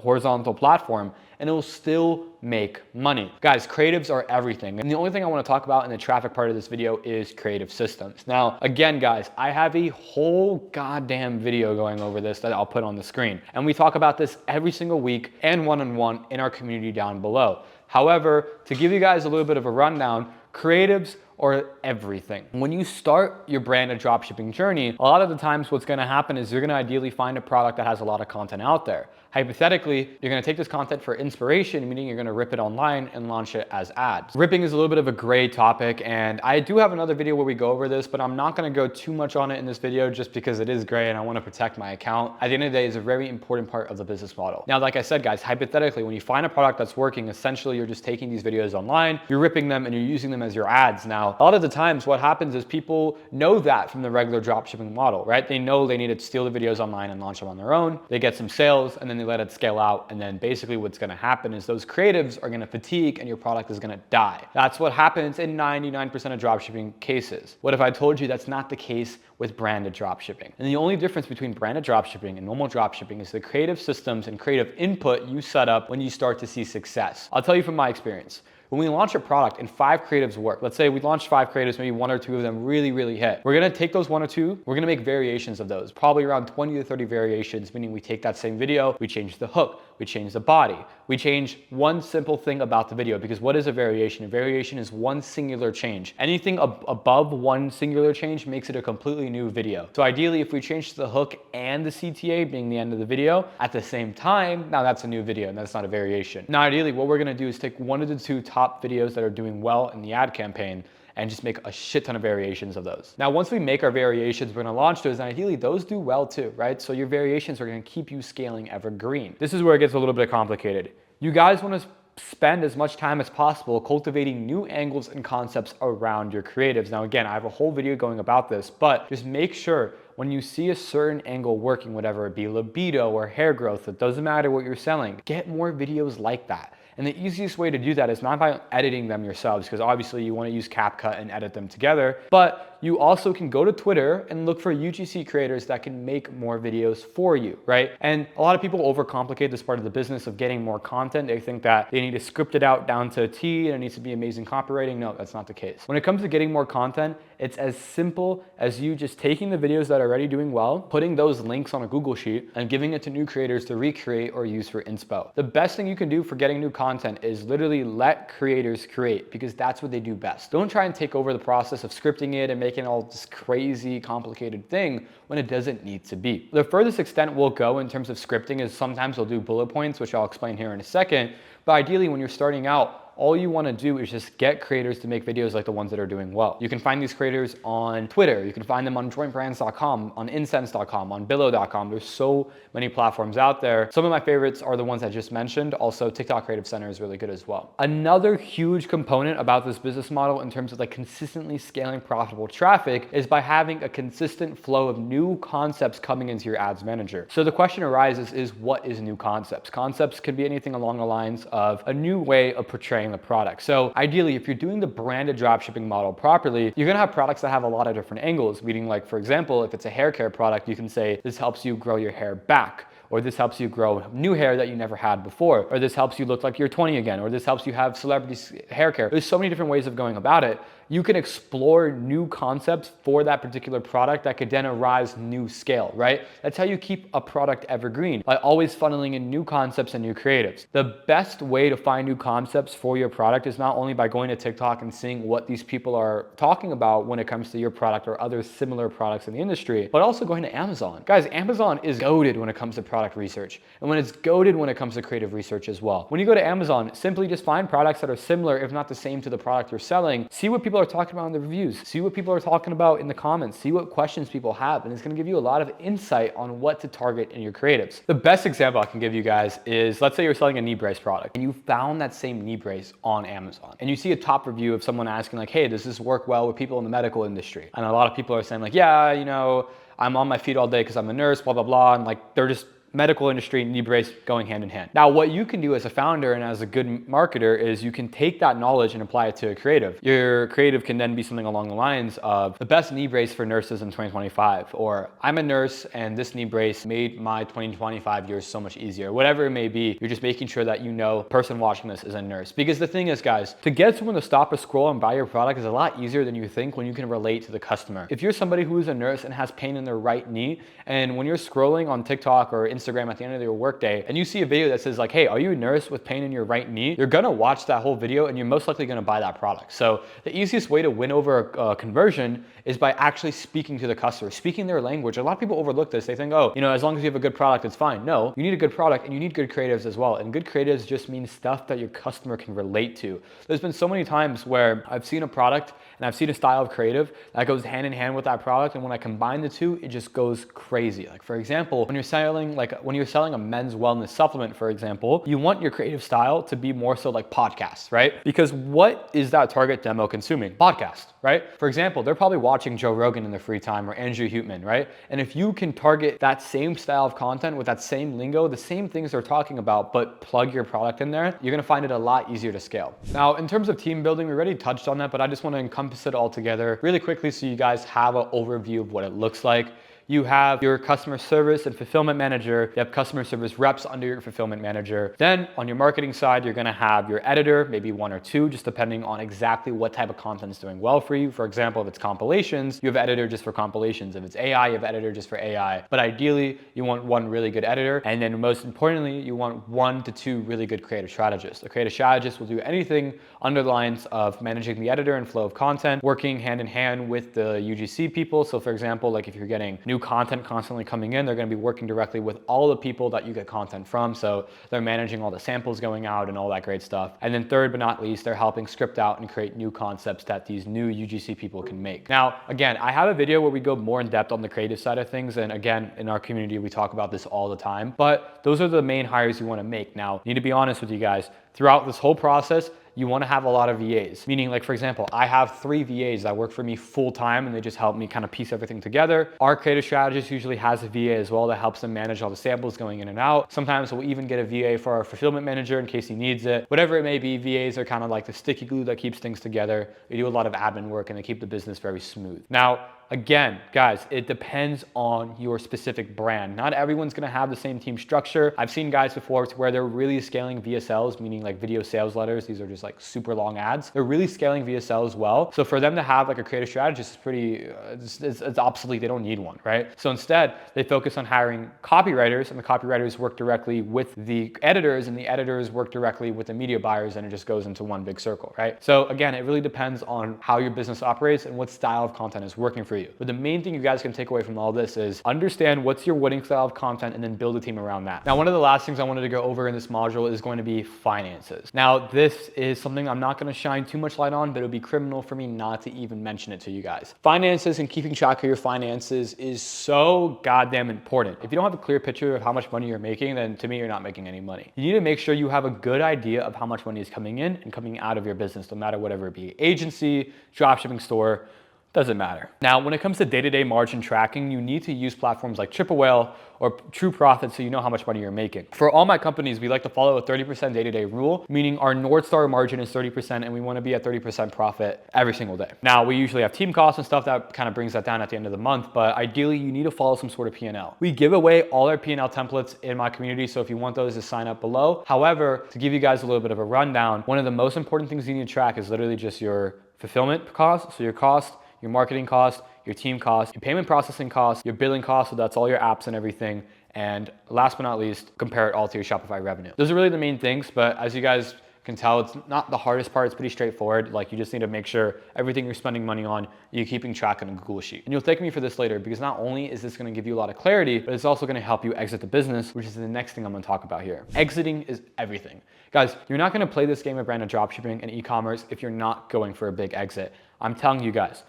horizontal platform, and it will still make money. Guys, creatives are everything. And the only thing I want to talk about in the traffic part of this video is creative systems. Now, again, guys, I have a whole goddamn video going over this that I'll put on the screen. And we talk about this every single week and one-on-one in our community down below. However, to give you guys a little bit of a rundown, creatives are everything. When you start your branded dropshipping journey, a lot of the times what's gonna happen is you're gonna ideally find a product that has a lot of content out there. Hypothetically, you're gonna take this content for inspiration, meaning you're gonna rip it online and launch it as ads. Ripping is a little bit of a gray topic, and I do have another video where we go over this, but I'm not gonna go too much on it in this video just because it is gray and I wanna protect my account. At the end of the day, it's a very important part of the business model. Now, like I said, guys, hypothetically, when you find a product that's working, essentially you're just taking these videos online, you're ripping them and you're using them as your ads. Now, a lot of the times what happens is people know that from the regular dropshipping model, right? They know they need to steal the videos online and launch them on their own. They get some sales and then they let it scale out. And then basically what's gonna happen is those creatives are gonna fatigue and your product is gonna die. That's what happens in 99% of dropshipping cases. What if I told you that's not the case with branded dropshipping? And the only difference between branded dropshipping and normal dropshipping is the creative systems and creative input you set up when you start to see success. I'll tell you from my experience. When we launch a product and 5 creatives work, let's say we launched 5 creatives, maybe 1 or 2 of them really hit. We're gonna take those 1 or 2, we're gonna make variations of those, probably around 20 to 30 variations, meaning we take that same video, we change the hook, we change the body, we change one simple thing about the video, because what is a variation? A variation is one singular change. Anything above one singular change makes it a completely new video. So ideally, if we change the hook and the CTA being the end of the video at the same time, now that's a new video and that's not a variation. Now, ideally, what we're gonna do is take 1 of the 2 top videos that are doing well in the ad campaign and just make a shit ton of variations of those. Now, once we make our variations, we're gonna launch those, and ideally those do well too, right? So your variations are gonna keep you scaling evergreen. This is where it gets a little bit complicated. You guys wanna spend as much time as possible cultivating new angles and concepts around your creatives. Now, again, I have a whole video going about this, but just make sure when you see a certain angle working, whatever it be, libido or hair growth, it doesn't matter what you're selling, get more videos like that. And the easiest way to do that is not by editing them yourselves, because obviously you want to use CapCut and edit them together, but you also can go to Twitter and look for UGC creators that can make more videos for you, right? And a lot of people overcomplicate this part of the business of getting more content. They think that they need to script it out down to a T and it needs to be amazing copywriting. No, that's not the case. When it comes to getting more content, it's as simple as you just taking the videos that are already doing well, putting those links on a Google Sheet and giving it to new creators to recreate or use for inspo. The best thing you can do for getting new content is literally let creators create, because that's what they do best. Don't try and take over the process of scripting it and making all this crazy complicated thing when it doesn't need to be. The furthest extent we'll go in terms of scripting is sometimes we'll do bullet points, which I'll explain here in a second. But ideally, when you're starting out, all you want to do is just get creators to make videos like the ones that are doing well. You can find these creators on Twitter. You can find them on jointbrands.com, on incense.com, on billow.com. There's so many platforms out there. Some of my favorites are the ones I just mentioned. Also, TikTok Creative Center is really good as well. Another huge component about this business model in terms of like consistently scaling profitable traffic is by having a consistent flow of new concepts coming into your ads manager. So the question arises is, what is new concepts? Concepts could be anything along the lines of a new way of portraying the product. So ideally, if you're doing the branded dropshipping model properly, you're gonna have products that have a lot of different angles, meaning like, for example, if it's a hair care product, you can say this helps you grow your hair back, or this helps you grow new hair that you never had before, or this helps you look like you're 20 again, or this helps you have celebrity hair care. There's so many different ways of going about it. you can explore new concepts for that particular product that could then arise new scale, right? That's how you keep a product evergreen, by always funneling in new concepts and new creatives. The best way to find new concepts for your product is not only by going to TikTok and seeing what these people are talking about when it comes to your product or other similar products in the industry, but also going to Amazon. Guys, Amazon is goated when it comes to product research, and when it's goated when it comes to creative research as well. When you go to Amazon, simply just find products that are similar, if not the same, to the product you're selling. See what people are talking about in the reviews. See what people are talking about in the comments. See what questions people have, and it's gonna give you a lot of insight on what to target in your creatives. The best example I can give you guys is, let's say you're selling a knee brace product and you found that same knee brace on Amazon, and you see a top review of someone asking like, hey, does this work well with people in the medical industry? And a lot of people are saying like, yeah, you know, I'm on my feet all day because I'm a nurse, blah, blah, blah. And like, they're just medical industry and knee brace going hand in hand. Now, what you can do as a founder and as a good marketer is you can take that knowledge and apply it to a creative. Your creative can then be something along the lines of the best knee brace for nurses in 2025, or I'm a nurse and this knee brace made my 2025 years so much easier. Whatever it may be, you're just making sure that you know the person watching this is a nurse. Because the thing is, guys, to get someone to stop a scroll and buy your product is a lot easier than you think when you can relate to the customer. If you're somebody who is a nurse and has pain in their right knee, and when you're scrolling on TikTok or Instagram at the end of your workday and you see a video that says like, hey, are you a nurse with pain in your right knee? You're gonna watch that whole video and you're most likely gonna buy that product. So the easiest way to win over a conversion is by actually speaking to the customer, speaking their language. A lot of people overlook this. They think, oh, you know, as long as you have a good product, it's fine. No, you need a good product and you need good creatives as well. And good creatives just means stuff that your customer can relate to. There's been so many times where I've seen a product and I've seen a style of creative that goes hand in hand with that product. And when I combine the two, it just goes crazy. Like for example, when you're selling a men's wellness supplement, for example, you want your creative style to be more so like podcasts, right? Because what is that target demo consuming? Podcast, right? For example, they're probably watching Joe Rogan in their free time or Andrew Huetman, right? And if you can target that same style of content with that same lingo, the same things they're talking about, but plug your product in there, you're gonna find it a lot easier to scale. Now, in terms of team building, we already touched on that, but I just wanna encompass it all together really quickly so you guys have an overview of what it looks like. You have your customer service and fulfillment manager. You have customer service reps under your fulfillment manager. Then on your marketing side, you're gonna have your editor, maybe one or two, just depending on exactly what type of content is doing well for you. For example, if it's compilations, you have editor just for compilations. If it's AI, you have editor just for AI. But ideally, you want one really good editor. And then most importantly, you want 1 to 2 really good creative strategists. A creative strategist will do anything under the lines of managing the editor and flow of content, working hand in hand with the UGC people. So for example, like if you're getting new content constantly coming in, they're going to be working directly with all the people that you get content from. So they're managing all the samples going out and all that great stuff. And then third but not least, they're helping script out and create new concepts that these new UGC people can make. Now, again, I have a video where we go more in depth on the creative side of things. And again, in our community, we talk about this all the time, but those are the main hires you want to make. Now, I need to be honest with you guys, throughout this whole process, you want to have a lot of VAs, meaning like, for example, I have 3 VAs that work for me full time and they just help me kind of piece everything together. Our creative strategist usually has a VA as well that helps them manage all the samples going in and out. Sometimes we'll even get a VA for our fulfillment manager in case he needs it. Whatever it may be, VAs are kind of like the sticky glue that keeps things together. We do a lot of admin work and they keep the business very smooth. Now, again, guys, it depends on your specific brand. Not everyone's gonna have the same team structure. I've seen guys before where they're really scaling VSLs, meaning like video sales letters. These are just like super long ads. They're really scaling VSLs well. So for them to have like a creative strategist is pretty, it's obsolete. They don't need one, right? So instead, they focus on hiring copywriters, and the copywriters work directly with the editors, and the editors work directly with the media buyers, and it just goes into one big circle, right? So again, it really depends on how your business operates and what style of content is working for you. But the main thing you guys can take away from all this is understand what's your winning style of content and then build a team around that. Now, one of the last things I wanted to go over in this module is going to be finances. Now, this is something I'm not going to shine too much light on, but it would be criminal for me not to even mention it to you guys. Finances and keeping track of your finances is so goddamn important. If you don't have a clear picture of how much money you're making, then to me, you're not making any money. You need to make sure you have a good idea of how much money is coming in and coming out of your business, no matter whatever it be, agency, dropshipping store, doesn't matter. Now, when it comes to day-to-day margin tracking, you need to use platforms like Triple Whale or True Profit so you know how much money you're making. For all my companies, we like to follow a 30% day-to-day rule, meaning our North Star margin is 30% and we want to be at 30% profit every single day. Now, we usually have team costs and stuff that kind of brings that down at the end of the month, but ideally you need to follow some sort of P&L. We give away all our P&L templates in my community, so if you want those, just sign up below. However, to give you guys a little bit of a rundown, one of the most important things you need to track is literally just your fulfillment cost, so your cost, your marketing cost, your team cost, your payment processing cost, your billing cost, so that's all your apps and everything. And last but not least, compare it all to your Shopify revenue. Those are really the main things, but as you guys can tell, it's not the hardest part. It's pretty straightforward. Like, you just need to make sure everything you're spending money on, you're keeping track on a Google Sheet. And you'll thank me for this later, because not only is this going to give you a lot of clarity, but it's also going to help you exit the business, which is the next thing I'm going to talk about here. Exiting is everything. Guys, you're not going to play this game of branded dropshipping and e-commerce if you're not going for a big exit. I'm telling you guys,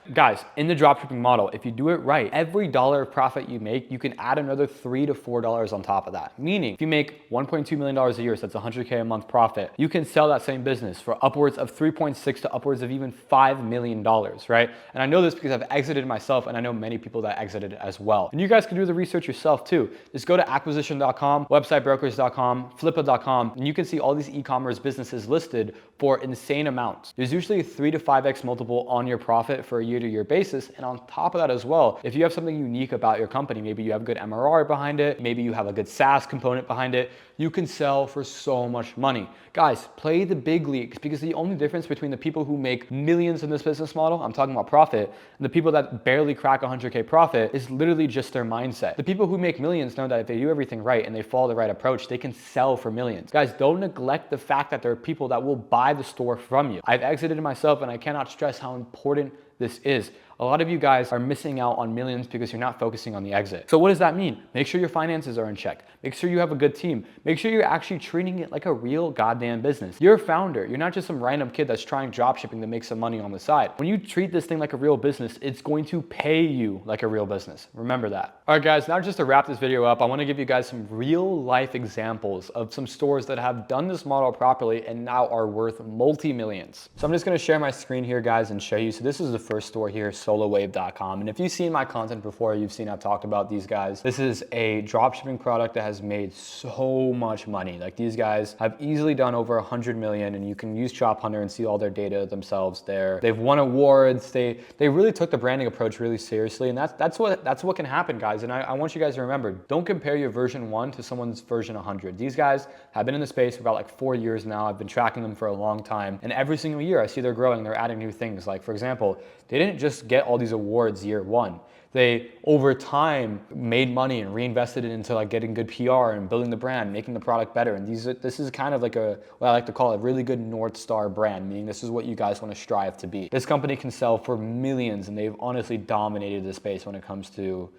in the dropshipping model, if you do it right, every dollar of profit you make, you can add another $3 to $4 on top of that. Meaning, if you make $1.2 million a year, so that's $100K a month profit, you can sell that same business for upwards of 3.6 to upwards of even $5 million, right? And I know this because I've exited myself, and I know many people that exited as well. And you guys can do the research yourself too. Just go to acquisition.com, websitebrokers.com, flippa.com, and you can see all these e-commerce businesses listed for insane amounts. There's usually a 3 to 5x multiple on your profit for a year-to-year basis. And on top of that as well, if you have something unique about your company, maybe you have good MRR behind it, maybe you have a good SaaS component behind it, you can sell for so much money. Guys, play the big leagues, because the only difference between the people who make millions in this business model, I'm talking about profit, and the people that barely crack 100K profit is literally just their mindset. The people who make millions know that if they do everything right and they follow the right approach, they can sell for millions. Guys, don't neglect the fact that there are people that will buy the store from you. I've exited myself, and I cannot stress how important this is. A lot of you guys are missing out on millions because you're not focusing on the exit. So what does that mean? Make sure your finances are in check. Make sure you have a good team. Make sure you're actually treating it like a real goddamn business. You're a founder. You're not just some random kid that's trying dropshipping to make some money on the side. When you treat this thing like a real business, it's going to pay you like a real business. Remember that. All right, guys, now just to wrap this video up, I want to give you guys some real life examples of some stores that have done this model properly and now are worth multi-millions. So I'm just going to share my screen here, guys, and show you. So this is the first store here, solowave.com. And if you've seen my content before, you've seen I've talked about these guys. This is a dropshipping product that has made so much money. Like, these guys have easily done over 100 million, and you can use Shop Hunter and see all their data themselves there. They've won awards. They really took the branding approach really seriously, and that's what can happen, guys. And I want you guys to remember, don't compare your version 1 to someone's version 100. These guys have been in the space for about like 4 years now. I've been tracking them for a long time, and every single year I see they're growing. They're adding new things. Like, for example, they didn't just get all these awards year 1. They, over time, made money and reinvested it into like getting good PR and building the brand, making the product better. And this is kind of like what I like to call a really good North Star brand, meaning this is what you guys want to strive to be. This company can sell for millions, and they've honestly dominated the space when it comes to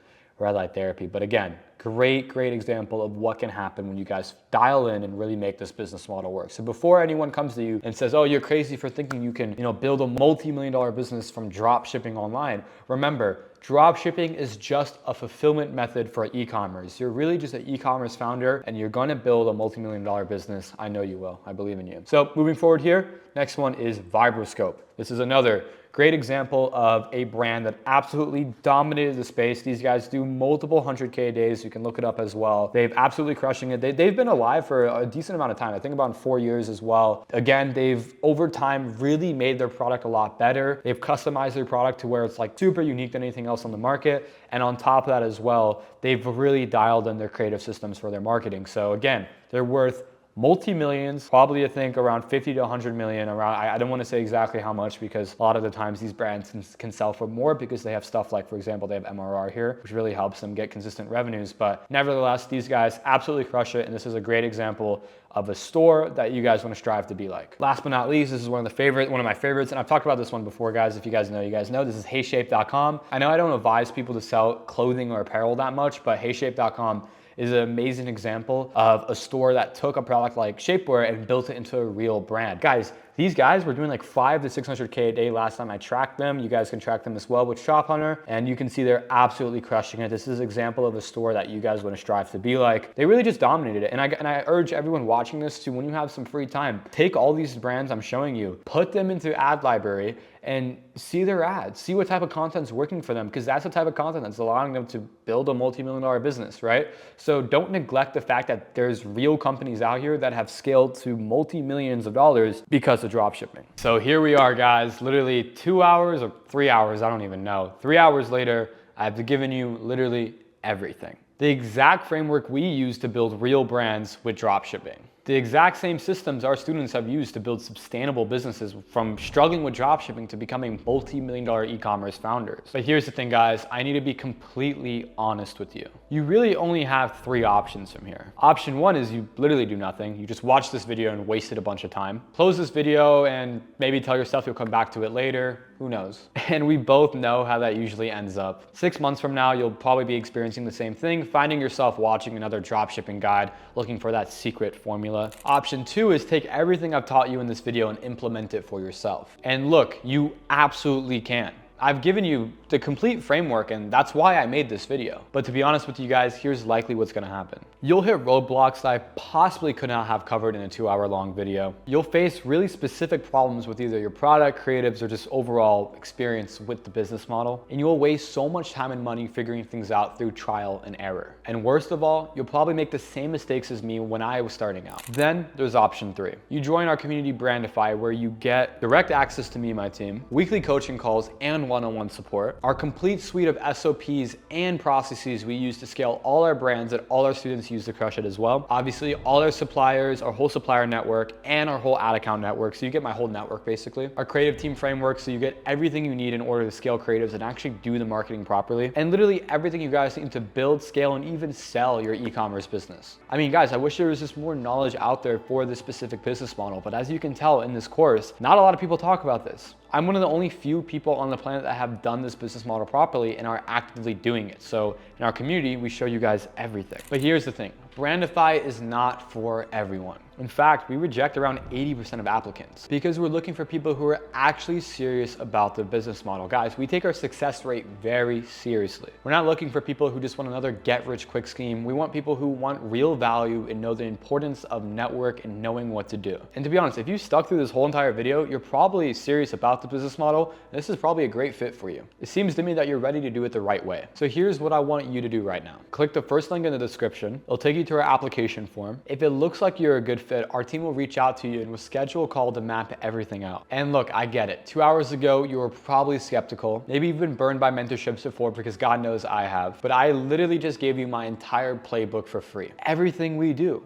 red light therapy. But again, great example of what can happen when you guys dial in and really make this business model work. So before anyone comes to you and says, oh, you're crazy for thinking you can, build a multi-million-dollar business from drop shipping online, remember, drop shipping is just a fulfillment method for e-commerce. You're really just an e-commerce founder, and you're gonna build a multi-million-dollar business. I know you will. I believe in you. So moving forward here, next one is Vibroscope. This is another great example of a brand that absolutely dominated the space. These guys do multiple 100K days. You can look it up as well. They've absolutely crushing it. They've been alive for a decent amount of time. I think about 4 years as well. Again, they've over time really made their product a lot better. They've customized their product to where it's like super unique than anything else on the market. And on top of that as well, they've really dialed in their creative systems for their marketing. So again, they're worth multi-millions, probably I think around 50 to 100 million. I don't want to say exactly how much, because a lot of the times these brands can sell for more because they have stuff like, for example, they have MRR here, which really helps them get consistent revenues. But nevertheless, these guys absolutely crush it, and this is a great example of a store that you guys want to strive to be like. Last but not least, this is one of my favorites, and I've talked about this one before, guys. If you guys know, this is heyshape.com. I know I don't advise people to sell clothing or apparel that much, but heyshape.com is an amazing example of a store that took a product like shapewear and built it into a real brand. Guys, these guys were doing like 5 to 600K a day last time I tracked them. You guys can track them as well with Shop Hunter, and you can see they're absolutely crushing it. This is an example of a store that you guys want to strive to be like. They really just dominated it. And I urge everyone watching this to, when you have some free time, take all these brands I'm showing you, put them into ad library, and see their ads, see what type of content's working for them, because that's the type of content that's allowing them to build a multi-million-dollar business, right? So don't neglect the fact that there's real companies out here that have scaled to multi-millions of dollars because of drop shipping. So here we are, guys, literally 2 hours or 3 hours, I don't even know. 3 hours later, I've given you literally everything. The exact framework we use to build real brands with drop shipping. The exact same systems our students have used to build sustainable businesses, from struggling with dropshipping to becoming multi-million-dollar e-commerce founders. But here's the thing, guys, I need to be completely honest with you. You really only have 3 options from here. Option 1 is you literally do nothing. You just watch this video and wasted a bunch of time. Close this video and maybe tell yourself you'll come back to it later. Who knows? And we both know how that usually ends up. 6 months from now, you'll probably be experiencing the same thing, finding yourself watching another dropshipping guide, looking for that secret formula. Option 2 is take everything I've taught you in this video and implement it for yourself. And look, you absolutely can. I've given you the complete framework, and that's why I made this video. But to be honest with you guys, here's likely what's gonna happen. You'll hit roadblocks that I possibly could not have covered in a 2-hour-long video. You'll face really specific problems with either your product, creatives, or just overall experience with the business model. And you'll waste so much time and money figuring things out through trial and error. And worst of all, you'll probably make the same mistakes as me when I was starting out. Then there's option 3. You join our community Brandify, where you get direct access to me and my team, weekly coaching calls, and one-on-one support, our complete suite of SOPs and processes we use to scale all our brands that all our students use to crush it as well. Obviously, all our suppliers, our whole supplier network, and our whole ad account network. So you get my whole network basically. Our creative team framework, so you get everything you need in order to scale creatives and actually do the marketing properly. And literally everything you guys need to build, scale, and even sell your e-commerce business. I mean, guys, I wish there was just more knowledge out there for this specific business model, but as you can tell in this course, not a lot of people talk about this. I'm one of the only few people on the planet that have done this business model properly and are actively doing it. So in our community, we show you guys everything. But here's the thing, Brandify is not for everyone. In fact, we reject around 80% of applicants because we're looking for people who are actually serious about the business model. Guys, we take our success rate very seriously. We're not looking for people who just want another get-rich-quick scheme. We want people who want real value and know the importance of network and knowing what to do. And to be honest, if you stuck through this whole entire video, you're probably serious about the business model, and this is probably a great fit for you. It seems to me that you're ready to do it the right way. So here's what I want you to do right now. Click the first link in the description. It'll take you to our application form. If it looks like you're a good fit, our team will reach out to you and will schedule a call to map everything out. And look, I get it. 2 hours ago, you were probably skeptical. Maybe you've been burned by mentorships before, because God knows I have. But I literally just gave you my entire playbook for free. Everything we do.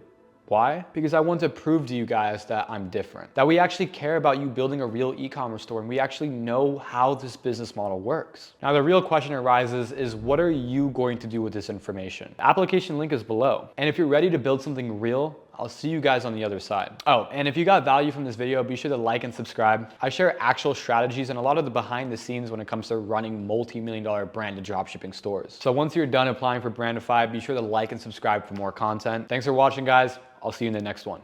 Why? Because I want to prove to you guys that I'm different, that we actually care about you building a real e-commerce store, and we actually know how this business model works. Now, the real question arises is, what are you going to do with this information? The application link is below. And if you're ready to build something real, I'll see you guys on the other side. Oh, and if you got value from this video, be sure to like and subscribe. I share actual strategies and a lot of the behind the scenes when it comes to running multi-million-dollar branded dropshipping stores. So once you're done applying for Brandify, be sure to like and subscribe for more content. Thanks for watching, guys. I'll see you in the next one.